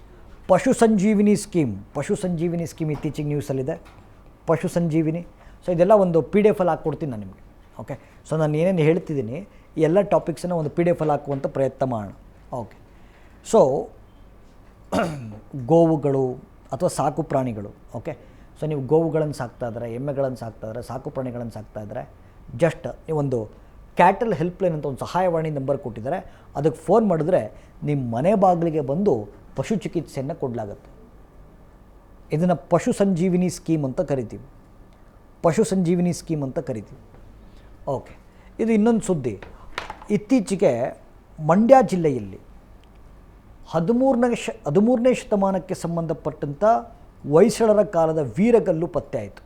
ಪಶು ಸಂಜೀವಿನಿ ಸ್ಕೀಮ್ ಇತ್ತೀಚೆಗೆ ನ್ಯೂಸಲ್ಲಿದೆ. ಪಶು ಸಂಜೀವಿನಿ, ಸೊ ಇದೆಲ್ಲ ಒಂದು PDF ಅಲ್ಲಿ ಹಾಕ್ಕೊಡ್ತೀನಿ ನಾನು ನಿಮಗೆ. ಓಕೆ, ಸೊ ನಾನು ಏನೇನು ಹೇಳ್ತಿದ್ದೀನಿ ಈ ಎಲ್ಲ ಟಾಪಿಕ್ಸನ್ನು ಒಂದು PDF ಅಲ್ಲಿ ಹಾಕುವಂಥ ಪ್ರಯತ್ನ ಮಾಡೋಣ. ಓಕೆ, ಸೊ ಗೋವುಗಳು ಅಥವಾ ಸಾಕು ಪ್ರಾಣಿಗಳು. ಓಕೆ, ಸೊ ನೀವು ಗೋವುಗಳನ್ನು ಸಾಕ್ತಾ ಇದ್ದರೆ, ಎಮ್ಮೆಗಳನ್ನು ಸಾಕ್ತಾ ಇದ್ದರೆ, ಸಾಕು ಪ್ರಾಣಿಗಳನ್ನು ಸಾಕ್ತಾ ಇದ್ದರೆ, ಜಸ್ಟ್ ನೀವೊಂದು ಕ್ಯಾಟಲ್ ಹೆಲ್ಪ್ಲೈನ್ ಅಂತ ಒಂದು ಸಹಾಯವಾಣಿ ನಂಬರ್ ಕೊಟ್ಟಿದ್ದಾರೆ, ಅದಕ್ಕೆ ಫೋನ್ ಮಾಡಿದ್ರೆ ನಿಮ್ಮ ಮನೆ ಬಾಗಿಲಿಗೆ ಬಂದು ಪಶು ಚಿಕಿತ್ಸೆಯನ್ನು ಕೊಡಲಾಗುತ್ತೆ. ಇದನ್ನು ಪಶು ಸಂಜೀವಿನಿ ಸ್ಕೀಮ್ ಅಂತ ಕರಿತೀವಿ. ಓಕೆ, ಇದು ಇನ್ನೊಂದು ಸುದ್ದಿ. ಇತ್ತೀಚೆಗೆ ಮಂಡ್ಯ ಜಿಲ್ಲೆಯಲ್ಲಿ 13ನೇ ಶತಮಾನಕ್ಕೆ ಸಂಬಂಧಪಟ್ಟಂಥ ಹೊಯ್ಸಳರ ಕಾಲದ ವೀರಗಲ್ಲು ಪತ್ತೆ ಆಯಿತು.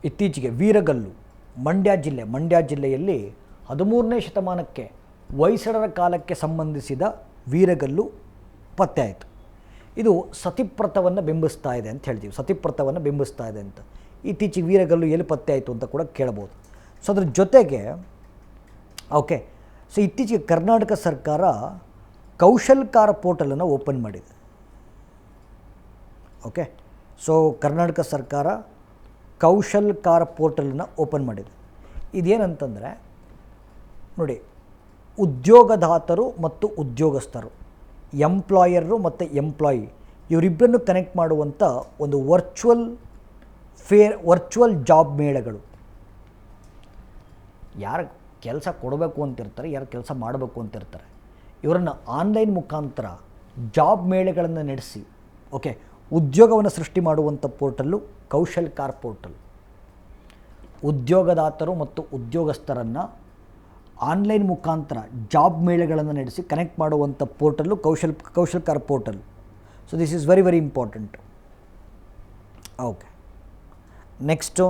ಇತ್ತೀಚೆಗೆ ವೀರಗಲ್ಲು ಮಂಡ್ಯ ಜಿಲ್ಲೆಯಲ್ಲಿ 13ನೇ ಶತಮಾನಕ್ಕೆ ಹೊಯ್ಸಳರ ಕಾಲಕ್ಕೆ ಸಂಬಂಧಿಸಿದ ವೀರಗಲ್ಲು ಪತ್ತೆ ಆಯಿತು. ಇದು ಸತಿಪ್ರಥವನ್ನು ಬಿಂಬಿಸ್ತಾ ಇದೆ ಅಂತ ಹೇಳ್ತೀವಿ. ಇತ್ತೀಚೆಗೆ ವೀರಗಲ್ಲು ಎಲ್ಲಿ ಪತ್ತೆ ಆಯಿತು ಅಂತ ಕೂಡ ಕೇಳ್ಬೋದು. ಸೊ ಅದ್ರ ಜೊತೆಗೆ ಓಕೆ, ಸೊ ಇತ್ತೀಚೆಗೆ ಕರ್ನಾಟಕ ಸರ್ಕಾರ ಕೌಶಲ್ಕಾರ ಪೋರ್ಟಲನ್ನು ಓಪನ್ ಮಾಡಿದೆ. ಓಕೆ, ಸೊ ಕರ್ನಾಟಕ ಸರ್ಕಾರ ಕೌಶಲ್ಕಾರ ಪೋರ್ಟಲನ್ನು ಓಪನ್ ಮಾಡಿದೆ. ಇದೇನಂತಂದರೆ ನೋಡಿ, ಉದ್ಯೋಗದಾತರು ಮತ್ತು ಉದ್ಯೋಗಸ್ಥರು, ಎಂಪ್ಲಾಯರು ಮತ್ತು ಎಂಪ್ಲಾಯಿ ಇವರಿಬ್ಬರನ್ನು ಕನೆಕ್ಟ್ ಮಾಡುವಂಥ ಒಂದು ವರ್ಚುವಲ್ ಜಾಬ್ ಮೇಳಗಳು. ಯಾರು ಕೆಲಸ ಕೊಡಬೇಕು ಅಂತಿರ್ತಾರೆ, ಯಾರು ಕೆಲಸ ಮಾಡಬೇಕು ಅಂತಿರ್ತಾರೆ, ಇವರನ್ನು ಆನ್ಲೈನ್ ಮುಖಾಂತರ ಜಾಬ್ ಮೇಳಗಳನ್ನು ನಡೆಸಿ ಓಕೆ ಉದ್ಯೋಗವನ್ನು ಸೃಷ್ಟಿ ಮಾಡುವಂಥ ಪೋರ್ಟಲ್ಲು ಕೌಶಲ್ಕಾರ ಪೋರ್ಟಲ್. ಉದ್ಯೋಗದಾತರು ಮತ್ತು ಉದ್ಯೋಗಸ್ಥರನ್ನು ಆನ್ಲೈನ್ ಮುಖಾಂತರ ಜಾಬ್ ಮೇಳಗಳನ್ನು ನಡೆಸಿ ಕನೆಕ್ಟ್ ಮಾಡುವಂಥ portal Kaushalkar portal. So this is very very important. Okay, next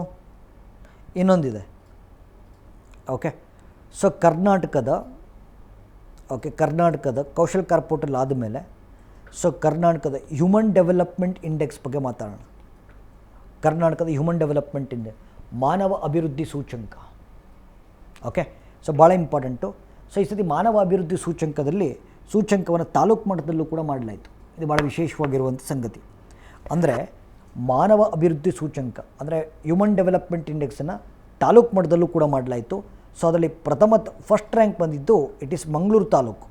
ಇನ್ನೊಂದಿದೆ. ಓಕೆ, ಸೊ ಕರ್ನಾಟಕದ ಕೌಶಲ್ಕರ್ ಪೋರ್ಟಲ್ ಆದಮೇಲೆ ಸೊ ಕರ್ನಾಟಕದ ಹ್ಯೂಮನ್ ಡೆವಲಪ್ಮೆಂಟ್ ಇಂಡೆಕ್ಸ್ ಬಗ್ಗೆ ಮಾತಾಡೋಣ. ಕರ್ನಾಟಕದ ಹ್ಯೂಮನ್ ಡೆವಲಪ್ಮೆಂಟ್ ಇಂಡೆಕ್ಸ್, ಮಾನವ ಅಭಿವೃದ್ಧಿ ಸೂಚ್ಯಂಕ. ಓಕೆ, ಸೊ ಭಾಳ ಇಂಪಾರ್ಟೆಂಟು. ಸೊ ಈ ಸತಿ ಮಾನವ ಅಭಿವೃದ್ಧಿ ಸೂಚ್ಯಂಕವನ್ನು ತಾಲೂಕು ಮಟ್ಟದಲ್ಲೂ ಕೂಡ ಮಾಡಲಾಯಿತು. ಇದು ಭಾಳ ವಿಶೇಷವಾಗಿರುವಂಥ ಸಂಗತಿ. ಅಂದರೆ ಮಾನವ ಅಭಿವೃದ್ಧಿ ಸೂಚ್ಯಂಕ ಅಂದರೆ ಹ್ಯೂಮನ್ ಡೆವಲಪ್ಮೆಂಟ್ ಇಂಡೆಕ್ಸನ್ನು ತಾಲೂಕು ಮಟ್ಟದಲ್ಲೂ ಕೂಡ ಮಾಡಲಾಯಿತು. ಸೊ ಅದರಲ್ಲಿ ಫಸ್ಟ್ ರ್ಯಾಂಕ್ ಬಂದಿದ್ದು ಇಟ್ ಈಸ್ ಮಂಗಳೂರು ತಾಲೂಕು.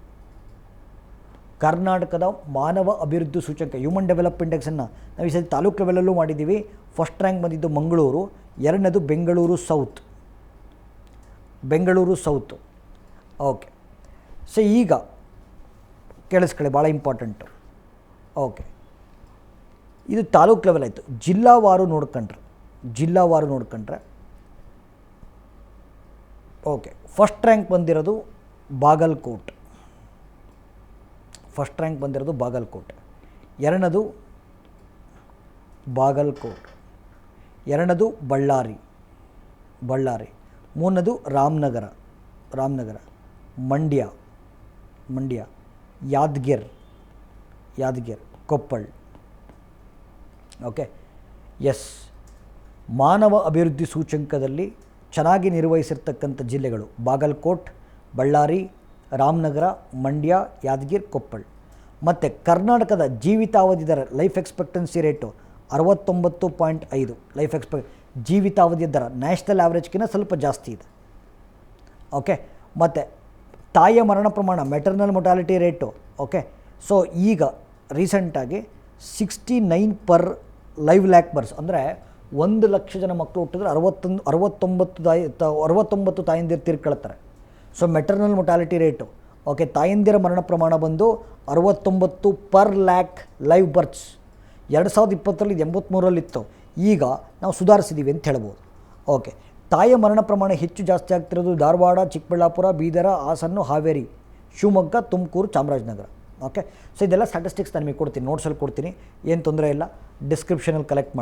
ಕರ್ನಾಟಕದ ಮಾನವ ಅಭಿವೃದ್ಧಿ ಸೂಚ್ಯಂಕ ಹ್ಯೂಮನ್ ಡೆವಲಪ್ಮೆಂಟ್ ಇಂಡೆಕ್ಸನ್ನು ನಾವು ಈ ಸತಿ ತಾಲೂಕು ಲೆವೆಲಲ್ಲೂ ಮಾಡಿದ್ದೀವಿ. ಫಸ್ಟ್ ರ್ಯಾಂಕ್ ಬಂದಿದ್ದು ಮಂಗಳೂರು, ಎರಡನೇದು ಬೆಂಗಳೂರು ಸೌತು. ಓಕೆ, ಸೊ ಈಗ ಕೇಳಿಸ್ಕೊಳ್ಳಿ, ಭಾಳ ಇಂಪಾರ್ಟೆಂಟು. ಓಕೆ, ಇದು ತಾಲೂಕು ಲೆವೆಲ್ ಆಯಿತು. ಜಿಲ್ಲಾವಾರು ನೋಡ್ಕೊಂಡ್ರೆ ಓಕೆ, ಫಸ್ಟ್ ರ್ಯಾಂಕ್ ಬಂದಿರೋದು ಬಾಗಲಕೋಟೆ, ಎರಡನೇದು ಬಳ್ಳಾರಿ, ಮೂರನೇದು ರಾಮನಗರ, ಮಂಡ್ಯ, ಯಾದಗಿರ್, ಕೊಪ್ಪಳ. ಓಕೆ, ಎಸ್, ಮಾನವ ಅಭಿವೃದ್ಧಿ ಸೂಚ್ಯಂಕದಲ್ಲಿ ಚೆನ್ನಾಗಿ ನಿರ್ವಹಿಸಿರ್ತಕ್ಕಂಥ ಜಿಲ್ಲೆಗಳು ಬಾಗಲಕೋಟ್, ಬಳ್ಳಾರಿ, ರಾಮನಗರ, ಮಂಡ್ಯ, ಯಾದಗಿರ್, ಕೊಪ್ಪಳ. ಮತ್ತು ಕರ್ನಾಟಕದ ಜೀವಿತಾವಧಿ ದರ ಲೈಫ್ ಎಕ್ಸ್ಪೆಕ್ಟೆನ್ಸಿ ರೇಟು 69.5 ಜೀವಿತಾವಧಿಯ ದರ ನ್ಯಾಷನಲ್ ಆ್ಯಾವ್ರೇಜ್ಗಿಂತ ಸ್ವಲ್ಪ ಜಾಸ್ತಿ ಇದೆ. ಓಕೆ, ಮತ್ತು ತಾಯಿಯ ಮರಣ ಪ್ರಮಾಣ maternal mortality rate. Okay, so ಈಗ ರೀಸೆಂಟಾಗಿ 69 ಪರ್ ಲೈವ್ ಲ್ಯಾಕ್ ಬರ್ಸ್, ಅಂದರೆ 1,00,000 ಜನ ಮಕ್ಕಳು ಹುಟ್ಟಿದ್ರೆ 69 ತಾಯಂದಿರು ತೀರ್ಕೊಳ್ತಾರೆ. So maternal mortality rate, okay, ತಾಯಂದಿರ ಮರಣ ಪ್ರಮಾಣ ಬಂದು 69 ಪರ್ ಲ್ಯಾಕ್ ಲೈವ್ ಬರ್ತ್ಸ್. 2020ರಲ್ಲಿ 83ರಲ್ಲಿತ್ತು, ಈಗ ನಾವು ಸುಧಾರಿಸಿದ್ದೀವಿ ಅಂತ ಹೇಳ್ಬೋದು. ಓಕೆ, ತಾಯಿಯ ಮರಣ ಪ್ರಮಾಣ ಹೆಚ್ಚು ಜಾಸ್ತಿ ಆಗ್ತಿರೋದು ಧಾರವಾಡ, ಚಿಕ್ಕಬಳ್ಳಾಪುರ, ಬೀದರ, ಹಾಸನ, ಹಾವೇರಿ, ಶಿವಮೊಗ್ಗ, ತುಮಕೂರು, ಚಾಮರಾಜನಗರ. ಓಕೆ, ಸೊ ಇದೆಲ್ಲ ಸ್ಟ್ಯಾಟಿಸ್ಟಿಕ್ಸ್ ನಾನು ನಿಮಗೆ ಕೊಡ್ತೀನಿ, ನೋಟ್ಸಲ್ಲಿ ಕೊಡ್ತೀನಿ, ಏನು ತೊಂದರೆ ಇಲ್ಲ. ಡಿಸ್ಕ್ರಿಪ್ಷನಲ್ಲಿ ಕಲೆಕ್ಟ್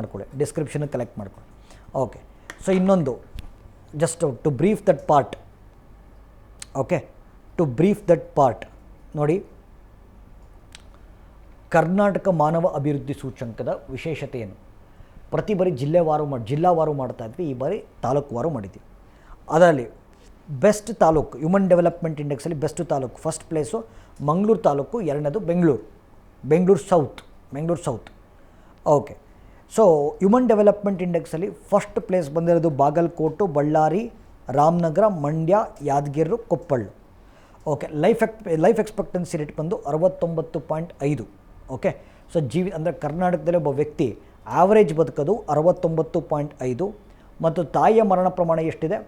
ಮಾಡ್ಕೊಳ್ಳಿ. ಓಕೆ, ಸೊ ಇನ್ನೊಂದು just to brief that part. ನೋಡಿ, ಕರ್ನಾಟಕ ಮಾನವ ಅಭಿವೃದ್ಧಿ ಸೂಚ್ಯಂಕದ ವಿಶೇಷತೆ ಏನು? ಪ್ರತಿ ಬಾರಿ ಜಿಲ್ಲಾವಾರು ಮಾಡ್ತಾ ಇದ್ವಿ, ಈ ಬಾರಿ ತಾಲೂಕುವಾರು ಮಾಡಿದ್ವಿ. ಅದರಲ್ಲಿ ಬೆಸ್ಟ್ ತಾಲೂಕು ಹ್ಯೂಮನ್ ಡೆವಲಪ್ಮೆಂಟ್ ಇಂಡೆಕ್ಸಲ್ಲಿ best taluk first place Mangaluru taluk, ಎರಡನೇದು Bengaluru south. Okay, so human development ಇಂಡೆಕ್ಸಲ್ಲಿ ಫಸ್ಟ್ ಪ್ಲೇಸ್ ಬಂದಿರೋದು Bagalkot, Ballari, Ramanagara, Mandya, Yadgir, Koppal. Okay, life expectancy rate ಬಂದು 69.5. ಓಕೆ, ಸೊ ಅಂದರೆ ಕರ್ನಾಟಕದಲ್ಲಿ ಒಬ್ಬ ವ್ಯಕ್ತಿ ಆ್ಯಾವ್ರೇಜ್ ಬದುಕೋದು 69.5. ಮತ್ತು ತಾಯಿಯ ಮರಣ ಪ್ರಮಾಣ ಎಷ್ಟಿದೆ?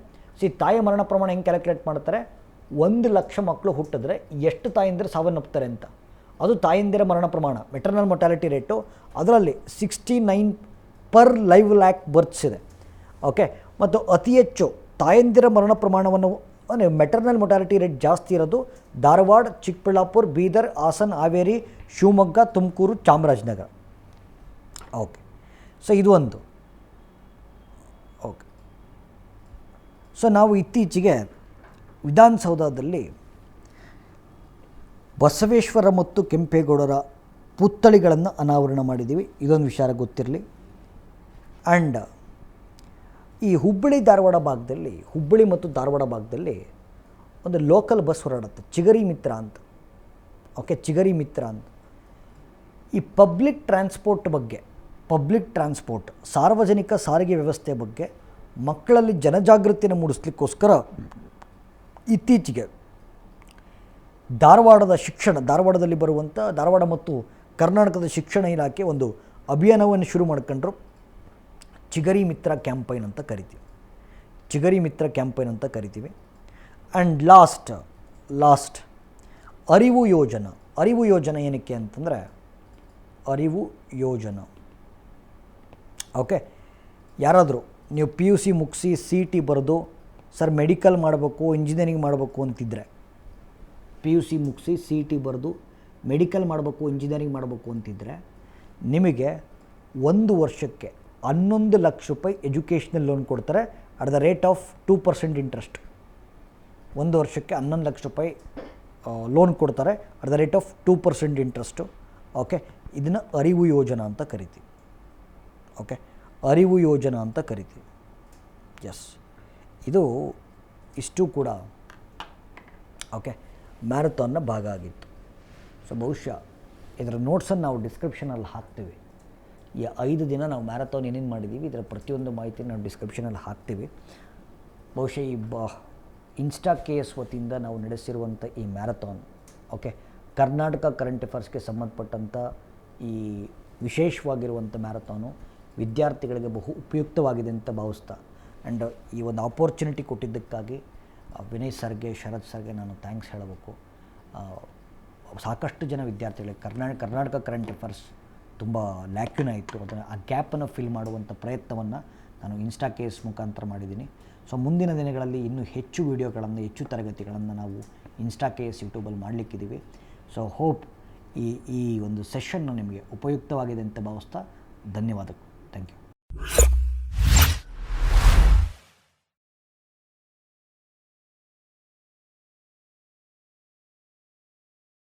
ತಾಯಿಯ ಮರಣ ಪ್ರಮಾಣ ಹೆಂಗೆ ಕ್ಯಾಲ್ಕುಲೇಟ್ ಮಾಡ್ತಾರೆ? 1,00,000 ಮಕ್ಕಳು ಹುಟ್ಟಿದ್ರೆ ಎಷ್ಟು ತಾಯಂದಿರು ಸಾವನ್ನಪ್ತಾರೆ ಅಂತ, ಅದು ತಾಯಂದಿರ ಮರಣ ಪ್ರಮಾಣ ಮೆಟರ್ನಲ್ ಮೊಟಾಲಿಟಿ ರೇಟು. ಅದರಲ್ಲಿ 69 ಪರ್ ಲೈವ್ ಲ್ಯಾಕ್ ಬರ್ತ್ಸ್ ಇದೆ. ಓಕೆ, ಮತ್ತು ಅತಿ ಹೆಚ್ಚು ತಾಯಂದಿರ ಮರಣ ಪ್ರಮಾಣವನ್ನು ಮೆಟರ್ನಲ್ ಮೊಟಾಲಿಟಿ ರೇಟ್ ಜಾಸ್ತಿ ಇರೋದು ಧಾರವಾಡ, ಚಿಕ್ಕಬಳ್ಳಾಪುರ, ಬೀದರ್, ಹಾಸನ, ಹಾವೇರಿ, ಶಿವಮೊಗ್ಗ, ತುಮಕೂರು, ಚಾಮರಾಜನಗರ. ಓಕೆ, ಸೊ ಇದು ಒಂದು. ಓಕೆ, ಸೊ ನಾವು ಇತ್ತೀಚೆಗೆ ವಿಧಾನಸೌಧದಲ್ಲಿ ಬಸವೇಶ್ವರ ಮತ್ತು ಕೆಂಪೇಗೌಡರ ಪುತ್ಥಳಿಗಳನ್ನು ಅನಾವರಣ ಮಾಡಿದ್ದೀವಿ. ಇದೊಂದು ವಿಚಾರ ಗೊತ್ತಿರಲಿ. ಆ್ಯಂಡ್ ಈ ಹುಬ್ಬಳ್ಳಿ ಮತ್ತು ಧಾರವಾಡ ಭಾಗದಲ್ಲಿ ಒಂದು ಲೋಕಲ್ ಬಸ್ ಹೊರಡುತ್ತೆ, ಚಿಗರಿ ಮಿತ್ರ ಅಂತ. ಓಕೆ, ಚಿಗರಿ ಮಿತ್ರ ಅಂತ. ಈ ಪಬ್ಲಿಕ್ ಟ್ರಾನ್ಸ್ಪೋರ್ಟ್ ಸಾರ್ವಜನಿಕ ಸಾರಿಗೆ ವ್ಯವಸ್ಥೆ ಬಗ್ಗೆ ಮಕ್ಕಳಲ್ಲಿ ಜನಜಾಗೃತಿಯನ್ನು ಮೂಡಿಸ್ಲಿಕ್ಕೋಸ್ಕರ ಇತ್ತೀಚೆಗೆ ಧಾರವಾಡದಲ್ಲಿ ಬರುವಂಥ ಧಾರವಾಡ ಮತ್ತು ಕರ್ನಾಟಕದ ಶಿಕ್ಷಣ ಇಲಾಖೆ ಒಂದು ಅಭಿಯಾನವನ್ನು ಶುರು ಮಾಡ್ಕೊಂಡ್ರು. ಚಿಗರಿ ಮಿತ್ರ ಕ್ಯಾಂಪೈನ್ ಅಂತ ಕರಿತೀವಿ. ಆ್ಯಂಡ್ ಲಾಸ್ಟ್ ಅರಿವು ಯೋಜನಾ ಏನಕ್ಕೆ ಅಂತಂದರೆ ಅರಿವು ಯೋಜನಾ. ಓಕೆ, ಯಾರಾದರೂ ನೀವು PUC ಮುಗಿಸಿ CET ಬರೆದು ಸರ್ ಮೆಡಿಕಲ್ ಮಾಡಬೇಕು ಇಂಜಿನಿಯರಿಂಗ್ ಮಾಡಬೇಕು ಅಂತಿದ್ದರೆ, PUC ಮುಗಿಸಿ CET ಬರೆದು ಮೆಡಿಕಲ್ ಮಾಡಬೇಕು ಇಂಜಿನಿಯರಿಂಗ್ ಮಾಡಬೇಕು ಅಂತಿದ್ದರೆ ನಿಮಗೆ 1 ವರ್ಷಕ್ಕೆ 11 ಲಕ್ಷ ರೂಪಾಯಿ ಎಜುಕೇಷ್ನಲ್ ಲೋನ್ ಕೊಡ್ತಾರೆ at the rate of 2% interest. 1 ವರ್ಷಕ್ಕೆ 11 ಲಕ್ಷ ರೂಪಾಯಿ ಲೋನ್ ಕೊಡ್ತಾರೆ at the rate of 2% interest. Okay, ಇದನ್ನು ಅರಿವು ಯೋಜನಾ ಅಂತ ಕರಿತೀವಿ. ಓಕೆ, ಅರಿವು ಯೋಜನಾ ಅಂತ ಕರಿತೀವಿ. ಎಸ್, ಇದು ಇಷ್ಟು ಕೂಡ ಓಕೆ ಮ್ಯಾರಥಾನ್ನ ಭಾಗ ಆಗಿತ್ತು. ಸೊ ಬಹುಶಃ ಇದರ ನೋಟ್ಸನ್ನು ನಾವು ಡಿಸ್ಕ್ರಿಪ್ಷನಲ್ಲಿ ಹಾಕ್ತೀವಿ. ಈ 5 ದಿನ ನಾವು ಮ್ಯಾರಥಾನ್ ಏನೇನು ಮಾಡಿದ್ದೀವಿ ಇದರ ಪ್ರತಿಯೊಂದು ಮಾಹಿತಿ ನಾವು ಡಿಸ್ಕ್ರಿಪ್ಷನಲ್ಲಿ ಹಾಕ್ತೀವಿ. ಬಹುಶಃ ಈ ಇನ್ಸ್ಟಾ KS ವತಿಯಿಂದ ನಾವು ನಡೆಸಿರುವಂಥ ಈ ಮ್ಯಾರಥಾನ್ ಓಕೆ ಕರ್ನಾಟಕ ಕರೆಂಟ್ ಅಫೇರ್ಸ್ಗೆ ಸಂಬಂಧಪಟ್ಟಂಥ ಈ ವಿಶೇಷವಾಗಿರುವಂಥ ಮ್ಯಾರಥಾನು ವಿದ್ಯಾರ್ಥಿಗಳಿಗೆ ಬಹು ಉಪಯುಕ್ತವಾಗಿದೆ ಅಂತ ಭಾವಿಸ್ತಾ ಆ್ಯಂಡ್ ಈ ಒಂದು ಆಪರ್ಚುನಿಟಿ ಕೊಟ್ಟಿದ್ದಕ್ಕಾಗಿ ವಿನಯ್ ಸರ್ಗೆ, ಶರತ್ ಸರ್ಗೆ ನಾನು ಥ್ಯಾಂಕ್ಸ್ ಹೇಳಬೇಕು. ಸಾಕಷ್ಟು ಜನ ವಿದ್ಯಾರ್ಥಿಗಳಿಗೆ ಕರ್ನಾಟಕ ಕರೆಂಟ್ ಅಫೇರ್ಸ್ ತುಂಬ ಲ್ಯಾಕ್ಯೂನ್ ಆಯಿತು. ಅದನ್ನು ಆ ಗ್ಯಾಪನ್ನು ಫಿಲ್ ಮಾಡುವಂಥ ಪ್ರಯತ್ನವನ್ನು ನಾನು ಇನ್ಸ್ಟಾ KS ಮುಖಾಂತರ ಮಾಡಿದ್ದೀನಿ. ಸೊ ಮುಂದಿನ ದಿನಗಳಲ್ಲಿ ಇನ್ನೂ ಹೆಚ್ಚು ವೀಡಿಯೋಗಳನ್ನು, ಹೆಚ್ಚು ತರಗತಿಗಳನ್ನು ನಾವು ಇನ್ಸ್ಟಾ KS ಯೂಟ್ಯೂಬಲ್ಲಿ ಮಾಡಲಿಕ್ಕಿದ್ದೀವಿ. ಸೊ ಹೋಪ್ ಈ ಒಂದು ಸೆಷನ್ನು ನಿಮಗೆ ಉಪಯುಕ್ತವಾಗಿದೆ ಅಂತ ಭಾವಿಸ್ತಾ ಧನ್ಯವಾದಗಳು. Thank you.